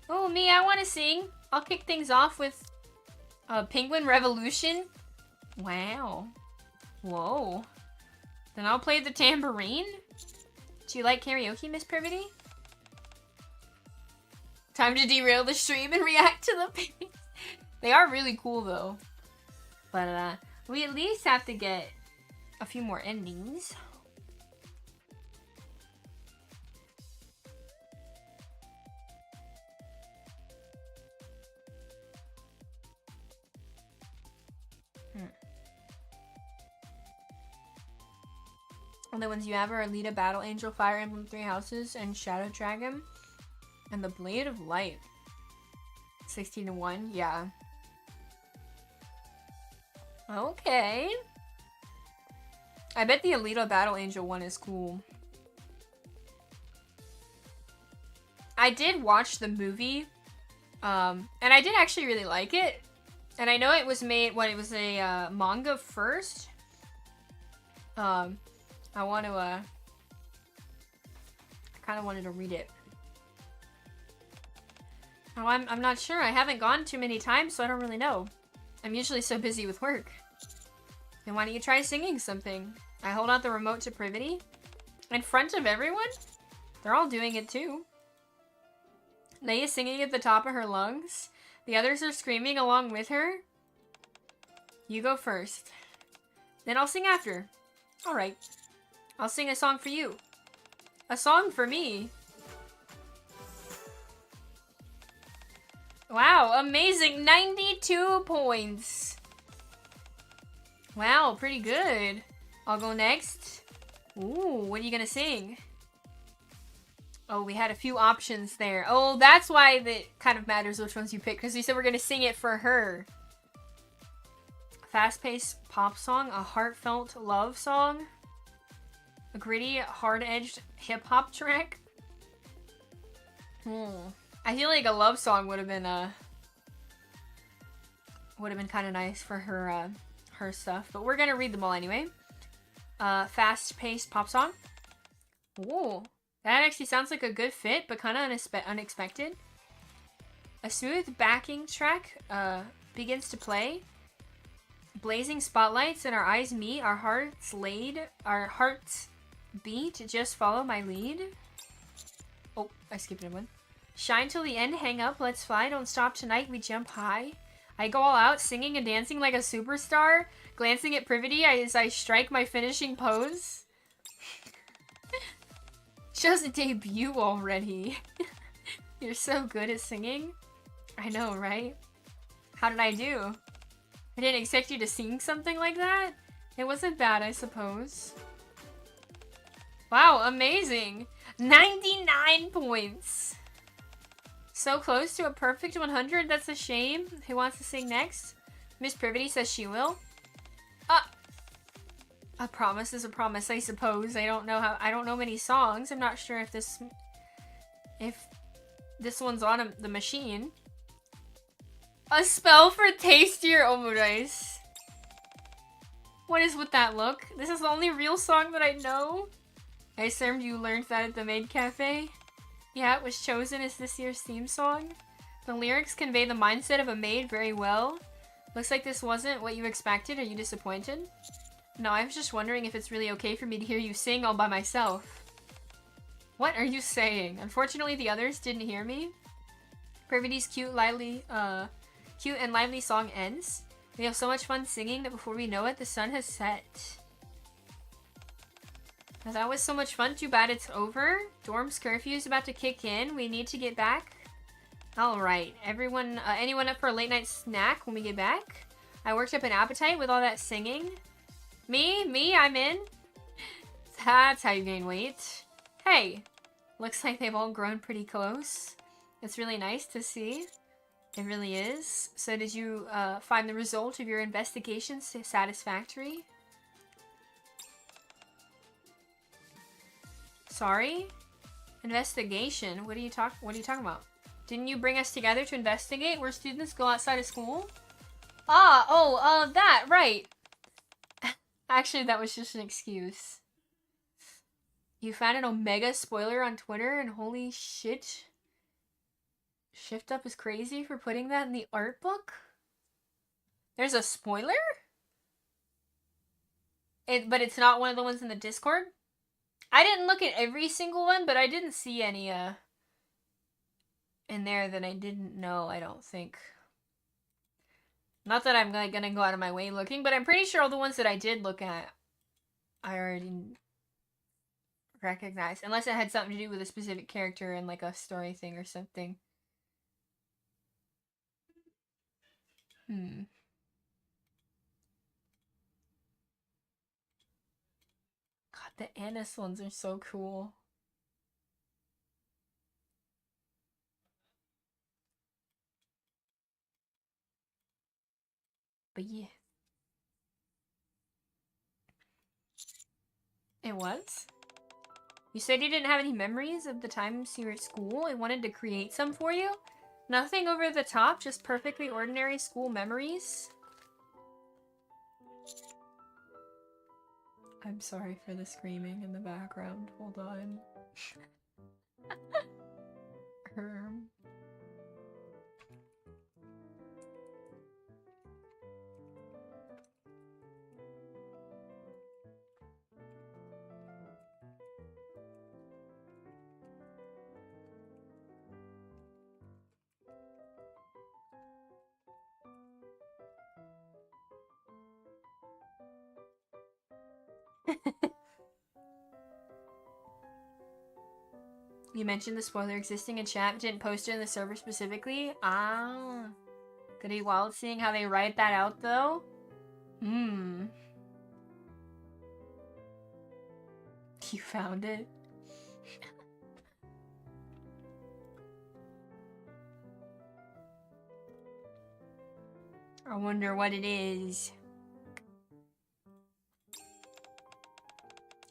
Oh, me, I want to sing. I'll kick things off with Penguin Revolution. Wow. Whoa. Then I'll play the tambourine? Do you like karaoke, Miss Privity? Time to derail the stream and react to the pain. They are really cool, though. But, we at least have to get a few more endings. And the ones you have are Alita, Battle Angel, Fire Emblem 3 Houses, and Shadow Dragon. And the Blade of Light. 16-1, yeah. Okay. I bet the Alita Battle Angel one is cool. I did watch the movie. And I did actually really like it. And I know it was made, it was a manga first. I want to, I kind of wanted to read it. Oh, I'm not sure. I haven't gone too many times, so I don't really know. I'm usually so busy with work. Then why don't you try singing something? I hold out the remote to Privity. In front of everyone? They're all doing it too. Leia's singing at the top of her lungs. The others are screaming along with her. You go first. Then I'll sing after. Alright. I'll sing a song for you. A song for me. Wow, amazing. 92 points. Wow, pretty good. I'll go next. Ooh, what are you gonna sing? Oh, we had a few options there. Oh, that's why it kind of matters which ones you pick, because we said we're gonna sing it for her. Fast-paced pop song, a heartfelt love song, a gritty, hard-edged hip-hop track. I feel like a love song would have been kind of nice for her her stuff, but we're gonna read them all anyway. Fast-paced pop song. Ooh, that actually sounds like a good fit, but kind of unexpected. A smooth backing track begins to play. Blazing spotlights and our eyes meet, our hearts beat, just follow my lead. Oh, I skipped one. Shine till the end, hang up, let's fly, don't stop tonight, we jump high. I go all out, singing and dancing like a superstar, glancing at Privaty as I strike my finishing pose. Just a debut already. You're so good at singing. I know, right? How did I do? I didn't expect you to sing something like that. It wasn't bad, I suppose. Wow, amazing. 99 points. So close to a perfect 100, that's a shame. Who wants to sing next? Miss Privaty says she will. A promise is a promise, I suppose. I don't know many songs. I'm not sure if this one's on the machine. A spell for tastier omurice. What is with that look? This is the only real song that I know. I assumed you learned that at the Maid Cafe. Yeah, it was chosen as this year's theme song. The lyrics convey the mindset of a maid very well. Looks like this wasn't what you expected. Are you disappointed? No, I was just wondering if it's really okay for me to hear you sing all by myself. What are you saying? Unfortunately, the others didn't hear me. Privaty's cute and lively song ends. We have so much fun singing that before we know it, the sun has set. Now, that was so much fun. Too bad it's over. Dorm's curfew is about to kick in. We need to get back. Alright. Everyone, anyone up for a late night snack when we get back? I worked up an appetite with all that singing. Me, I'm in. That's how you gain weight. Hey, looks like they've all grown pretty close. It's really nice to see. It really is. So did you find the result of your investigation satisfactory? Sorry? Investigation? What are you talking about? Didn't you bring us together to investigate where students go outside of school? That, right. Actually, that was just an excuse. You found an Omega spoiler on Twitter and holy shit. Shift Up is crazy for putting that in the art book? There's a spoiler? But it's not one of the ones in the Discord? I didn't look at every single one, but I didn't see any in there that I didn't know, I don't think. Not that I'm like gonna go out of my way looking, but I'm pretty sure all the ones that I did look at, I already recognized. Unless it had something to do with a specific character and like a story thing or something. God, the Annis ones are so cool. But yeah. It was? You said you didn't have any memories of the times you were at school and wanted to create some for you? Nothing over the top, just perfectly ordinary school memories? I'm sorry for the screaming in the background. Hold on. You mentioned the spoiler existing in chat, but didn't post it in the server specifically? Ah. Could be wild seeing how they write that out, though. You found it? I wonder what it is.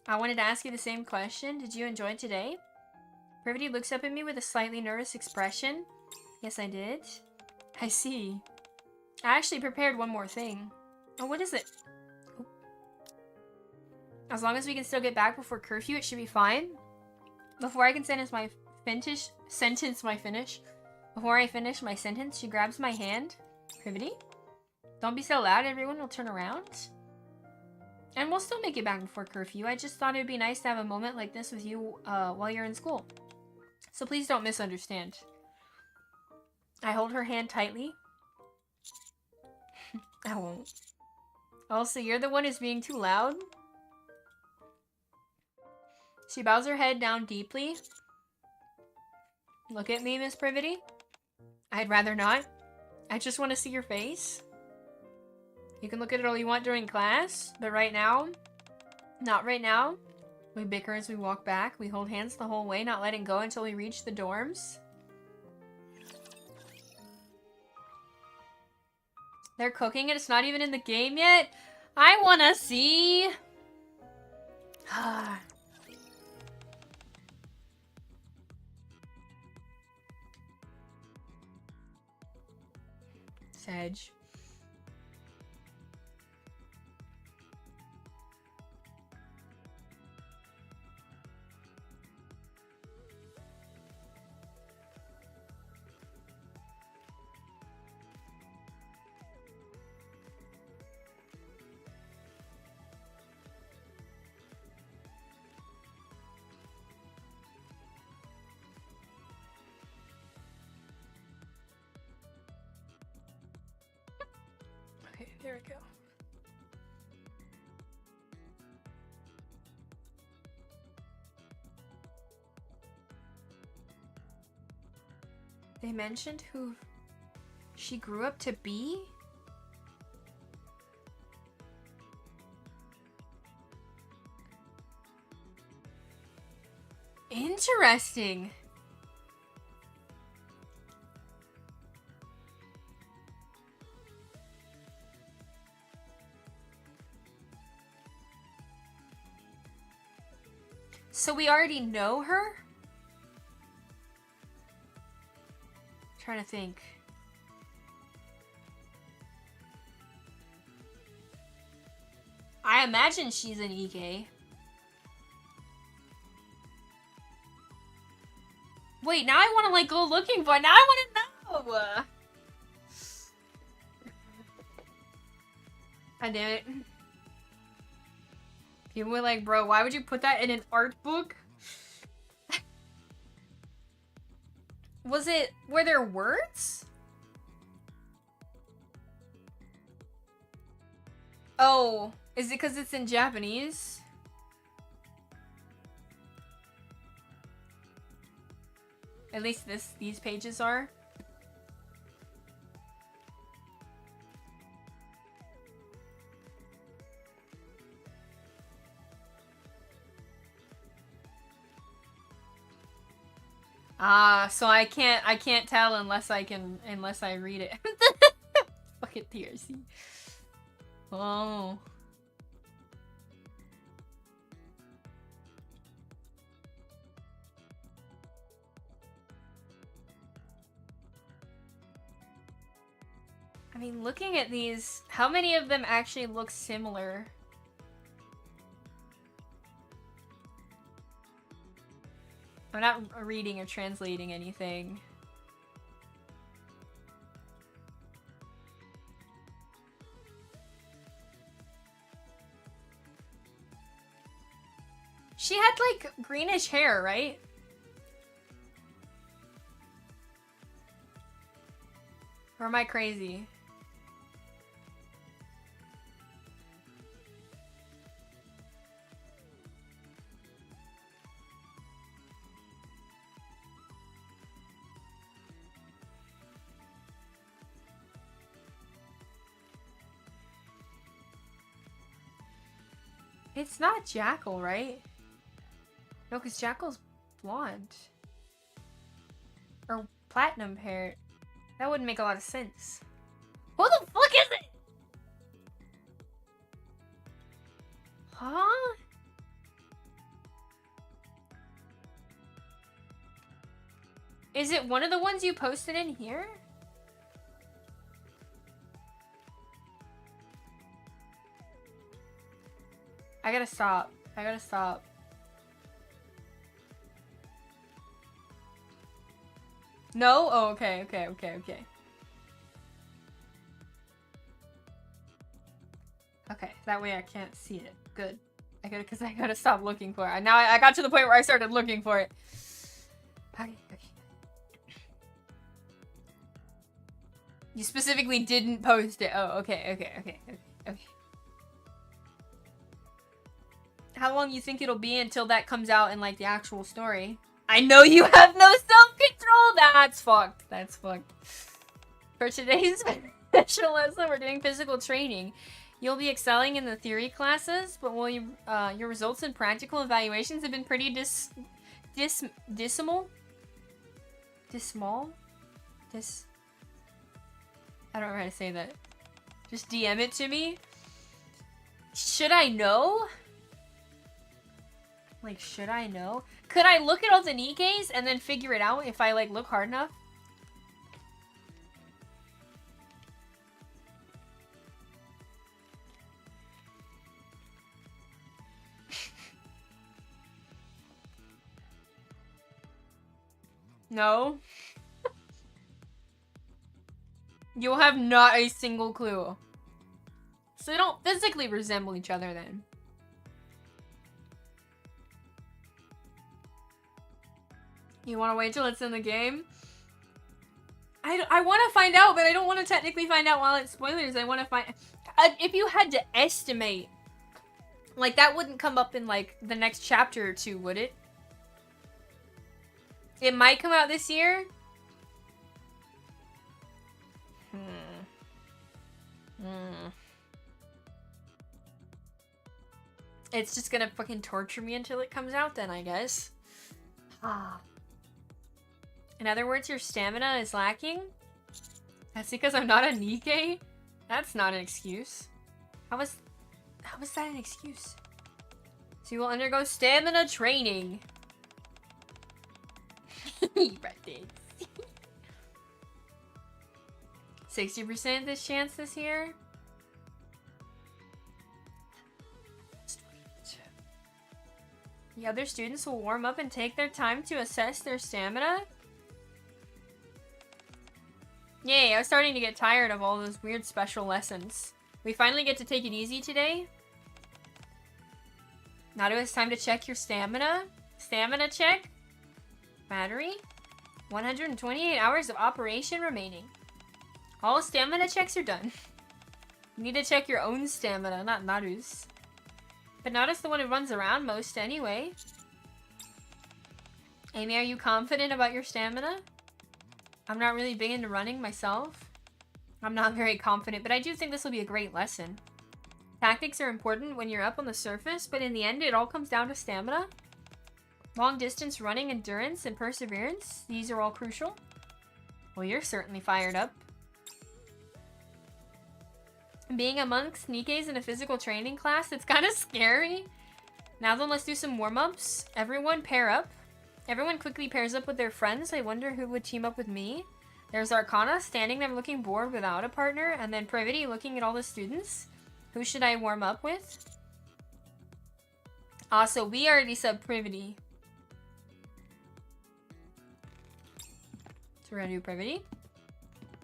I wanted to ask you the same question. Did you enjoy today? Privaty looks up at me with a slightly nervous expression. Yes, I did. I see. I actually prepared one more thing. Oh, what is it? Oh. As long as we can still get back before curfew, it should be fine. Before I can finish my sentence, she grabs my hand. Privaty? Don't be so loud, everyone will turn around. And we'll still make it back before curfew. I just thought it'd be nice to have a moment like this with you while you're in school. So please don't misunderstand. I hold her hand tightly. I won't. Also, you're the one who's being too loud. She bows her head down deeply. Look at me, Miss Privaty. I'd rather not. I just want to see your face. You can look at it all you want during class, but right now, not right now. We bicker as we walk back. We hold hands the whole way, not letting go until we reach the dorms. They're cooking and it's not even in the game yet. I wanna see. Sedge. Okay, there we go. They mentioned who she grew up to be? Interesting. So we already know her? Trying to think. I imagine she's an Nikke. Wait, now I want to like go looking for it. Now I want to know. I did it. People were like, bro, why would you put that in an art book? Were there words? Oh, is it because it's in Japanese? At least these pages are. So I can't tell unless I read it. Fucking TRC. Oh. I mean, looking at these, how many of them actually look similar? I'm not reading or translating anything. She had like greenish hair, right? Or am I crazy? It's not Jackal, right? No, because Jackal's blonde. Or platinum hair. That wouldn't make a lot of sense. Who the fuck is it? Huh? Is it one of the ones you posted in here? I gotta stop. I gotta stop. No? Oh, okay. Okay, that way I can't see it. Good. Because I gotta stop looking for it. Now I got to the point where I started looking for it. Okay. You specifically didn't post it. Oh, okay. How long you think it'll be until that comes out in like the actual story? I know you have no self-control. That's fucked. For today's special lesson, we're doing physical training. You'll be excelling in the theory classes, but will you, your results in practical evaluations have been pretty dismal? I don't know how to say that. Just DM it to me. Should I know? Like, should I know? Could I look at all the Nikkes and then figure it out if I, like, look hard enough? No? You'll have not a single clue. So they don't physically resemble each other then. You want to wait till it's in the game? I want to find out, but I don't want to technically find out while it's spoilers. I want to find... if you had to estimate, like, that wouldn't come up in, like, the next chapter or two, would it? It might come out this year. It's just gonna fucking torture me until it comes out then, I guess. In other words, your stamina is lacking? That's because I'm not a Nikke? That's not an excuse. How is that an excuse? So you will undergo stamina training. 60% this chance this year? The other students will warm up and take their time to assess their stamina? Yay, I was starting to get tired of all those weird special lessons. We finally get to take it easy today. Now it's time to check your stamina. Stamina check. Battery. 128 hours of operation remaining. All stamina checks are done. You need to check your own stamina, not Naru's. But Naru's the one who runs around most anyway. Amy, are you confident about your stamina? I'm not really big into running myself. I'm not very confident, but I do think this will be a great lesson. Tactics are important when you're up on the surface, but in the end, it all comes down to stamina. Long distance running, endurance, and perseverance. These are all crucial. Well, you're certainly fired up. Being amongst Nikkes in a physical training class, it's kind of scary. Now then, let's do some warm-ups. Everyone pair up. Everyone quickly pairs up with their friends. I wonder who would team up with me. There's Arcana standing there looking bored without a partner, and then Privaty looking at all the students. Who should I warm up with? So we already said Privaty. So we're gonna do Privaty.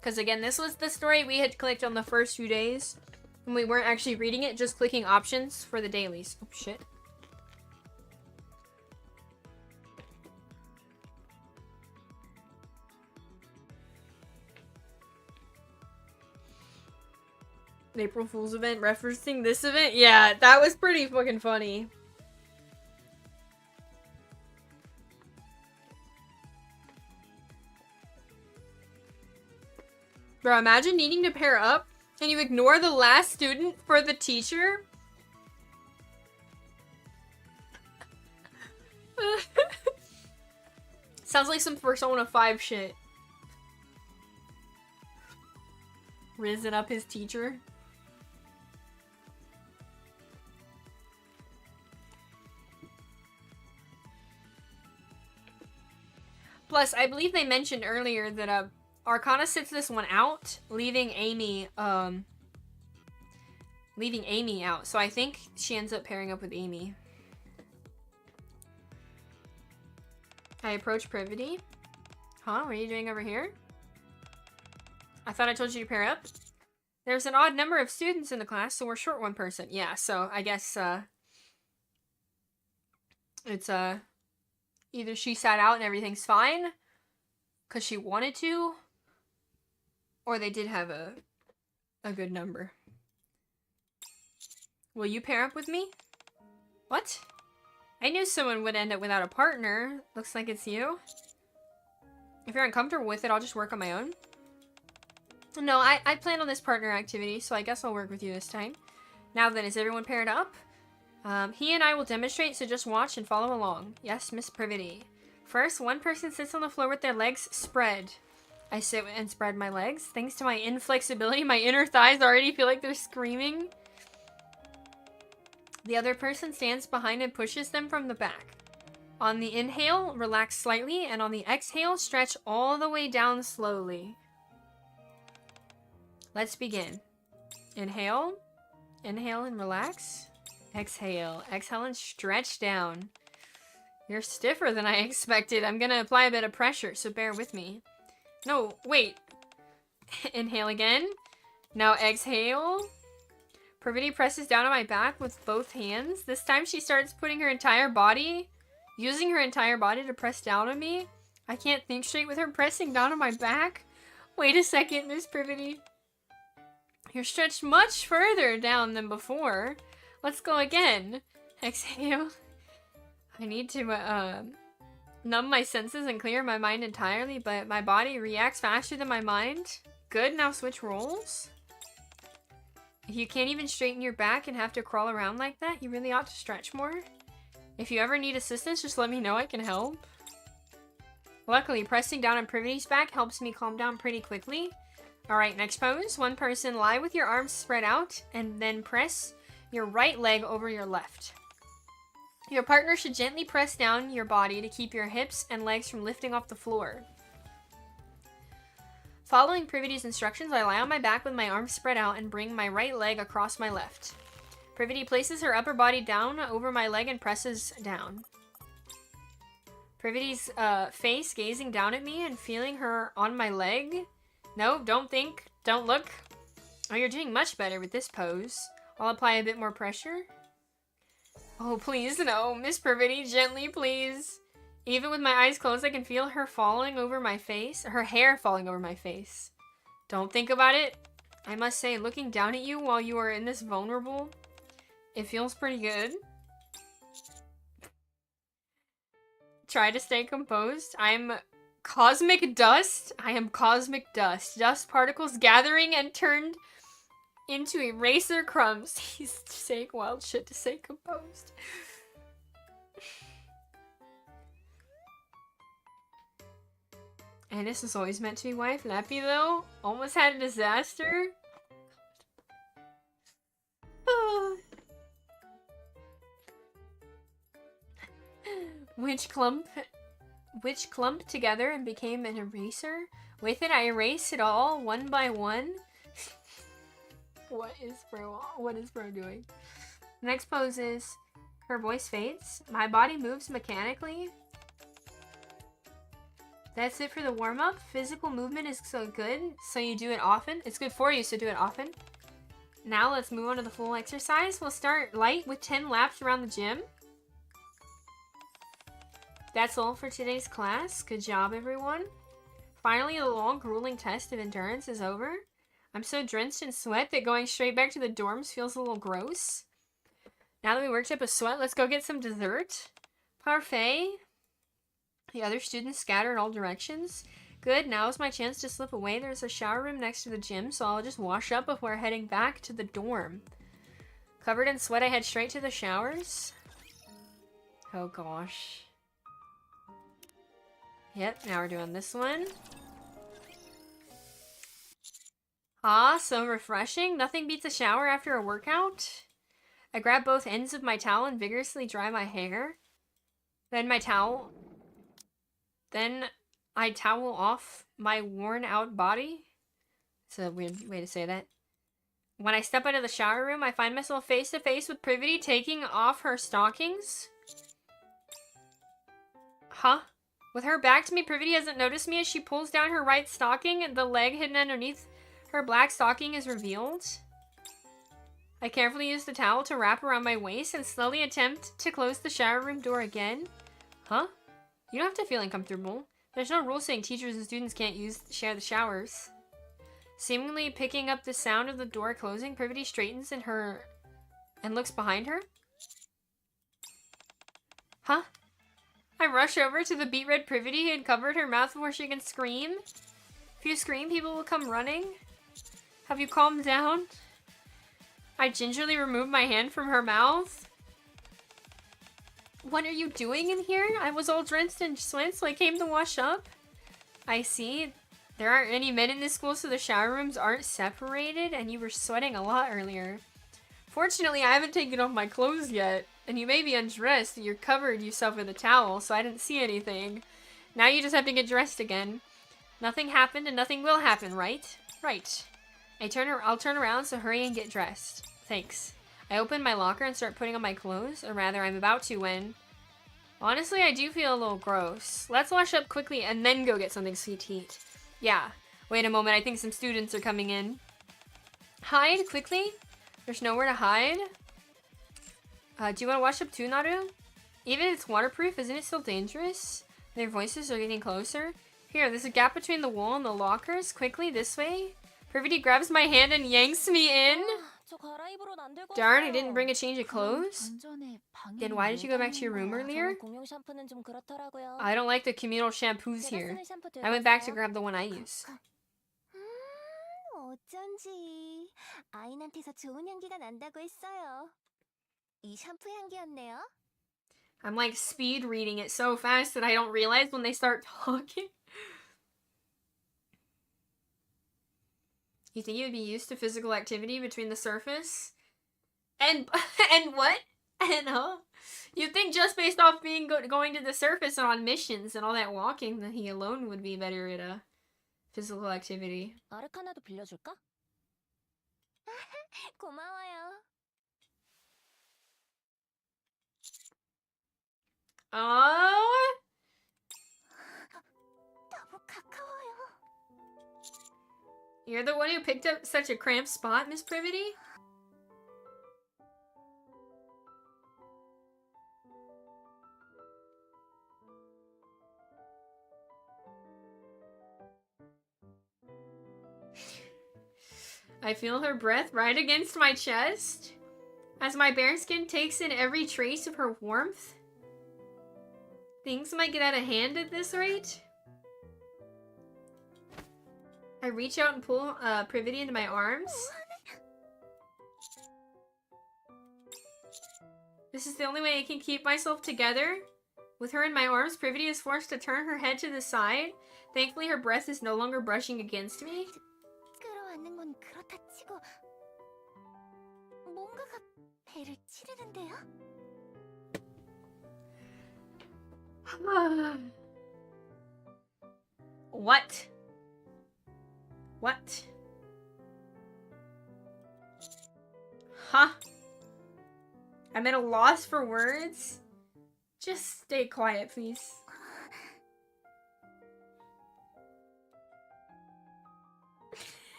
Because again, this was the story we had clicked on the first few days. And we weren't actually reading it, just clicking options for the dailies. Oh, shit. An April Fool's event referencing this event? Yeah, that was pretty fucking funny. Bro, imagine needing to pair up and you ignore the last student for the teacher. Sounds like some Persona 5 shit. Risen up his teacher. Plus, I believe they mentioned earlier that Arcana sits this one out, leaving Amy out. So I think she ends up pairing up with Amy. I approach Privaty. Huh? What are you doing over here? I thought I told you to pair up. There's an odd number of students in the class, so we're short one person. Yeah, so I guess, it's, either she sat out and everything's fine, because she wanted to, or they did have a good number. Will you pair up with me? What? I knew someone would end up without a partner. Looks like it's you. If you're uncomfortable with it, I'll just work on my own. No, I planned on this partner activity, so I guess I'll work with you this time. Now then, is everyone paired up? He and I will demonstrate, so just watch and follow along. Yes, Miss Privaty. First, one person sits on the floor with their legs spread. I sit and spread my legs. Thanks to my inflexibility, my inner thighs already feel like they're screaming. The other person stands behind and pushes them from the back. On the inhale, relax slightly, and on the exhale, stretch all the way down slowly. Let's begin. Inhale. Inhale and relax. Exhale. Exhale and stretch down. You're stiffer than I expected. I'm gonna apply a bit of pressure, so bear with me. No, wait. Inhale again. Now exhale. Privaty presses down on my back with both hands. This time she starts putting her entire body, using her entire body to press down on me. I can't think straight with her pressing down on my back. Wait a second, Miss Privaty. You're stretched much further down than before. Let's go again. Exhale. I need to numb my senses and clear my mind entirely, but my body reacts faster than my mind. Good, now switch roles. If you can't even straighten your back and have to crawl around like that, you really ought to stretch more. If you ever need assistance, just let me know, I can help. Luckily, pressing down on Privaty's back helps me calm down pretty quickly. Alright, next pose. One person, lie with your arms spread out, and then press your right leg over your left. Your partner should gently press down your body to keep your hips and legs from lifting off the floor. Following Privaty's instructions, I lie on my back with my arms spread out and bring my right leg across my left. Privaty places her upper body down over my leg and presses down. Privaty's face gazing down at me and feeling her on my leg. No, don't think, don't look. Oh, you're doing much better with this pose. I'll apply a bit more pressure. Oh, please, no. Miss Privaty, gently, please. Even with my eyes closed, I can feel her falling over my face. Her hair falling over my face. Don't think about it. I must say, looking down at you while you are in this vulnerable, it feels pretty good. Try to stay composed. I'm cosmic dust. I am cosmic dust. Dust particles gathering and turned into eraser crumbs. He's saying wild shit to stay composed. And this was always meant to be wife. Lappy though. Almost had a disaster. Which clumped together and became an eraser. With it, I erased it all, one by one. What is bro doing? Next pose is, her voice fades. My body moves mechanically. That's it for the warm-up. Physical movement is so good, so you do it often. It's good for you, so do it often. Now let's move on to the full exercise. We'll start light with 10 laps around the gym. That's all for today's class. Good job, everyone. Finally, the long, grueling test of endurance is over. I'm so drenched in sweat that going straight back to the dorms feels a little gross. Now that we worked up a sweat, let's go get some dessert. Parfait. The other students scatter in all directions. Good, now is my chance to slip away. There's a shower room next to the gym, so I'll just wash up before heading back to the dorm. Covered in sweat, I head straight to the showers. Oh gosh. Yep, now we're doing this one. Ah, so refreshing. Nothing beats a shower after a workout. I grab both ends of my towel and vigorously dry my hair. Then I towel off my worn out body. It's a weird way to say that. When I step out of the shower room, I find myself face to face with Privaty taking off her stockings. Huh? With her back to me, Privaty hasn't noticed me as she pulls down her right stocking and the leg hidden underneath Her black stocking is revealed. I carefully use the towel to wrap around my waist and slowly attempt to close the shower room door again. Huh? You don't have to feel uncomfortable. There's no rule saying teachers and students can't share the showers. Seemingly picking up the sound of the door closing, Privaty straightens and looks behind her. Huh? I rush over to the beet red Privaty and covered her mouth before she can scream. If you scream, people will come running. Have you calmed down? I gingerly remove my hand from her mouth. What are you doing in here? I was all drenched in sweat, so I came to wash up. I see. There aren't any men in this school, so the shower rooms aren't separated, and you were sweating a lot earlier. Fortunately, I haven't taken off my clothes yet, and you may be undressed. You covered yourself with a towel, so I didn't see anything. Now you just have to get dressed again. Nothing happened, and nothing will happen, right? Right. I'll turn around, so hurry and get dressed. Thanks. I open my locker and start putting on my clothes, or rather, I'm about to when... Honestly, I do feel a little gross. Let's wash up quickly and then go get something sweet to eat. Yeah. Wait a moment, I think some students are coming in. Hide, quickly? There's nowhere to hide? Do you want to wash up too, Naru? Even if it's waterproof, isn't it still dangerous? Their voices are getting closer. Here, there's a gap between the wall and the lockers. Quickly, this way. Privaty grabs my hand and yanks me in. Darn, I didn't bring a change of clothes. Then why did you go back to your room earlier? I don't like the communal shampoos here. I went back to grab the one I use. 어쩐지 아인한테서 좋은 향기가 난다고 했어요. 이 샴푸 향기였네요. I'm like speed reading it so fast that I don't realize when they start talking. You think you'd be used to physical activity between the surface? And what? And you'd think just based off being going to the surface and on missions and all that walking that he alone would be better at physical activity. 아르카나도 빌려줄까? 고마워요. Oh. 너무 가까워요. You're the one who picked up such a cramped spot, Miss Privaty? I feel her breath right against my chest as my bare skin takes in every trace of her warmth. Things might get out of hand at this rate. I reach out and pull Privaty into my arms. This is the only way I can keep myself together. With her in my arms, Privaty is forced to turn her head to the side. Thankfully, her breath is no longer brushing against me. 끌어안는 건 그렇다 치고 뭔가가 배를 찌르는데요? What? What? Huh? I'm at a loss for words. Just stay quiet, please.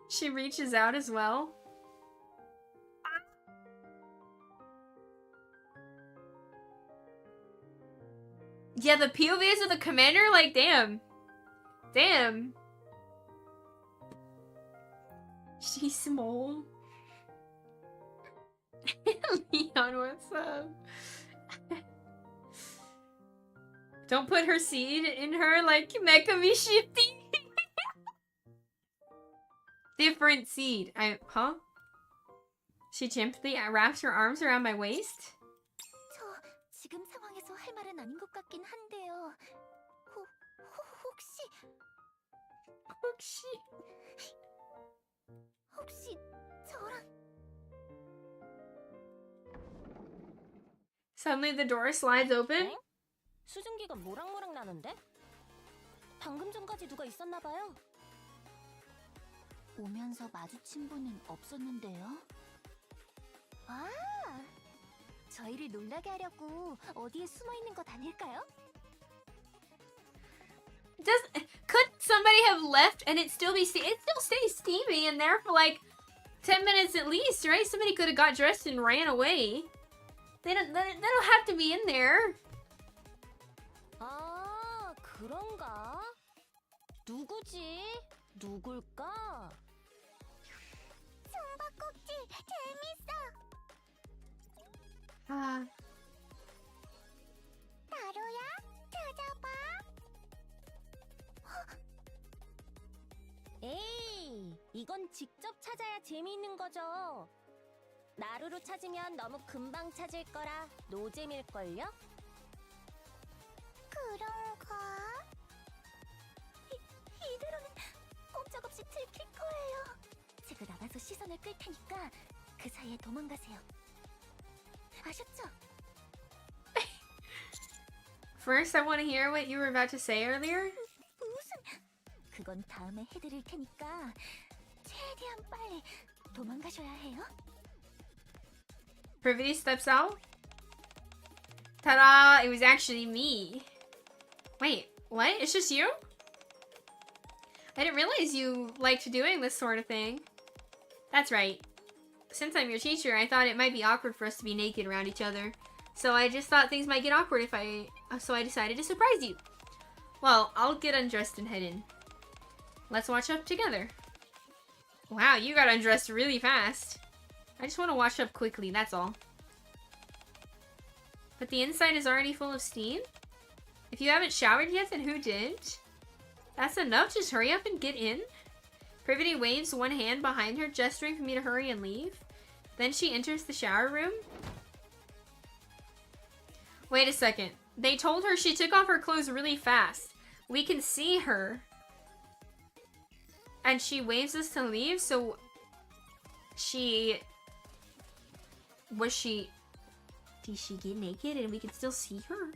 She reaches out as well. Yeah, the POVs of the commander, like, damn. Damn. She's small. Leon, what's up? Don't put her seed in her like Mecha Mishifty. Different seed. Huh? She gently wraps her arms around my waist. 저 지금 상황에서 할 말은 아닌 것 같긴 한데요. 혹시 저랑 Suddenly the door slides open. 수증기가 모락모락 나는데? 방금 전까지 누가 있었나 봐요. 오면서 마주친 분은 없었는데요. 아, 저희를 놀라게 하려고 어디에 숨어 있는 것 아닐까요? Could somebody have left and it still stays steamy in there for like 10 minutes at least, right? Somebody could have got dressed and ran away. They don't have to be in there. 아, 그런가? 누구지? 누굴까? 숨바꼭질 재밌어. 아, 나루야, 찾아봐. 에이, 이건 직접 찾아야 재미있는 거죠. 나루로 찾으면 너무 금방 찾을 거라 노잼일걸요? 그런가? 이대로는 꼼짝없이 들킬 거예요. 제가 나가서 시선을 끌 테니까 그 사이에 도망가세요. 아셨죠? First, I want to hear what you were about to say earlier. 무슨? 그건 다음에 해드릴 테니까 최대한 빨리 도망가셔야 해요. Privaty steps out. Ta-da! It was actually me. Wait, what? It's just you? I didn't realize you liked doing this sort of thing. That's right. Since I'm your teacher, I thought it might be awkward for us to be naked around each other. So I just thought things might get awkward so I decided to surprise you. Well, I'll get undressed and head in. Let's watch up together. Wow, you got undressed really fast. I just want to wash up quickly, that's all. But the inside is already full of steam? If you haven't showered yet, then who did? That's enough, just hurry up and get in. Privaty waves one hand behind her, gesturing for me to hurry and leave. Then she enters the shower room. Wait a second. They told her she took off her clothes really fast. We can see her. And she waves us to leave, so... Did she get naked and we can still see her?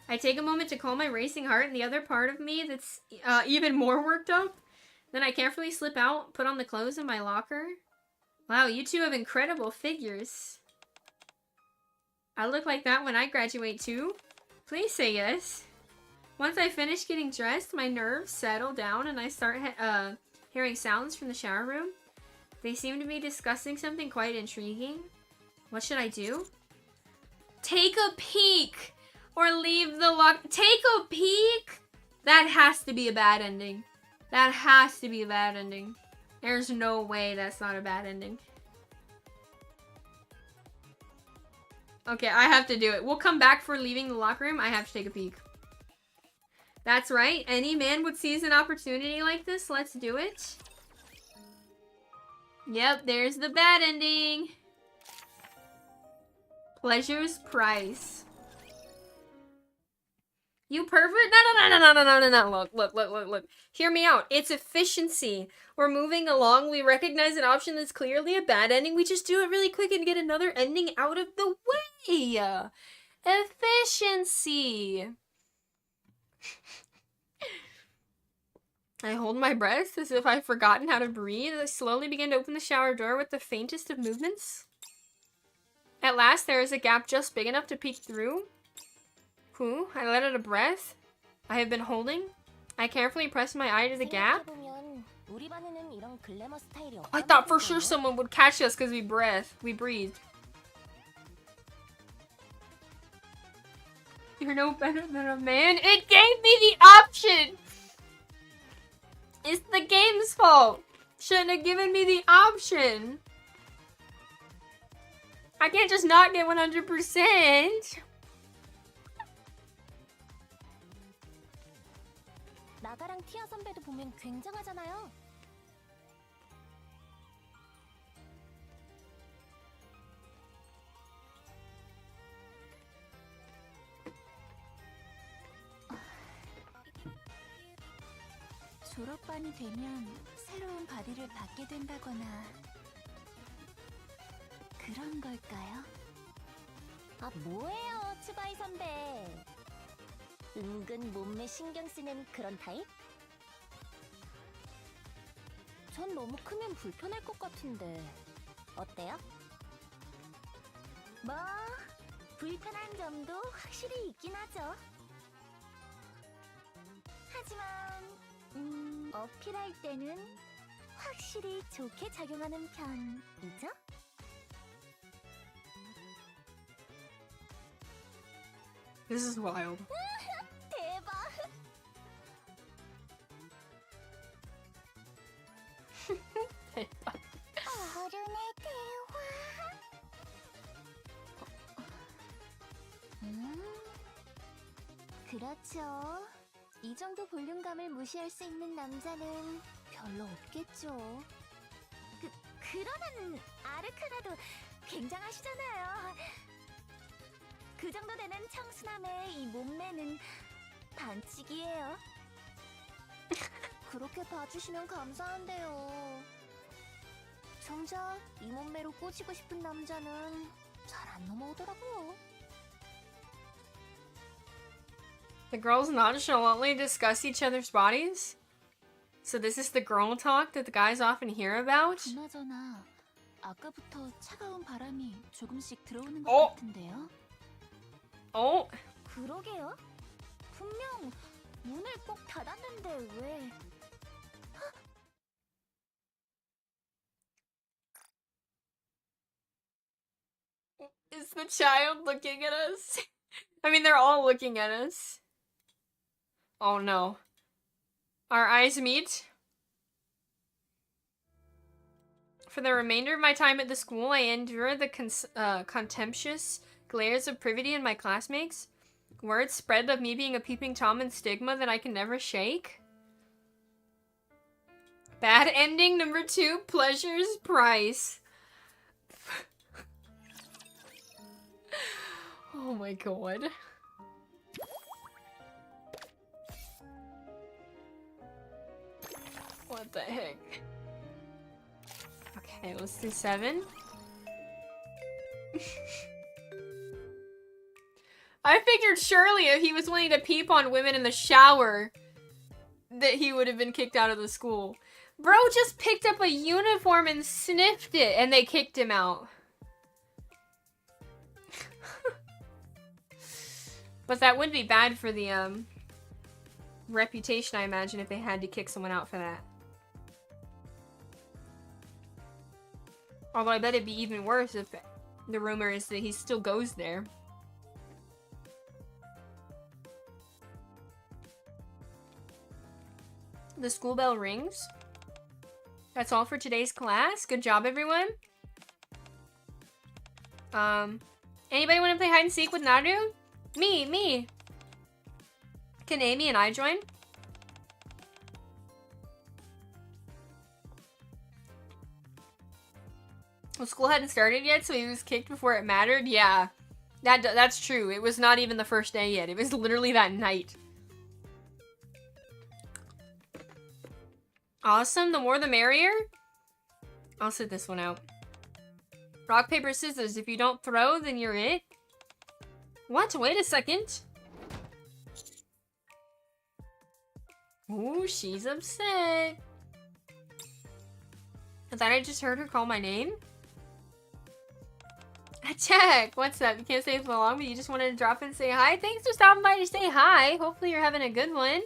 I take a moment to calm my racing heart and the other part of me that's even more worked up. Then I carefully slip out, put on the clothes in my locker. Wow, you two have incredible figures. I look like that when I graduate too? Please say yes. Once I finish getting dressed, my nerves settle down and I start hearing sounds from the shower room. They seem to be discussing something quite intriguing. What should I do? Take a peek! Or leave the lock. Take a peek? That has to be a bad ending. That has to be a bad ending. There's no way that's not a bad ending. Okay, I have to do it. We'll come back for leaving the locker room. I have to take a peek. That's right. Any man would seize an opportunity like this. Let's do it. Yep, there's the bad ending. Pleasure's price. You pervert? No. Look. Hear me out. It's efficiency. We're moving along. We recognize an option that's clearly a bad ending. We just do it really quick and get another ending out of the way. Efficiency. I hold my breath as if I've forgotten how to breathe. I slowly begin to open the shower door with the faintest of movements. At last, there is a gap just big enough to peek through. I let out a breath I have been holding. I carefully press my eye to the gap. I thought for sure someone would catch us because we breathed. You're no better than a man. It gave me the option. It's the game's fault. Shouldn't have given me the option. I can't just not get 100%. 나가랑 티아 선배도 보면 굉장하잖아요. 졸업반이 되면 새로운 바디를 받게 된다거나 그런 걸까요? 아, 뭐예요, 츠바이 선배. 은근 몸매 신경 쓰는 그런 타입? 전 너무 크면 불편할 것 같은데 어때요? 뭐 불편한 점도 확실히 있긴 하죠. 하지만 어필할 때는 확실히 좋게 작용하는 편이죠? This is wild. 대박! 대박. 어른의 대화. 그렇죠. 이 정도 볼륨감을 무시할 수 있는 남자는 별로 없겠죠. 그러는 아르카나도 굉장하시잖아요. 그 정도 되는 청순함의 이 몸매는 반칙이에요. 그렇게 봐주시면 감사한데요. 정작 이 몸매로 꼬시고 싶은 남자는 잘 안 넘어오더라고요. The girls nonchalantly discuss each other's bodies? So this is the girl talk that the guys often hear about? 그나저나 아까부터 차가운 바람이 조금씩 들어오는 것 같은데요? 그러게요. 분명 문을 꼭 닫았는데 왜... Is the child looking at us? I mean, they're all looking at us. Oh no. Our eyes meet. For the remainder of my time at the school, I endure the contemptuous glares of Privaty and my classmates. Words spread of me being a peeping Tom and stigma that I can never shake. Bad ending number 2, Pleasure's Price. Oh my god. What the heck? Okay, let's do 7. I figured surely if he was willing to peep on women in the shower, that he would have been kicked out of the school. Bro just picked up a uniform and sniffed it, and they kicked him out. But that would be bad for the, reputation, I imagine, if they had to kick someone out for that. Although I bet it'd be even worse if the rumor is that he still goes there. The school bell rings. That's all for today's class. Good job, everyone. Anybody want to play hide and seek with Naru? Me. Can Amy and I join? Well, school hadn't started yet, so he was kicked before it mattered. Yeah, that's true. It was not even the first day yet. It was literally that night. Awesome. The more the merrier. I'll sit this one out. Rock, paper, scissors. If you don't throw, then you're it. What? Wait a second. Ooh, she's upset. I thought I just heard her call my name. Check. What's up? You can't stay for long, but you just wanted to drop in and say hi? Thanks for stopping by to say hi. Hopefully you're having a good one.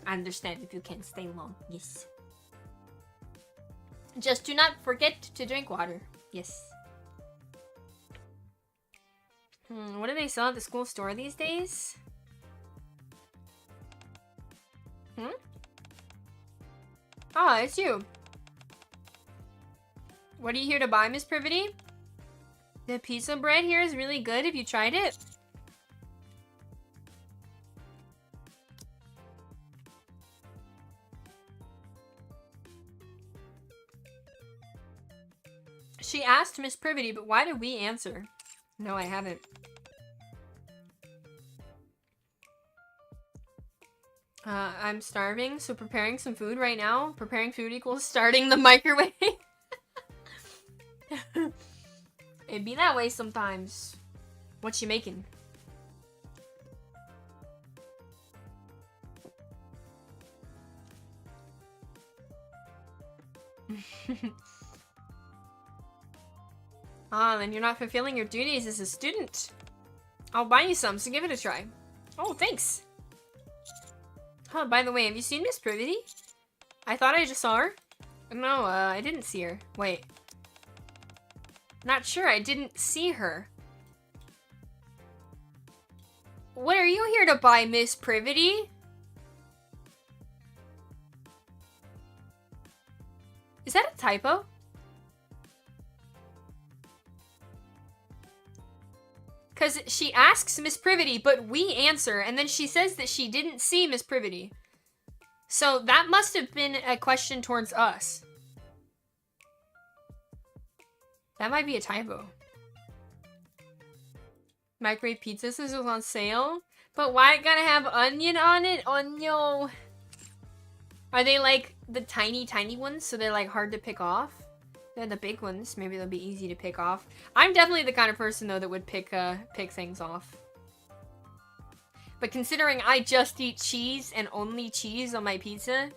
I understand if you can't stay long. Yes. Just do not forget to drink water. Yes. What do they sell at the school store these days? Ah, it's you. What are you here to buy, Miss Privaty? The pizza bread here is really good. Have you tried it? She asked Miss Privaty, but why did we answer? No, I haven't. I'm starving, so preparing some food right now. Preparing food equals starting the microwave. It'd be that way sometimes. What you making? Ah, then you're not fulfilling your duties as a student. I'll buy you some, so give it a try. Oh, thanks. Huh, by the way, have you seen Miss Privaty? I thought I just saw her. No, I didn't see her. Wait. Not sure, I didn't see her. What are you here to buy, Miss Privaty? Is that a typo? Because she asks Miss Privaty, but we answer, and then she says that she didn't see Miss Privaty. So that must have been a question towards us. That might be a typo. Microwave pizza scissors on sale? But why it gotta have onion on it? Onion. Are they like the tiny, tiny ones, so they're like hard to pick off? They're the big ones. Maybe they'll be easy to pick off. I'm definitely the kind of person though that would pick things off. But considering I just eat cheese and only cheese on my pizza,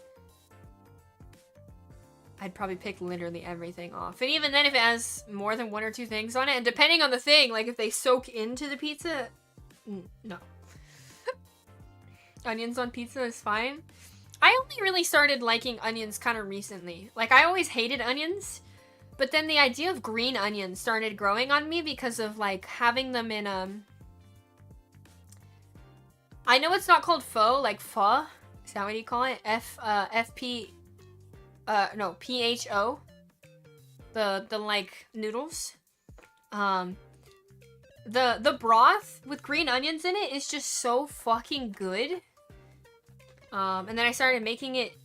I'd probably pick literally everything off. And even then, if it has more than 1 or 2 things on it, and depending on the thing, like if they soak into the pizza, no. Onions on pizza is fine. I only really started liking onions kind of recently. Like, I always hated onions, but then the idea of green onions started growing on me because of, like, having them in, I know it's not called pho, like pho. Is that what you call it? No, P-H-O. The, like, noodles. The broth with green onions in it is just so fucking good. And then I started making it,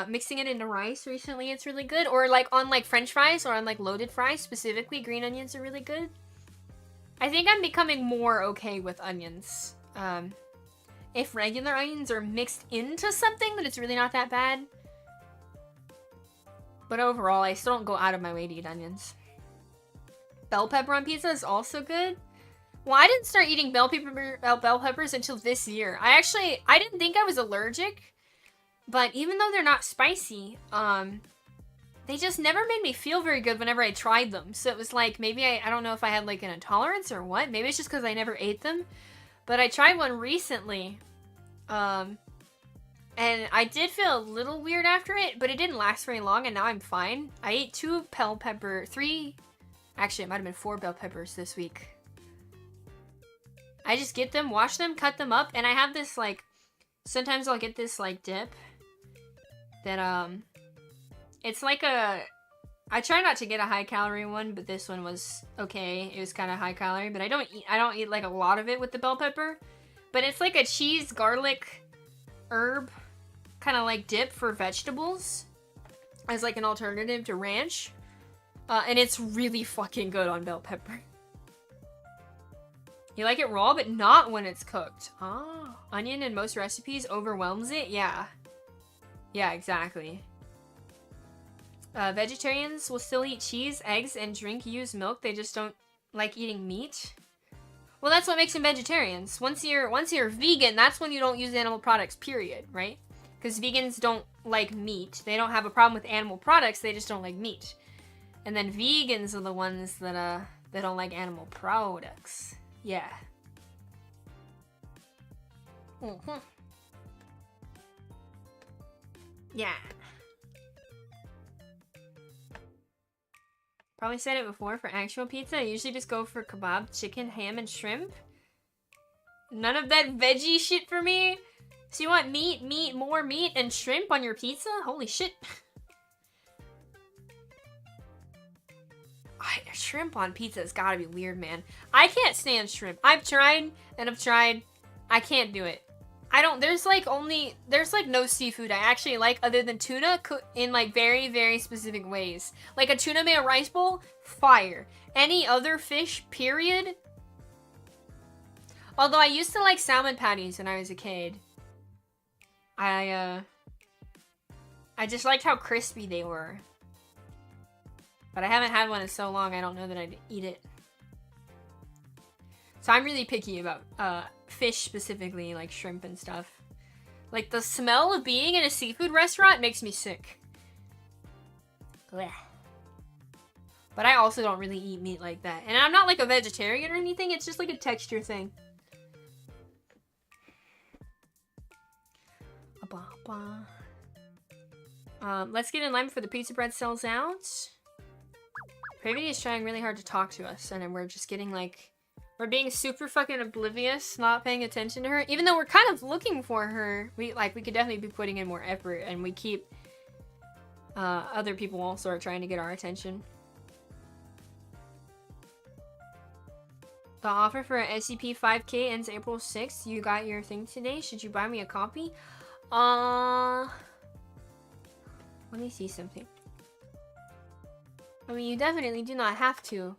mixing it into rice recently. It's really good. Or like on like French fries or on like loaded fries specifically, green onions are really good. I think I'm becoming more okay with onions. If regular onions are mixed into something, then it's really not that bad. But overall, I still don't go out of my way to eat onions. Bell pepper on pizza is also good. Well, I didn't start eating bell peppers until this year. I didn't think I was allergic, but even though they're not spicy, they just never made me feel very good whenever I tried them. So it was like, maybe I don't know if I had like an intolerance or what. Maybe it's just because I never ate them. But I tried one recently, and I did feel a little weird after it, but it didn't last very long, and now I'm fine. I ate 3, actually it might have been 4 bell peppers this week. I just get them, wash them, cut them up, and I have this, like, sometimes I'll get this, like, dip that, it's like I try not to get a high-calorie one, but this one was okay. It was kind of high-calorie, but I don't eat, like, a lot of it with the bell pepper. But it's like a cheese, garlic, herb, kind of, like, dip for vegetables as, like, an alternative to ranch. And it's really fucking good on bell pepper. You like it raw, but not when it's cooked. Oh, onion in most recipes overwhelms it? Yeah. Yeah, exactly. Vegetarians will still eat cheese, eggs, and drink used milk. They just don't like eating meat. Well, that's what makes them vegetarians. Once you're vegan, that's when you don't use animal products, period, right? Because vegans don't like meat. They don't have a problem with animal products, they just don't like meat. And then vegans are the ones that they don't like animal products. Yeah. Mm-hmm. Yeah. Probably said it before, for actual pizza, I usually just go for kebab, chicken, ham, and shrimp. None of that veggie shit for me. So you want meat, more meat, and shrimp on your pizza? Holy shit. Shrimp on pizza has gotta be weird, man. I can't stand shrimp. I've tried, and I've tried. I can't do it. There's like no seafood I actually like other than tuna in like very, very specific ways. Like a tuna mayo rice bowl, fire. Any other fish, period. Although I used to like salmon patties when I was a kid. I just liked how crispy they were. But I haven't had one in so long, I don't know that I'd eat it. So I'm really picky about fish specifically, like shrimp and stuff. Like the smell of being in a seafood restaurant makes me sick. Blech. But I also don't really eat meat like that. And I'm not like a vegetarian or anything, it's just like a texture thing. Let's get in line before the pizza bread sells out. Privaty is trying really hard to talk to us, and then we're just getting like... We're being super fucking oblivious, not paying attention to her. Even though we're kind of looking for her, we could definitely be putting in more effort, and we keep... other people also are trying to get our attention. The offer for SCP 5K ends April 6th. You got your thing today. Should you buy me a copy? Let me see something. I mean, you definitely do not have to.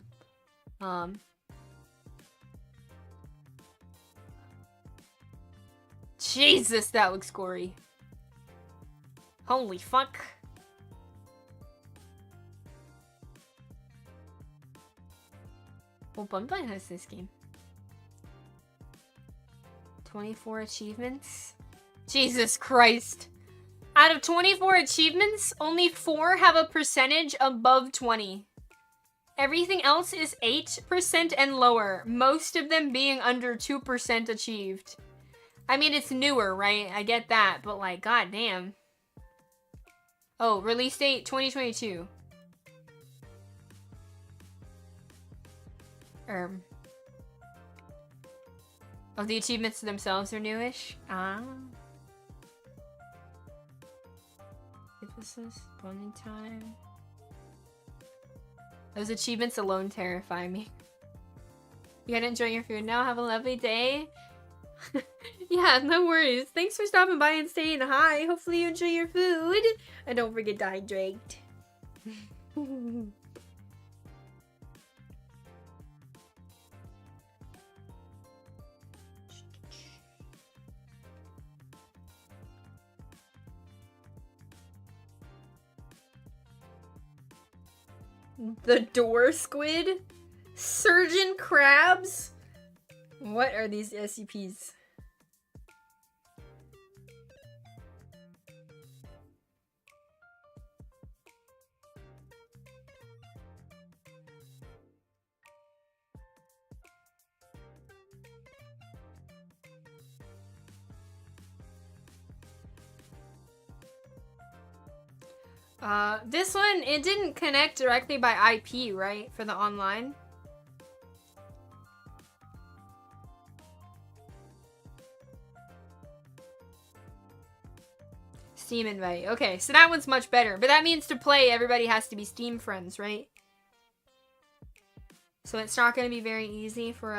Jesus, that looks gory. Holy fuck. Well, Bunbun has this game. 24 achievements? Jesus Christ. Out of 24 achievements, only 4 have a percentage above 20. Everything else is 8% and lower, most of them being under 2% achieved. I mean, it's newer, right? I get that, but like, goddamn. Oh, release date 2022. Oh, the achievements themselves are newish? Ah. This is bonding time. Those achievements alone terrify me. You gotta enjoy your food now. Have a lovely day. Yeah, no worries. Thanks for stopping by and saying hi. Hopefully you enjoy your food. And don't forget to hydrate. The door squid? Surgeon crabs? What are these SCPs? This one, it didn't connect directly by IP, right? For the online. Steam invite. Okay, so that one's much better. But that means to play, everybody has to be Steam friends, right? So it's not going to be very easy for,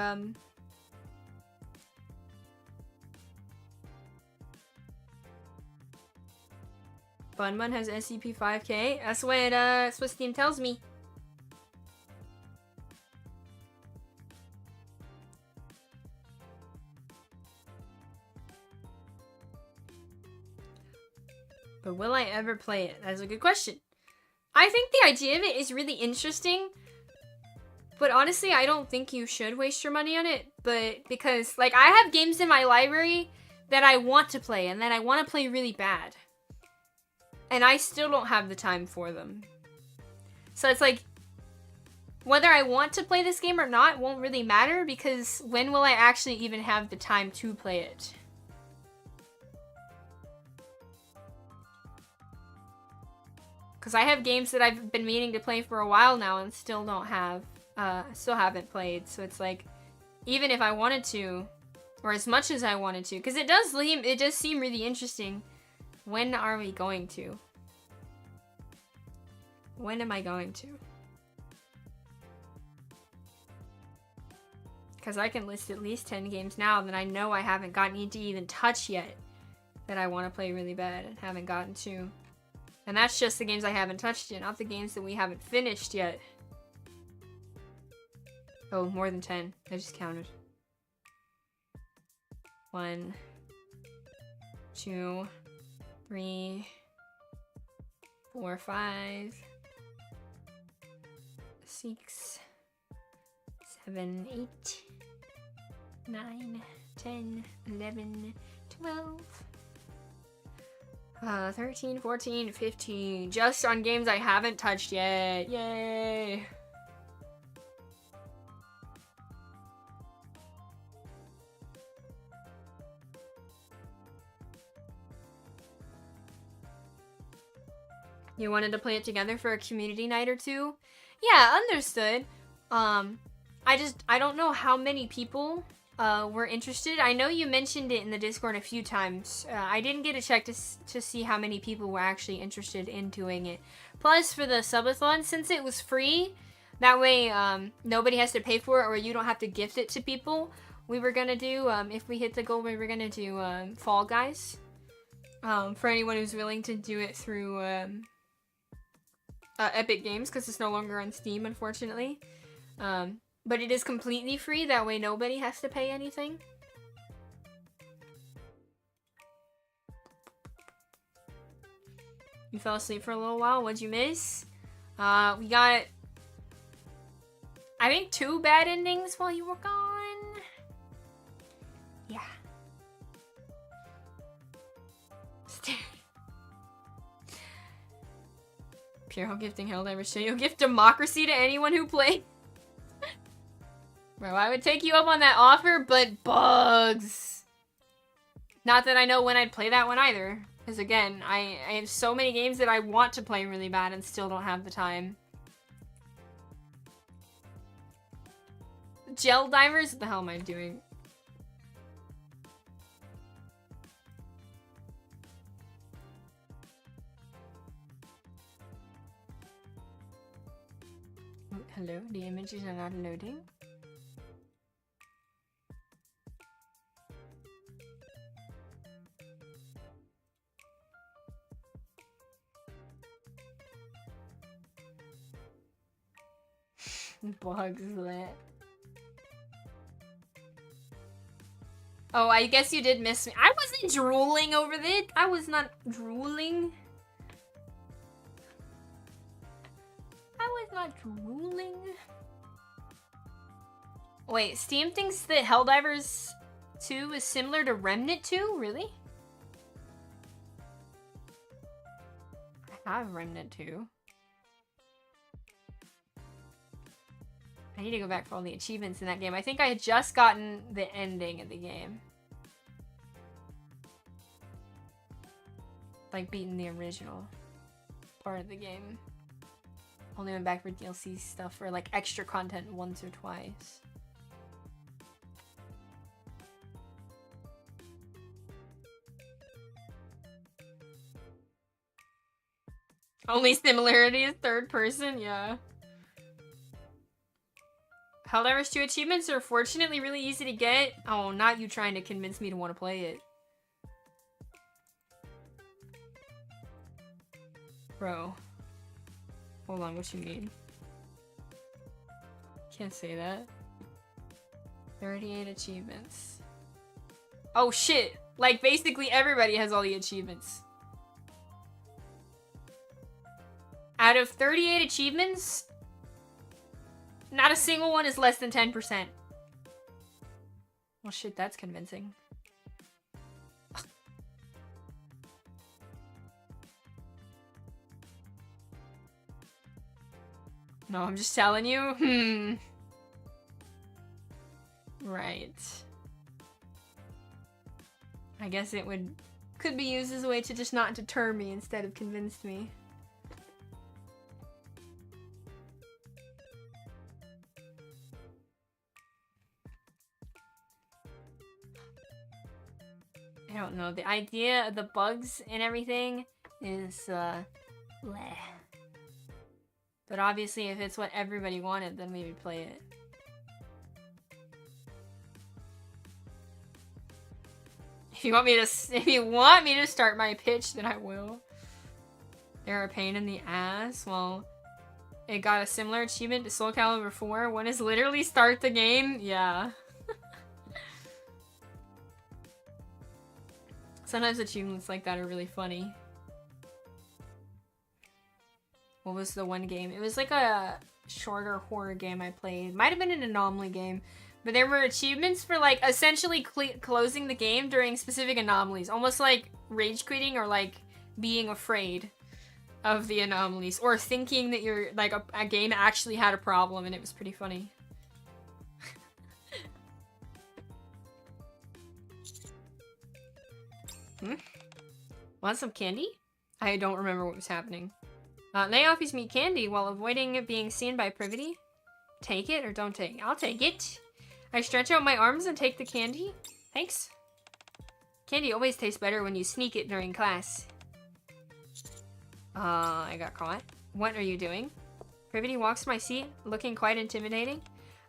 Bunbun has SCP-5K. That's what Steam tells me. But will I ever play it? That's a good question. I think the idea of it is really interesting. But honestly, I don't think you should waste your money on it. But because, like, I have games in my library that I want to play and that I want to play really bad. And I still don't have the time for them. So it's like, whether I want to play this game or not won't really matter, because when will I actually even have the time to play it? Because I have games that I've been meaning to play for a while now and still haven't played. So it's like, even if I wanted to, or as much as I wanted to, because it does seem really interesting. When are we going to? When am I going to? Because I can list at least 10 games now that I know I haven't gotten to even touch yet, that I want to play really bad and haven't gotten to. And that's just the games I haven't touched yet, not the games that we haven't finished yet. Oh, more than 10. I just counted. 1, 2, 3, 4, 5, 6, 7, 8, 9, 10, 11, 12, 13, 14, 15. Just on games I haven't touched yet. Yay! You wanted to play it together for a community night or two? Yeah, understood. I don't know how many people were interested. I know you mentioned it in the Discord a few times. I didn't get a check to see how many people were actually interested in doing it. Plus, for the subathon, since it was free, that way nobody has to pay for it or you don't have to gift it to people. We were gonna do, if we hit the goal, we were gonna do Fall Guys. For anyone who's willing to do it through Epic Games, because it's no longer on Steam, unfortunately. But it is completely free, that way nobody has to pay anything. You fell asleep for a little while, what'd you miss? We got, I think, 2 bad endings while you were gone. Yeah. Pure gifting Helldivers. Should you gift democracy to anyone who played? Bro, I would take you up on that offer, but bugs. Not that I know when I'd play that one either. Because again, I have so many games that I want to play really bad and still don't have the time. Gel divers? What the hell am I doing? Hello, the images are not loading. Bugs lit. Oh, I guess you did miss me. I wasn't drooling over it. I was not drooling. I was not drooling. Wait, Steam thinks that Helldivers 2 is similar to Remnant 2? Really? I have Remnant 2. I need to go back for all the achievements in that game. I think I had just gotten the ending of the game. Like, beating the original part of the game. Only went back for DLC stuff or, like, extra content once or twice. Only similarity is third person? Yeah. Helldivers 2 achievements are fortunately really easy to get. Oh, not you trying to convince me to want to play it. Bro. Hold on, what you mean? Can't say that. 38 achievements. Oh shit! Like, basically everybody has all the achievements. Out of 38 achievements, not a single one is less than 10%. Well, shit, that's convincing. No, I'm just telling you. Right. I guess it could be used as a way to just not deter me instead of convince me. I don't know. The idea of the bugs and everything is, bleh. But obviously, if it's what everybody wanted, then we would play it. If you want me to start my pitch, then I will. They're a pain in the ass. Well, it got a similar achievement to Soul Calibur 4. One is literally start the game. Yeah. Sometimes achievements like that are really funny. What was the one game? It was like a shorter horror game I played. Might have been an anomaly game. But there were achievements for, like, essentially closing the game during specific anomalies. Almost like rage quitting or, like, being afraid of the anomalies. Or thinking that you're, like, a game actually had a problem, and it was pretty funny. Want some candy? I don't remember what was happening. They offers me candy while avoiding being seen by Privaty. Take it or don't take it? I'll take it. I stretch out my arms and take the candy. Thanks. Candy always tastes better when you sneak it during class. I got caught. What are you doing? Privaty walks to my seat, looking quite intimidating.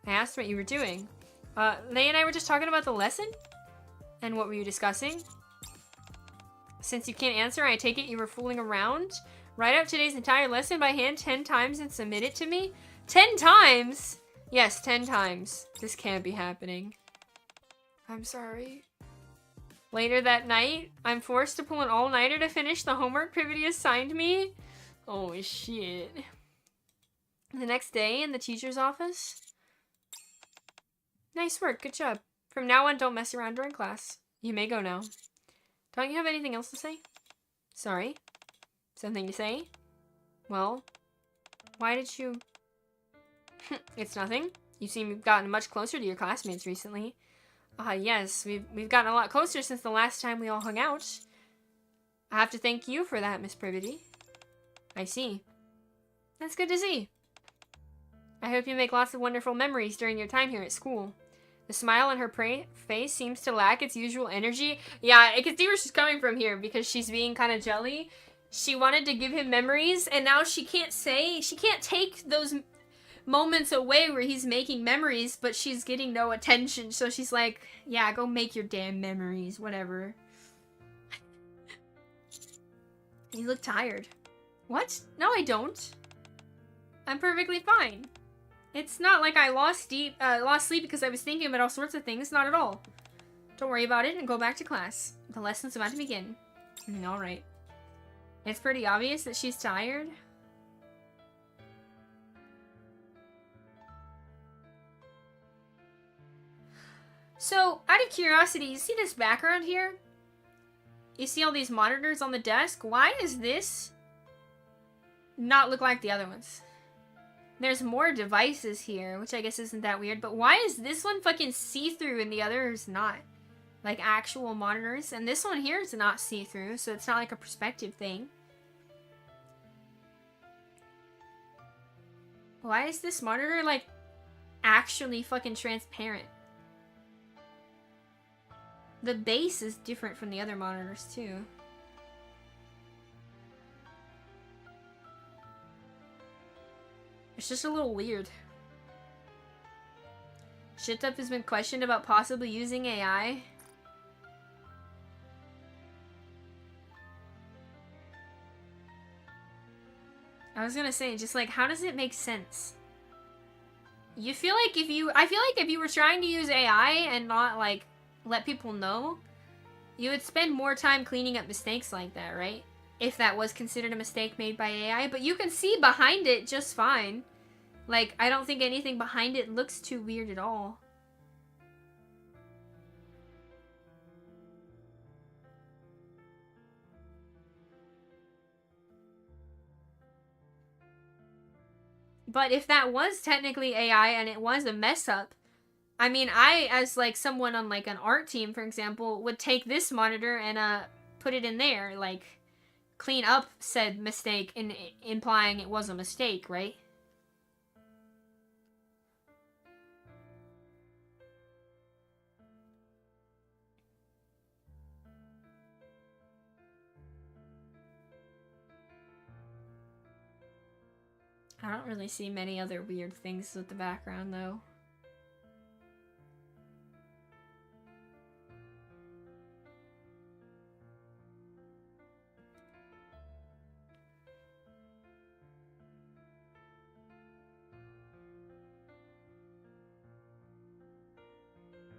I asked what you were doing. Lei and I were just talking about the lesson? And what were you discussing? Since you can't answer, I take it you were fooling around? Write out today's entire lesson by hand 10 times and submit it to me? 10 times? Yes, 10 times. This can't be happening. I'm sorry. Later that night, I'm forced to pull an all-nighter to finish the homework Privaty assigned me. Oh, shit. The next day, in the teacher's office. Nice work, good job. From now on, don't mess around during class. You may go now. Don't you have anything else to say? Sorry. Something to say? Well, why did you... It's nothing. You seem you've gotten much closer to your classmates recently. Yes, we've gotten a lot closer since the last time we all hung out. I have to thank you for that, Miss Privaty. I see. That's good to see. I hope you make lots of wonderful memories during your time here at school. The smile on her face seems to lack its usual energy. Yeah, I can see where she's coming from here because she's being kind of jelly. She wanted to give him memories, and now she can't take those moments away where he's making memories, but she's getting no attention. So she's like, yeah, go make your damn memories, whatever. You look tired. What? No, I don't. I'm perfectly fine. It's not like I lost sleep because I was thinking about all sorts of things. Not at all. Don't worry about it and go back to class. The lesson's about to begin. Alright. It's pretty obvious that she's tired. So, out of curiosity, you see this background here? You see all these monitors on the desk? Why does this not look like the other ones? There's more devices here, which I guess isn't that weird, but why is this one fucking see-through and the other is not? Like actual monitors, and this one here is not see-through, so it's not like a perspective thing. Why is this monitor like actually fucking transparent? The base is different from the other monitors too. It's just a little weird. Shitup has been questioned about possibly using AI. I was gonna say, just like, how does it make sense? I feel like if you were trying to use AI and not like let people know, you would spend more time cleaning up mistakes like that, right? If that was considered a mistake made by AI, but you can see behind it just fine. Like, I don't think anything behind it looks too weird at all. But if that was technically AI and it was a mess up, I mean, I, as like someone on like an art team, for example, would take this monitor and put it in there, like clean up said mistake, implying it was a mistake, right? I don't really see many other weird things with the background, though.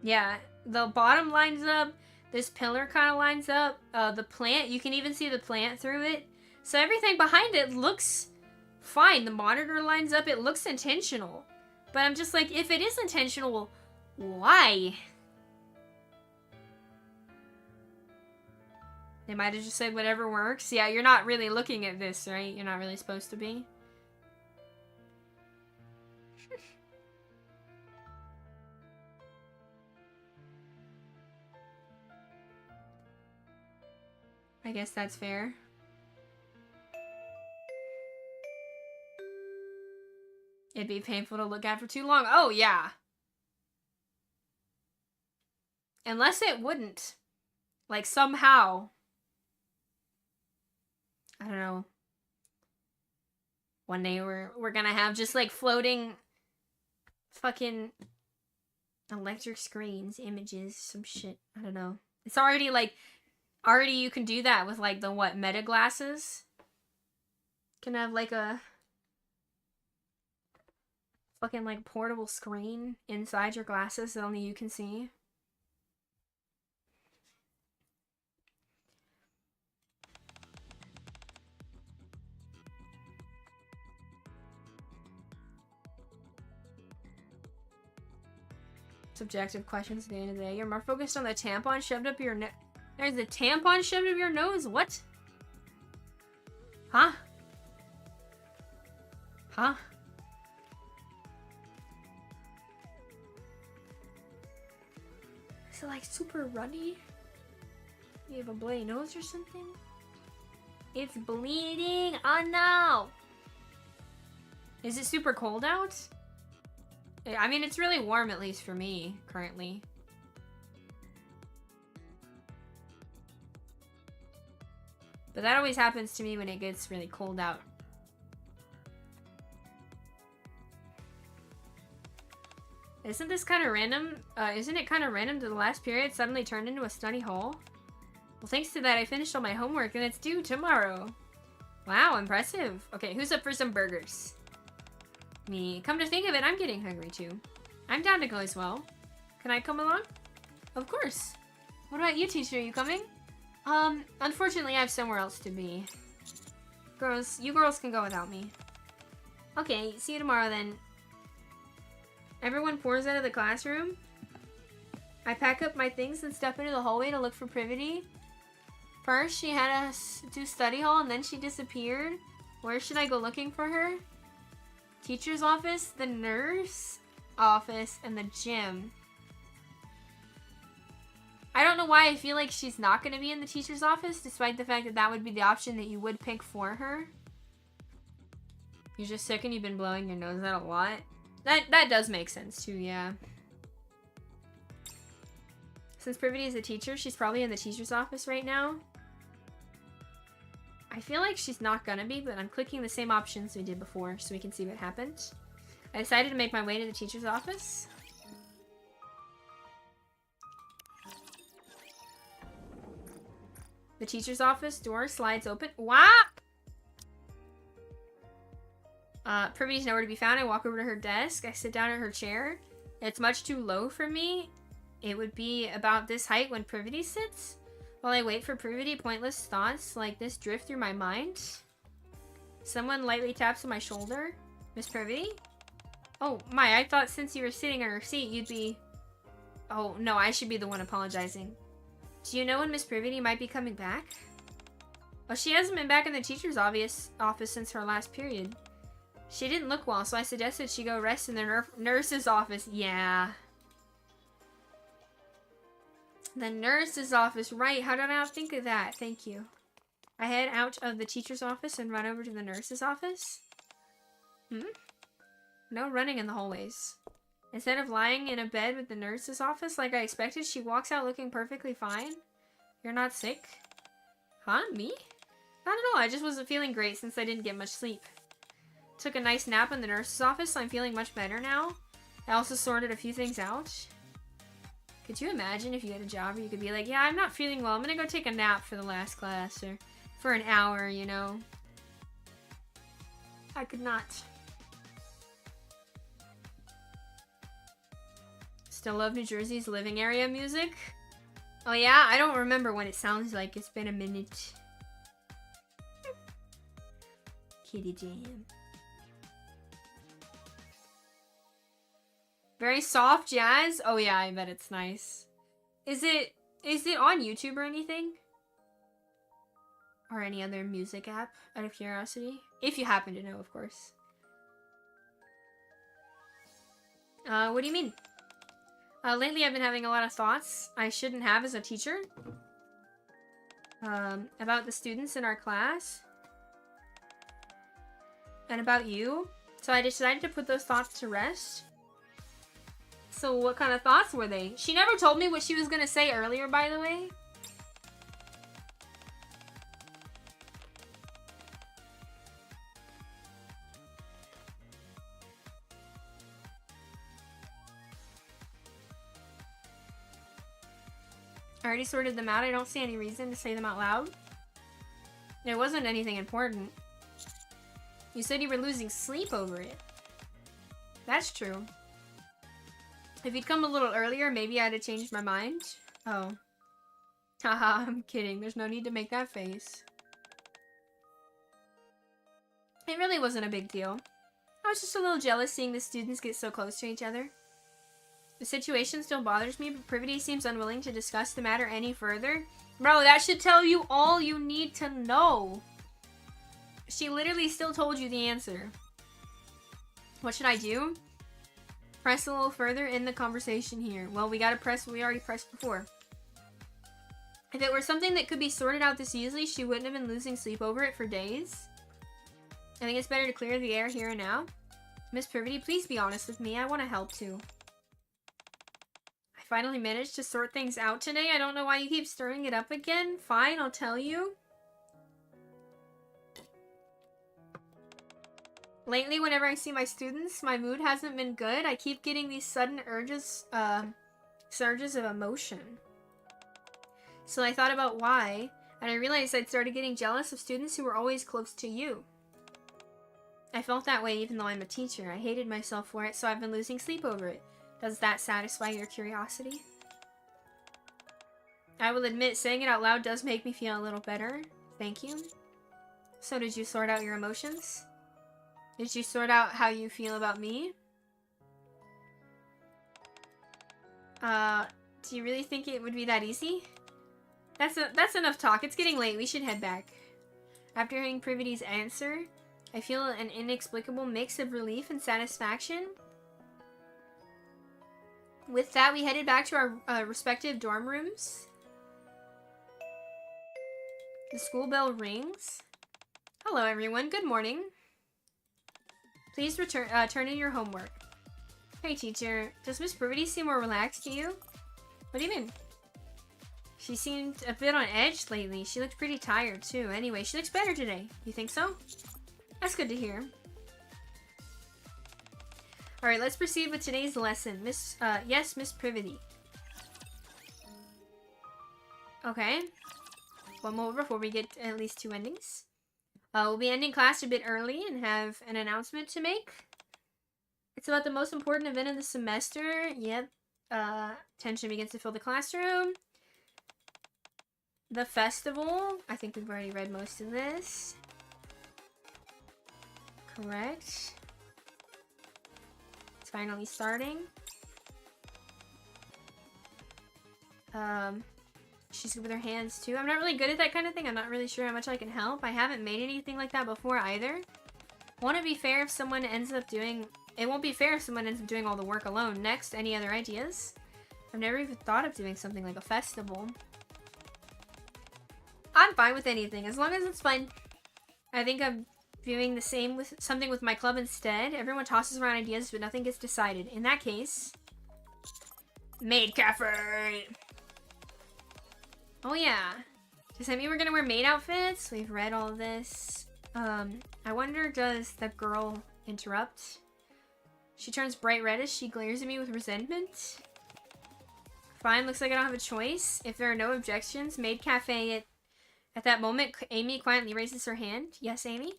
Yeah, the bottom lines up. This pillar kind of lines up. The plant, you can even see the plant through it. So everything behind it looks fine. The monitor lines up. It looks intentional. But I'm just like, if it is intentional, why? They might have just said whatever works. Yeah, you're not really looking at this, right? You're not really supposed to be. I guess that's fair. It'd be painful to look at for too long. Oh, yeah. Unless it wouldn't. Like, somehow. I don't know. One day we're gonna have just, like, floating fucking electric screens, images, some shit. I don't know. It's already, like, already you can do that with, like, the, what, meta glasses? Can have, like, a fucking, like, portable screen inside your glasses that only you can see. Subjective questions at the end of the day. You're more focused on the tampon shoved up your nose. There's a tampon shoved up your nose? What? Huh? Huh? Is it like super runny? You have a bloody nose or something? It's bleeding! Oh no! Is it super cold out? I mean, it's really warm, at least for me, currently. But that always happens to me when it gets really cold out. Isn't this kind of random? Isn't it kind of random that the last period suddenly turned into a study hall? Well, thanks to that, I finished all my homework and it's due tomorrow. Wow, impressive. Okay, who's up for some burgers? Me. Come to think of it, I'm getting hungry too. I'm down to go as well. Can I come along? Of course. What about you, teacher? Are you coming? Unfortunately, I have somewhere else to be. Girls, you girls can go without me. Okay, see you tomorrow then. Everyone pours out of the classroom. I pack up my things and step into the hallway to look for Privaty. First, she had us do study hall and then she disappeared. Where should I go looking for her? Teacher's office, the nurse office, and the gym. I don't know why I feel like she's not going to be in the teacher's office, despite the fact that that would be the option that you would pick for her. You're just sick and you've been blowing your nose out a lot. That does make sense too, yeah. Since Privaty is a teacher, she's probably in the teacher's office right now. I feel like she's not gonna be, but I'm clicking the same options we did before so we can see what happens. I decided to make my way to the teacher's office. The teacher's office door slides open. Wow! Privaty's nowhere to be found. I walk over to her desk. I sit down at her chair. It's much too low for me. It would be about this height when Privaty sits. While I wait for Privaty, pointless thoughts like this drift through my mind. Someone lightly taps on my shoulder. Miss Privaty? Oh, I thought since you were sitting in her seat, you'd be... Oh, no, I should be the one apologizing. Do you know when Miss Privaty might be coming back? Well, she hasn't been back in the teacher's office since her last period. She didn't look well, so I suggested she go rest in the nurse's office. Yeah. The nurse's office, right. How did I not think of that? Thank you. I head out of the teacher's office and run over to the nurse's office. No running in the hallways. Instead of lying in a bed with the nurse's office like I expected, she walks out looking perfectly fine. You're not sick? Huh? Me? Not at all. I just wasn't feeling great since I didn't get much sleep. Took a nice nap in the nurse's office, so I'm feeling much better now. I also sorted a few things out. Could you imagine if you had a job where you could be like, yeah, I'm not feeling well, I'm gonna go take a nap for the last class, or for an hour, you know? I could not. Still love New Jersey's living area music? Oh yeah? I don't remember what it sounds like. It's been a minute. Kitty jam. Very soft jazz? Oh yeah, I bet it's nice. Is it on YouTube or anything? Or any other music app, out of curiosity? If you happen to know, of course. What do you mean? Lately I've been having a lot of thoughts I shouldn't have as a teacher. About the students in our class. And about you. So I decided to put those thoughts to rest. So what kind of thoughts were they? She never told me what she was gonna say earlier, by the way. I already sorted them out. I don't see any reason to say them out loud. There wasn't anything important. You said you were losing sleep over it. That's true. If you'd come a little earlier, maybe I'd have changed my mind. Oh. Haha, I'm kidding. There's no need to make that face. It really wasn't a big deal. I was just a little jealous seeing the students get so close to each other. The situation still bothers me, but Privaty seems unwilling to discuss the matter any further. Bro, that should tell you all you need to know. She literally still told you the answer. What should I do? Press a little further in the conversation here. Well, we gotta press what we already pressed before. If it were something that could be sorted out this easily, she wouldn't have been losing sleep over it for days. I think it's better to clear the air here and now. Miss Privaty, please be honest with me. I want to help too. I finally managed to sort things out today. I don't know why you keep stirring it up again. Fine, I'll tell you. Lately, whenever I see my students, my mood hasn't been good. I keep getting these sudden surges of emotion. So I thought about why, and I realized I'd started getting jealous of students who were always close to you. I felt that way even though I'm a teacher. I hated myself for it, so I've been losing sleep over it. Does that satisfy your curiosity? I will admit, saying it out loud does make me feel a little better. Thank you. So did you sort out your emotions? Did you sort out how you feel about me? Do you really think it would be that easy? That's enough talk. It's getting late. We should head back. After hearing Privaty's answer, I feel an inexplicable mix of relief and satisfaction. With that, we headed back to our respective dorm rooms. The school bell rings. Hello, everyone. Good morning. Please turn in your homework. Hey, teacher. Does Miss Privaty seem more relaxed to you? What do you mean? She seemed a bit on edge lately. She looked pretty tired, too. Anyway, she looks better today. You think so? That's good to hear. Alright, let's proceed with today's lesson. Yes, Miss Privaty. Okay. One more before we get at least 2 endings. We'll be ending class a bit early and have an announcement to make. It's about the most important event of the semester. Yep. Tension begins to fill the classroom. The festival. I think we've already read most of this. Correct. It's finally starting. She's good with her hands too. I'm not really good at that kind of thing. I'm not really sure how much I can help. I haven't made anything like that before either. Won't be fair if someone ends up doing... It won't be fair if someone ends up doing all the work alone. Next, any other ideas? I've never even thought of doing something like a festival. I'm fine with anything, as long as it's fun. I think I'm doing the same with something with my club instead. Everyone tosses around ideas, but nothing gets decided. In that case... Maid cafe! Oh yeah. Does that mean we're gonna wear maid outfits? We've read all this. I wonder, does the girl interrupt? She turns bright red as she glares at me with resentment. Fine, looks like I don't have a choice. If there are no objections, maid cafe at that moment, Amy quietly raises her hand. Yes, Amy?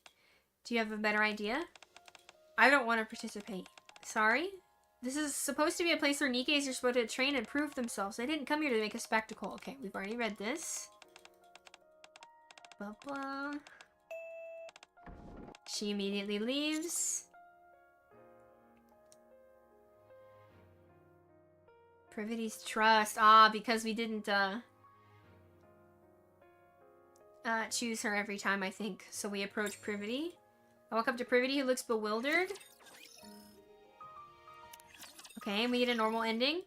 Do you have a better idea? I don't want to participate. Sorry? This is supposed to be a place where Nikkes are supposed to train and prove themselves. They didn't come here to make a spectacle. Okay, we've already read this. Blah, blah. She immediately leaves. Privaty's trust. Ah, because we didn't, choose her every time, I think. So we approach Privaty. I walk up to Privaty, who looks bewildered. Okay, and we get a normal ending.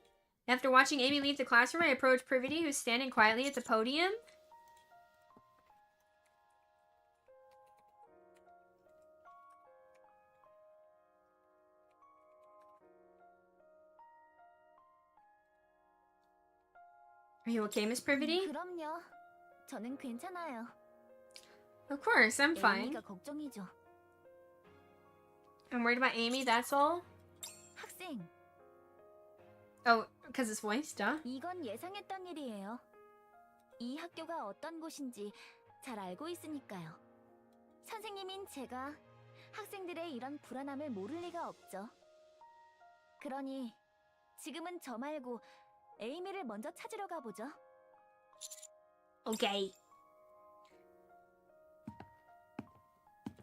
After watching Amy leave the classroom, I approach Privaty, who's standing quietly at the podium. Are you okay, Miss Privaty? 그럼요. 저는 괜찮아요. Of course, I'm fine. 에이미가 걱정이죠. I'm worried about Amy, that's all? 학생, Oh, because it's voice, duh. 이건 예상했던 일이에요. 이 학교가 어떤 곳인지 잘 알고 있으니까요. 선생님인 제가 학생들의 이런 불안함을 모를 리가 없죠. 그러니 지금은 저 말고 에이미를 먼저 찾으러 가보죠. Okay.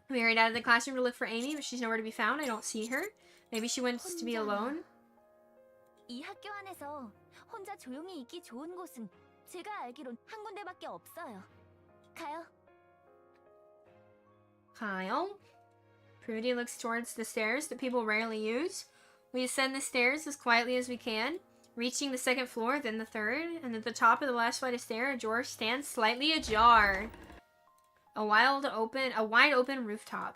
We hurried out of the classroom to look for Amy, but she's nowhere to be found. I don't see her. Maybe she went to be alone. 이 학교 안에서 혼자 조용히 있기 좋은 곳은 제가 알기론 한 군데밖에 없어요. 가요. Kyle. Privaty looks towards the stairs that people rarely use. We ascend the stairs as quietly as we can, reaching the second floor, then the third, and at the top of the last flight of stairs, a door stands slightly ajar. A wide open rooftop.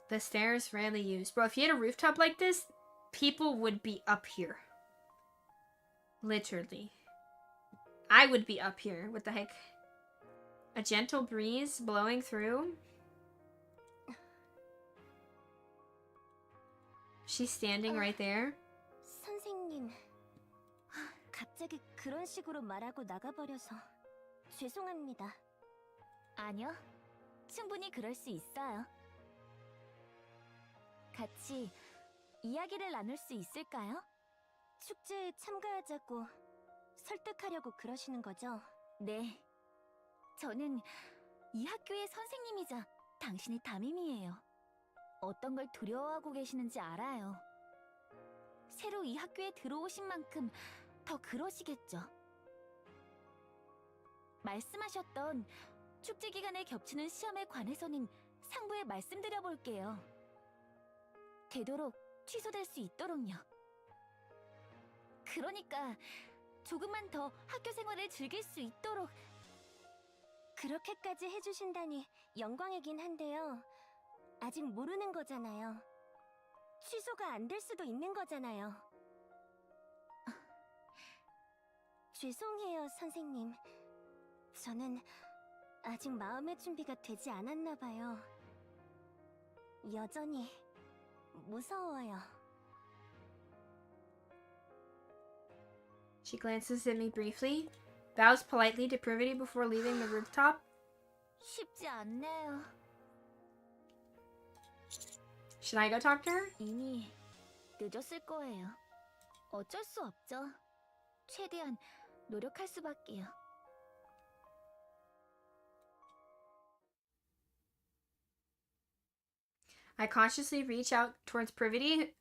The stairs rarely used. Bro, if you had a rooftop like this, people would be up here. Literally. I would be up here. What the heck? A gentle breeze blowing through. She's standing right there. 선생님, 갑자기 그런 식으로 말하고 나가버려서 죄송합니다. 아니요, 충분히 그럴 수 있어요. 같이 이야기를 나눌 수 있을까요? 축제에 참가하자고 설득하려고 그러시는 거죠? 네, 저는 이 학교의 선생님이자 당신의 담임이에요. 어떤 걸 두려워하고 계시는지 알아요. 새로 이 학교에 들어오신 만큼 더 그러시겠죠. 말씀하셨던 축제 기간에 겹치는 시험에 관해서는 상부에 말씀드려볼게요. 되도록 취소될 수 있도록요. 그러니까 조금만 더 학교 생활을 즐길 수 있도록. 그렇게까지 해주신다니 영광이긴 한데요. 아직 모르는 거잖아요. 취소가 안 될 수도 있는 거잖아요. 죄송해요, 선생님. 저는 아직 마음의 준비가 되지 않았나 봐요. 여전히 무서워요. She glances at me briefly, bows politely to Privaty before leaving the rooftop. 쉽지 않네요. Should I go talk to her? 이미 늦었을 거예요. 어쩔 수 없죠. 최대한 노력할 수밖에요. I cautiously reach out towards Privaty,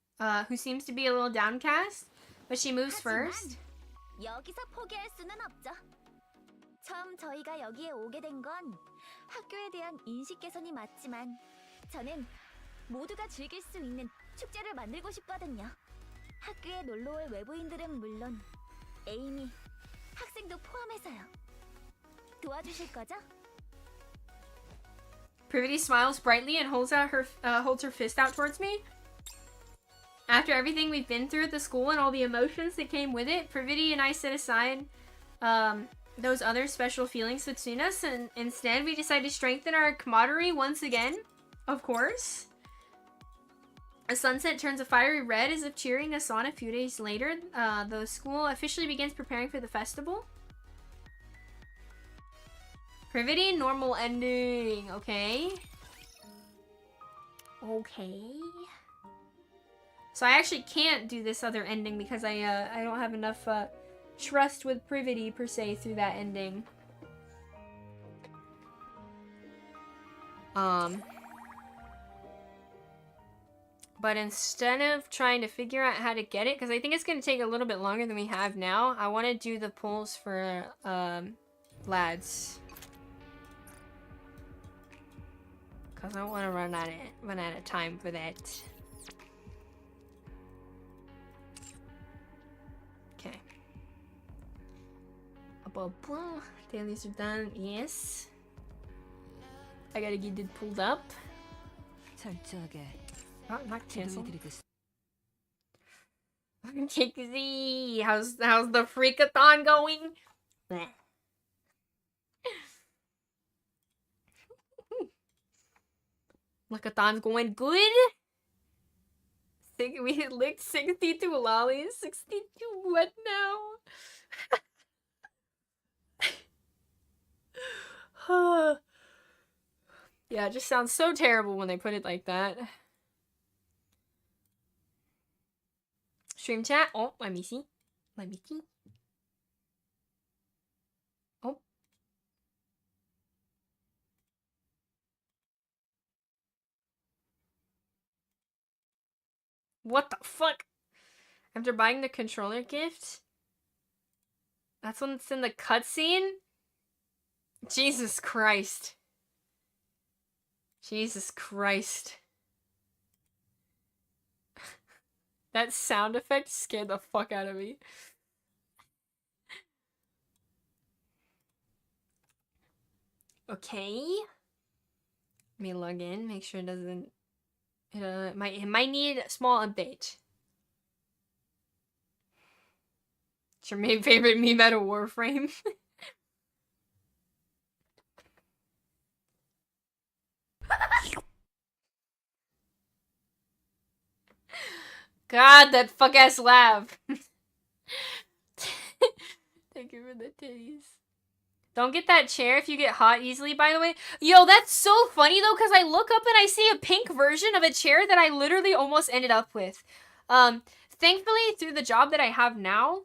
who seems to be a little downcast, but she moves first. 여기서 포기할 수는 없죠. 처음 저희가 여기에 오게 된 건 학교에 대한 인식 개선이 맞지만 저는 모두가 즐길 수 있는 축제를 만들고 싶거든요. 학교에 놀러올 외부인들은 물론 에이미, 학생도 포함해서요. 도와주실 거죠? Privaty smiles brightly and holds her fist out towards me. After everything we've been through at the school and all the emotions that came with it, Privaty and I set aside those other special feelings between us, and instead we decided to strengthen our camaraderie once again, of course. A sunset turns a fiery red as if cheering us on. A few days later, the school officially begins preparing for the festival. Privaty, normal ending. Okay. Okay. So I actually can't do this other ending because I don't have enough trust with Privaty per se through that ending. But instead of trying to figure out how to get it, because I think it's going to take a little bit longer than we have now, I want to do the pulls for lads. Because I don't want to run out of time for that. Okay. Dailies are done. Yes. I gotta get it pulled up. Not cancel. Kixie, how's the freakathon going? Bleh. Lickathon's going good. Think we licked 62 lollies. 62 what now? Yeah, it just sounds so terrible when they put it like that. Stream chat. Oh, let me see. Let me see. Oh. What the fuck? After buying the controller gift? That's when it's in the cutscene? Jesus Christ. Jesus Christ. That sound effect scared the fuck out of me. Okay. Let me log in, make sure it doesn't... It might need a small update. It's your main favorite meme out of Warframe. God, that fuck-ass laugh. Thank you for the titties. Don't get that chair if you get hot easily, by the way. Yo, that's so funny, though, because I look up and I see a pink version of a chair that I literally almost ended up with. Thankfully, through the job that I have now,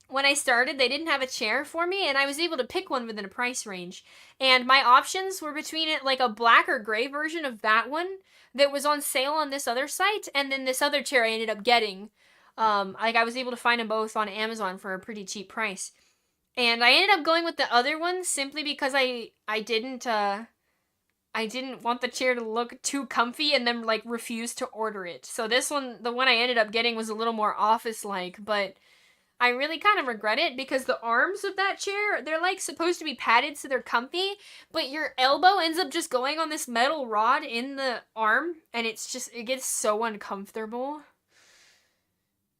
when I started, they didn't have a chair for me, and I was able to pick one within a price range. And my options were between it, like a black or gray version of that one that was on sale on this other site, and then this other chair I ended up getting. Like, I was able to find them both on Amazon for a pretty cheap price. And I ended up going with the other one simply because I didn't want the chair to look too comfy and then, like, refuse to order it. So this one, the one I ended up getting was a little more office-like, but I really kind of regret it because the arms of that chair, they're, like, supposed to be padded so they're comfy, but your elbow ends up just going on this metal rod in the arm, and it's just, it gets so uncomfortable.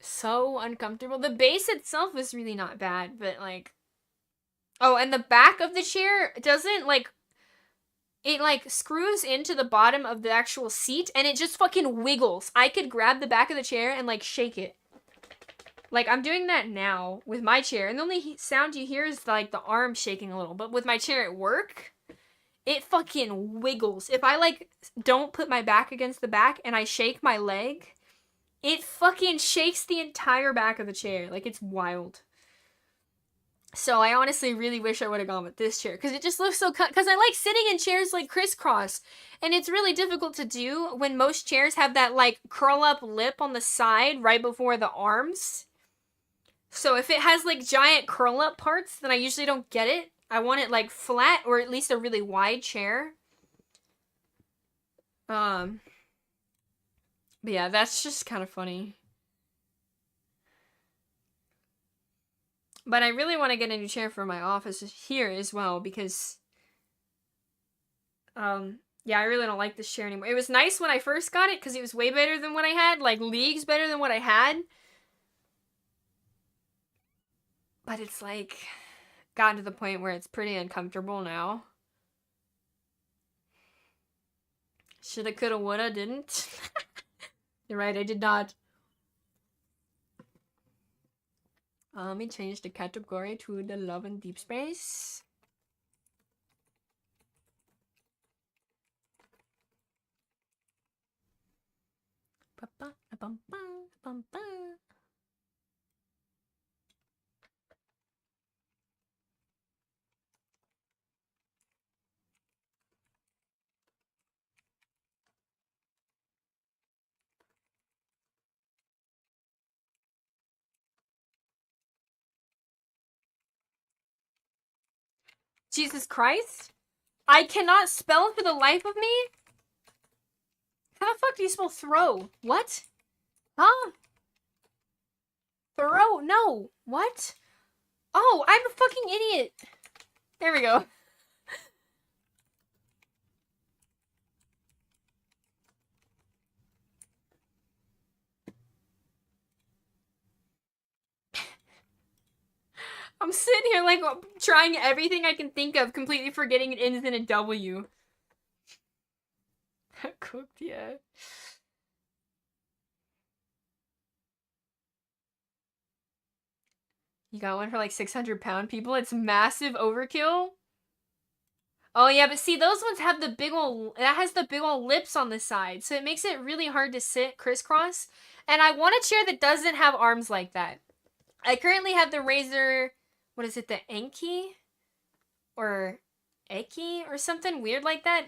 So uncomfortable. The base itself is really not bad, but, like... Oh, and the back of the chair doesn't, like... It, like, screws into the bottom of the actual seat, and it just fucking wiggles. I could grab the back of the chair and, like, shake it. Like, I'm doing that now with my chair, and the only sound you hear is, like, the arm shaking a little. But with my chair at work, it fucking wiggles. If I, like, don't put my back against the back and I shake my leg, it fucking shakes the entire back of the chair. Like, it's wild. So I honestly really wish I would have gone with this chair, because it just looks so because I like sitting in chairs like crisscross, and it's really difficult to do when most chairs have that like curl up lip on the side right before the arms. So if it has like giant curl up parts, then I usually don't get it. I want it like flat, or at least a really wide chair. But yeah, that's just kind of funny. But I really want to get a new chair for my office here as well, because, yeah, I really don't like this chair anymore. It was nice when I first got it, because it was way better than what I had, like, leagues better than what I had. But it's, like, gotten to the point where it's pretty uncomfortable now. Shoulda, coulda, woulda, didn't. You're right, I did not. Let me change the category to the love and deep space. Jesus Christ? I cannot spell for the life of me? How the fuck do you spell throw? What? Huh? Throw? No. What? Oh, I'm a fucking idiot. There we go. I'm sitting here like trying everything I can think of, completely forgetting it ends in a W. Cooked, yeah. You got one for like 600-pound people? It's massive overkill. Oh yeah, but see, those ones have the big old, that has the big old lips on the side, so it makes it really hard to sit crisscross. And I want a chair that doesn't have arms like that. I currently have the Razer, what is it, the Enki? Or Eki? Or something weird like that.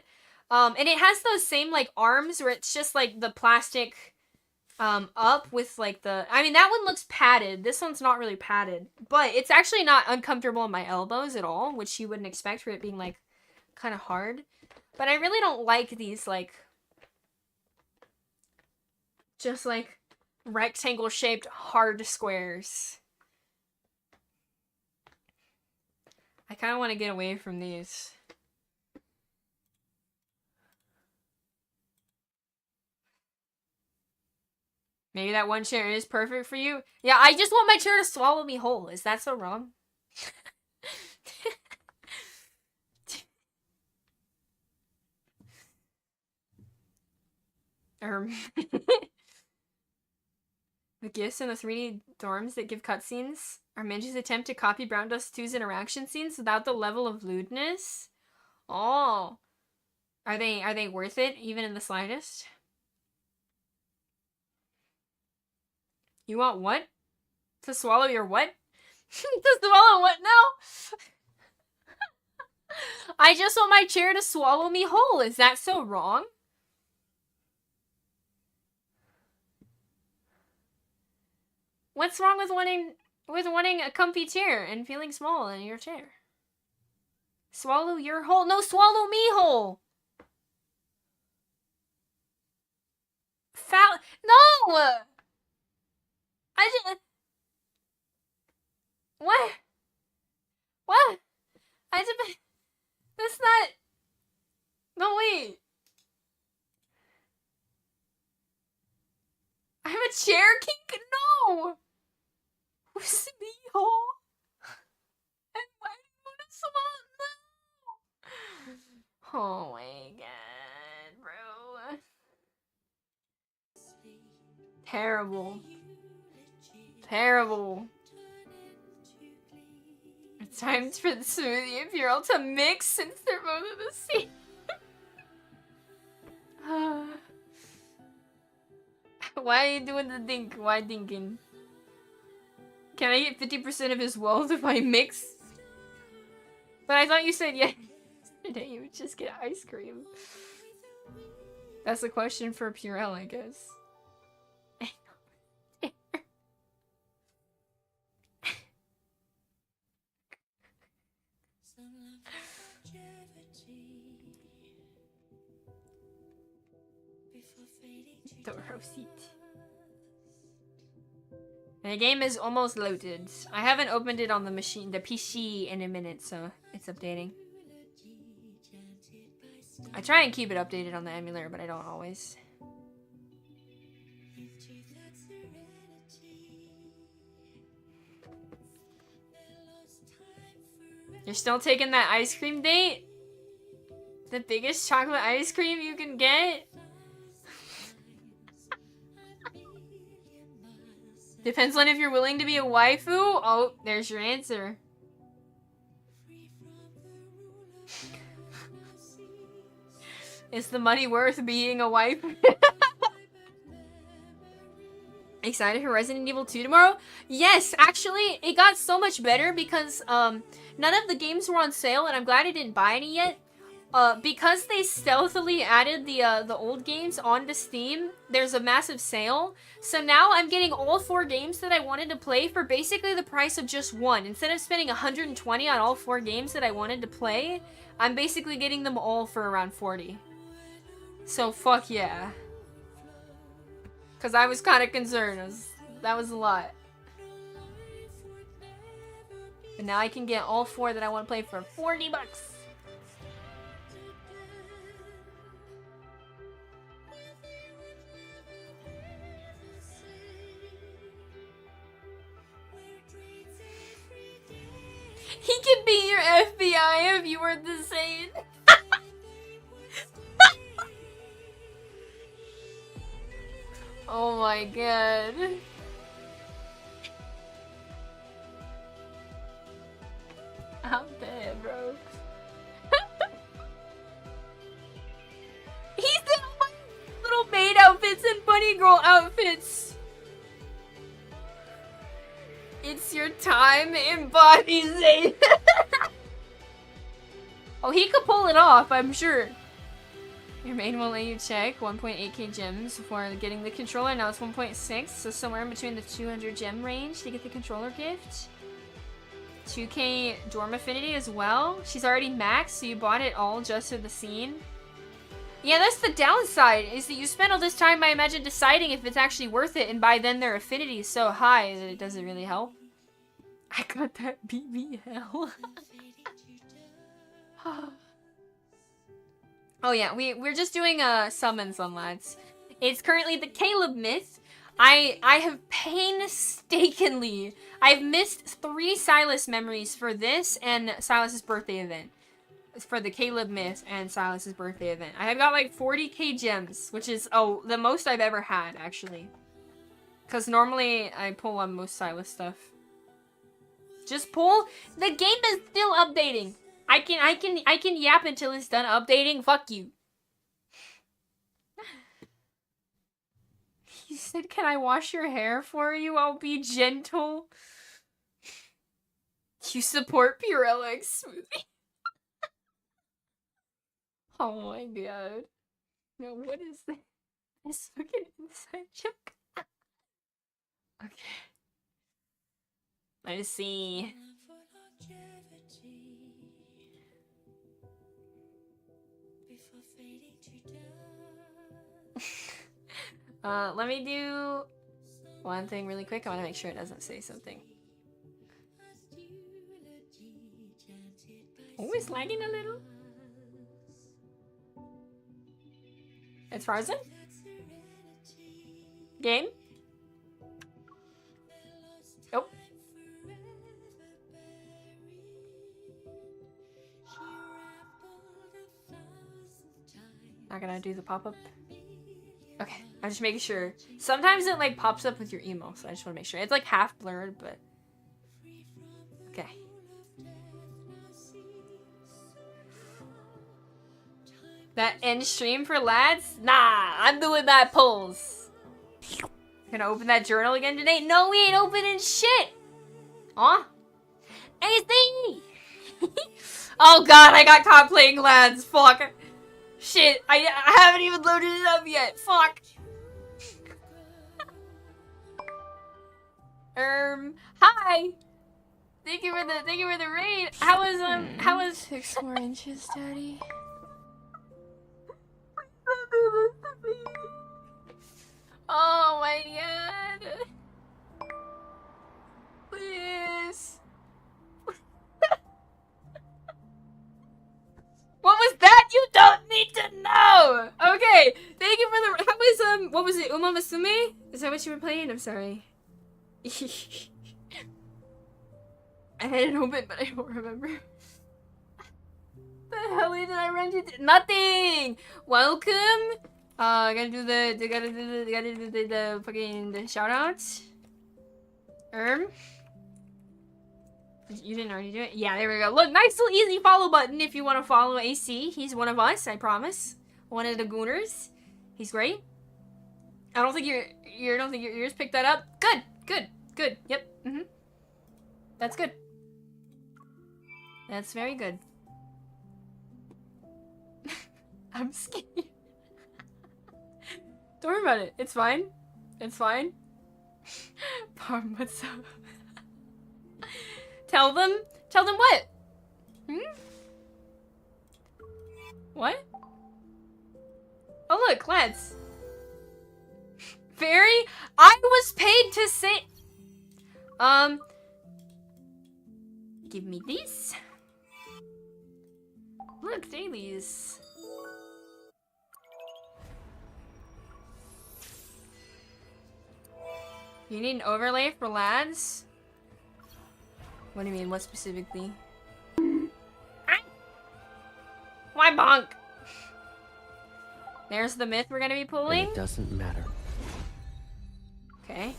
And it has those same, like, arms where it's just, like, the plastic, up with, like, the... I mean, that one looks padded. This one's not really padded. But it's actually not uncomfortable on my elbows at all, which you wouldn't expect for it being, like, kind of hard. But I really don't like these, like... just, like, rectangle-shaped hard squares. I kind of want to get away from these. Maybe that one chair is perfect for you. Yeah, I just want my chair to swallow me whole. Is that so wrong? The gifts in the 3D dorms that give cutscenes are Minji's attempt to copy Brown Dust 2's interaction scenes without the level of lewdness. Oh. Are they worth it, even in the slightest? You want what? To swallow your what? To swallow what now? I just want my chair to swallow me whole. Is that so wrong? What's wrong with wanting a comfy chair and feeling small in your chair? Swallow your whole. No, swallow me whole. Foul. No. I just. What? What? I just. That's not. No, wait. I'm a chair king? No! Who's me hole? And why do you want to swallow? No! Oh my god, bro. Terrible. Terrible. It's time for the smoothie and Purell to mix since they're both in the same. Why are you doing the dink? Why dinking? Can I get 50% of his wealth if I mix? But I thought you said yesterday you would just get ice cream. That's a question for Purell, I guess. And the game is almost loaded. I haven't opened it on the machine, the PC in a minute, so it's updating. I try and keep it updated on the emulator, but I don't always. You're still taking that ice cream date? The biggest chocolate ice cream you can get? Depends on if you're willing to be a waifu. Oh, there's your answer. Is the money worth being a waifu? Excited for Resident Evil 2 tomorrow? Yes, actually, it got so much better because none of the games were on sale, and I'm glad I didn't buy any yet. Because they stealthily added the old games onto Steam, there's a massive sale. So now I'm getting all 4 games that I wanted to play for basically the price of just one. Instead of spending 120 on all 4 games that I wanted to play, I'm basically getting them all for around 40. So fuck yeah. Because I was kind of concerned. That was a lot. But now I can get all 4 that I want to play for 40 bucks. He could be your FBI if you were the same. Oh my god. I'm dead, bro. He's in little maid outfits and bunny girl outfits. It's your time, embodies it. Oh, he could pull it off, I'm sure. Your main will let you check 1.8k gems before getting the controller. Now it's 1.6, so somewhere in between the 200 gem range to get the controller gift. 2k dorm affinity as well. She's already maxed, so you bought it all just for the scene. Yeah, that's the downside, is that you spend all this time, I imagine, deciding if it's actually worth it, and by then their affinity is so high that it doesn't really help. I got that BBL. Oh yeah, we're just doing summons on lads. It's currently the Caleb myth. I have painstakingly, I've missed 3 Silas memories for this and Silas's birthday event. For the Caleb myth and Silas's birthday event. I have got like 40k gems, which is the most I've ever had actually. Cause normally I pull on most Silas stuff. Just pull. The game is still updating. I can yap until it's done updating. Fuck you. He said, "Can I wash your hair for you? I'll be gentle." You support Purell X smoothie. Oh my god. No, what is this? This fucking inside joke. Okay. Let's see. Let me do one thing really quick. I want to make sure it doesn't say something. Oh, it's lagging a little. It's frozen? Game? Oh. Not gonna do the pop-up. Okay, I'm just making sure. Sometimes it like pops up with your emo, so I just want to make sure. It's like half blurred, but okay. That end stream for lads? Nah, I'm doing that pulls. Gonna open that journal again today? No, we ain't opening shit. Huh? AC. Oh god, I got caught playing lads. Fuck. Shit, I haven't even loaded it up yet. Fuck. Hi. Thank you for the raid. How was 6 more inches, Daddy? Don't do this to me. Oh my god. Please. What was that? You don't need to know! Okay, thank you for the- How was, what was it? Uma Musume? Is that what you were playing? I'm sorry. I had it open, but I don't remember. The hell did I run into? Nothing! Welcome! Gotta do the fucking shoutouts. You didn't already do it? Yeah, there we go. Look, nice little easy follow button if you want to follow AC. He's one of us, I promise. One of the gooners. He's great. I don't think your ears picked that up. Good, good, good. Yep. That's good. That's very good. I'm scared. Don't worry about it. It's fine. It's fine. Parm, what's up? Tell them what? What? Oh look, lads. Fairy? I was paid to say. Give me these. Look, dailies. You need an overlay for lads? What do you mean? What specifically? bonk. There's the myth we're gonna be pulling. And it doesn't matter. Okay.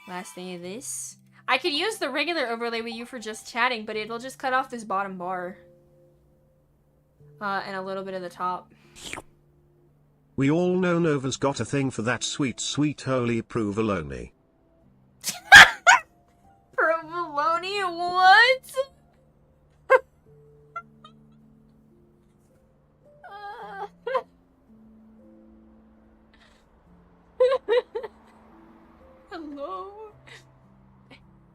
Last thing of this. I could use the regular overlay with you for just chatting, but it'll just cut off this bottom bar. And a little bit of the top. We all know Nova's got a thing for that sweet, sweet holy provolone. Provolone? What? Hello?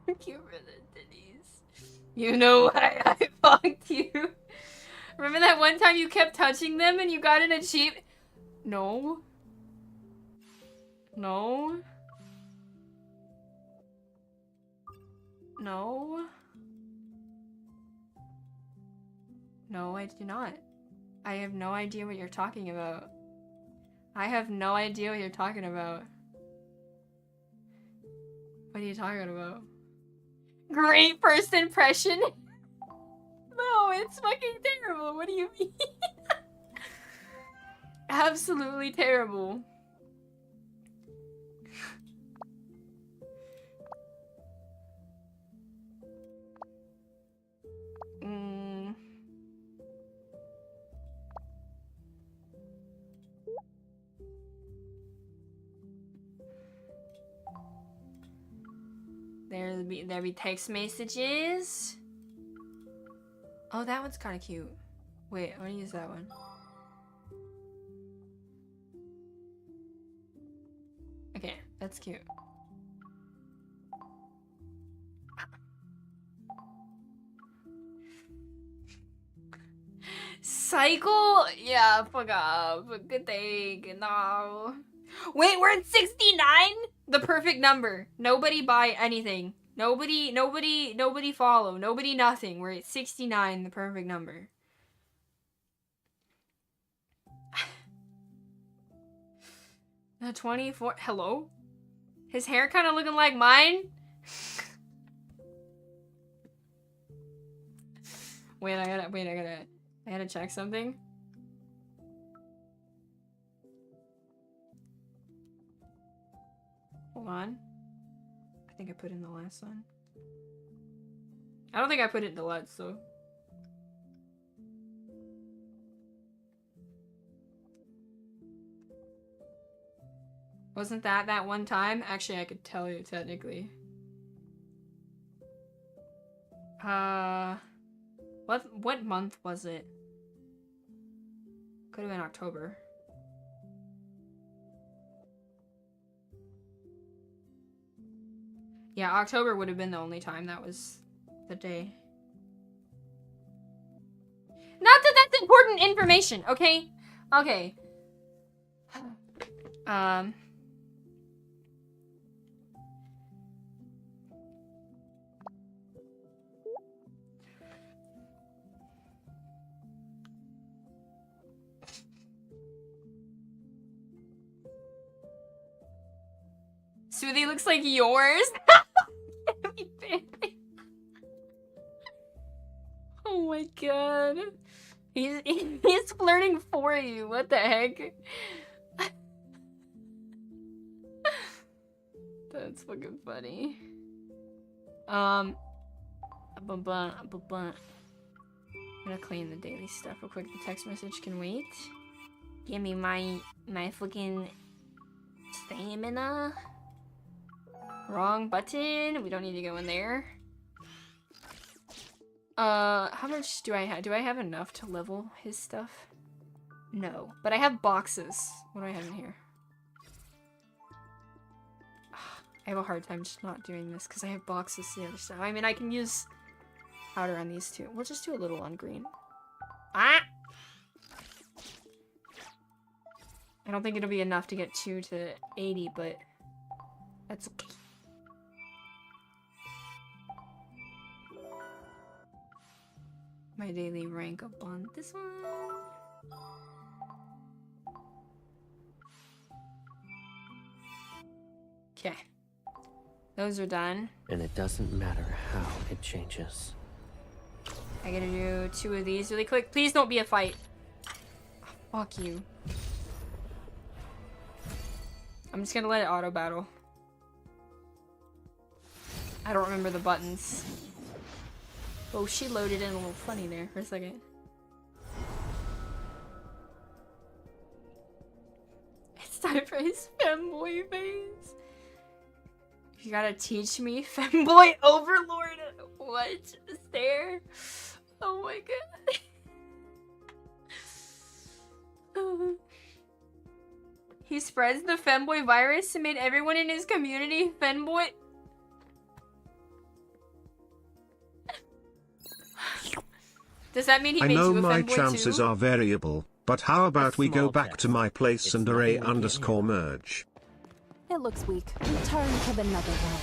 Thank you for the titties. You know why I fucked you. Remember that one time you kept touching them and you got an achievement? No. No. No. No, I do not. I have no idea what you're talking about. I have no idea what you're talking about. What are you talking about? Great first impression? No, it's fucking terrible. What do you mean? Absolutely terrible. There be text messages. Oh, that one's kind of cute. Wait, I want to use that one. Okay, that's cute. Cycle? Yeah, fuck off. Good thing. No. Wait, we're at 69? The perfect number. Nobody buy anything. Nobody follow. Nobody nothing. We're at 69, the perfect number. The 24. Hello? His hair kind of looking like mine? Wait, I gotta check something. Hold on. I think I put in the last one. I don't think I put it in the LUTs, though. Wasn't that one time? Actually, I could tell you, technically. What month was it? Could have been October. Yeah, October would have been the only time that was the day. Not that that's important information, okay? Okay. Smoothie looks like yours. Oh my god. He's flirting for you. What the heck? That's fucking funny. I'm gonna clean the daily stuff real quick. The text message can wait. Give me my fucking stamina. Wrong button. We don't need to go in there. How much do I have? Do I have enough to level his stuff? No, but I have boxes. What do I have in here? I have a hard time just not doing this because I have boxes to the other stuff. I mean, I can use powder on these two. We'll just do a little on green. Ah! I don't think it'll be enough to get 2 to 80, but that's okay. My daily rank up on this one. Okay. Those are done. And it doesn't matter how it changes. I gotta do 2 of these really quick. Please don't be a fight. Fuck you. I'm just gonna let it auto battle. I don't remember the buttons. Oh, she loaded in a little funny there for a second. It's time for his femboy phase. You gotta teach me, femboy overlord. What is there? Oh my god. He spreads the femboy virus and made everyone in his community femboy. Does that mean he I made know you a my femboy chances too? are variable, but how about we go small back chance. to my place It's and nothing array we can't underscore handle. merge? It looks weak. Return to the Netherworld.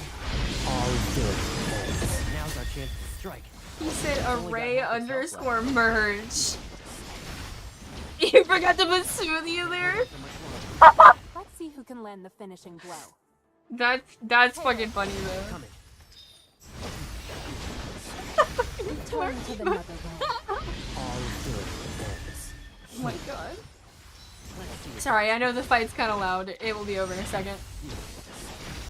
All good things. Now's our chance to strike. He said Only got array half his health underscore merge. You forgot to put smoothie in there? Let's see who can land the finishing blow. That's fucking funny though. Coming. Return to the Netherworld. All good things. Oh my god. Let's see. Sorry, I know the fight's kind of loud. It will be over in a second.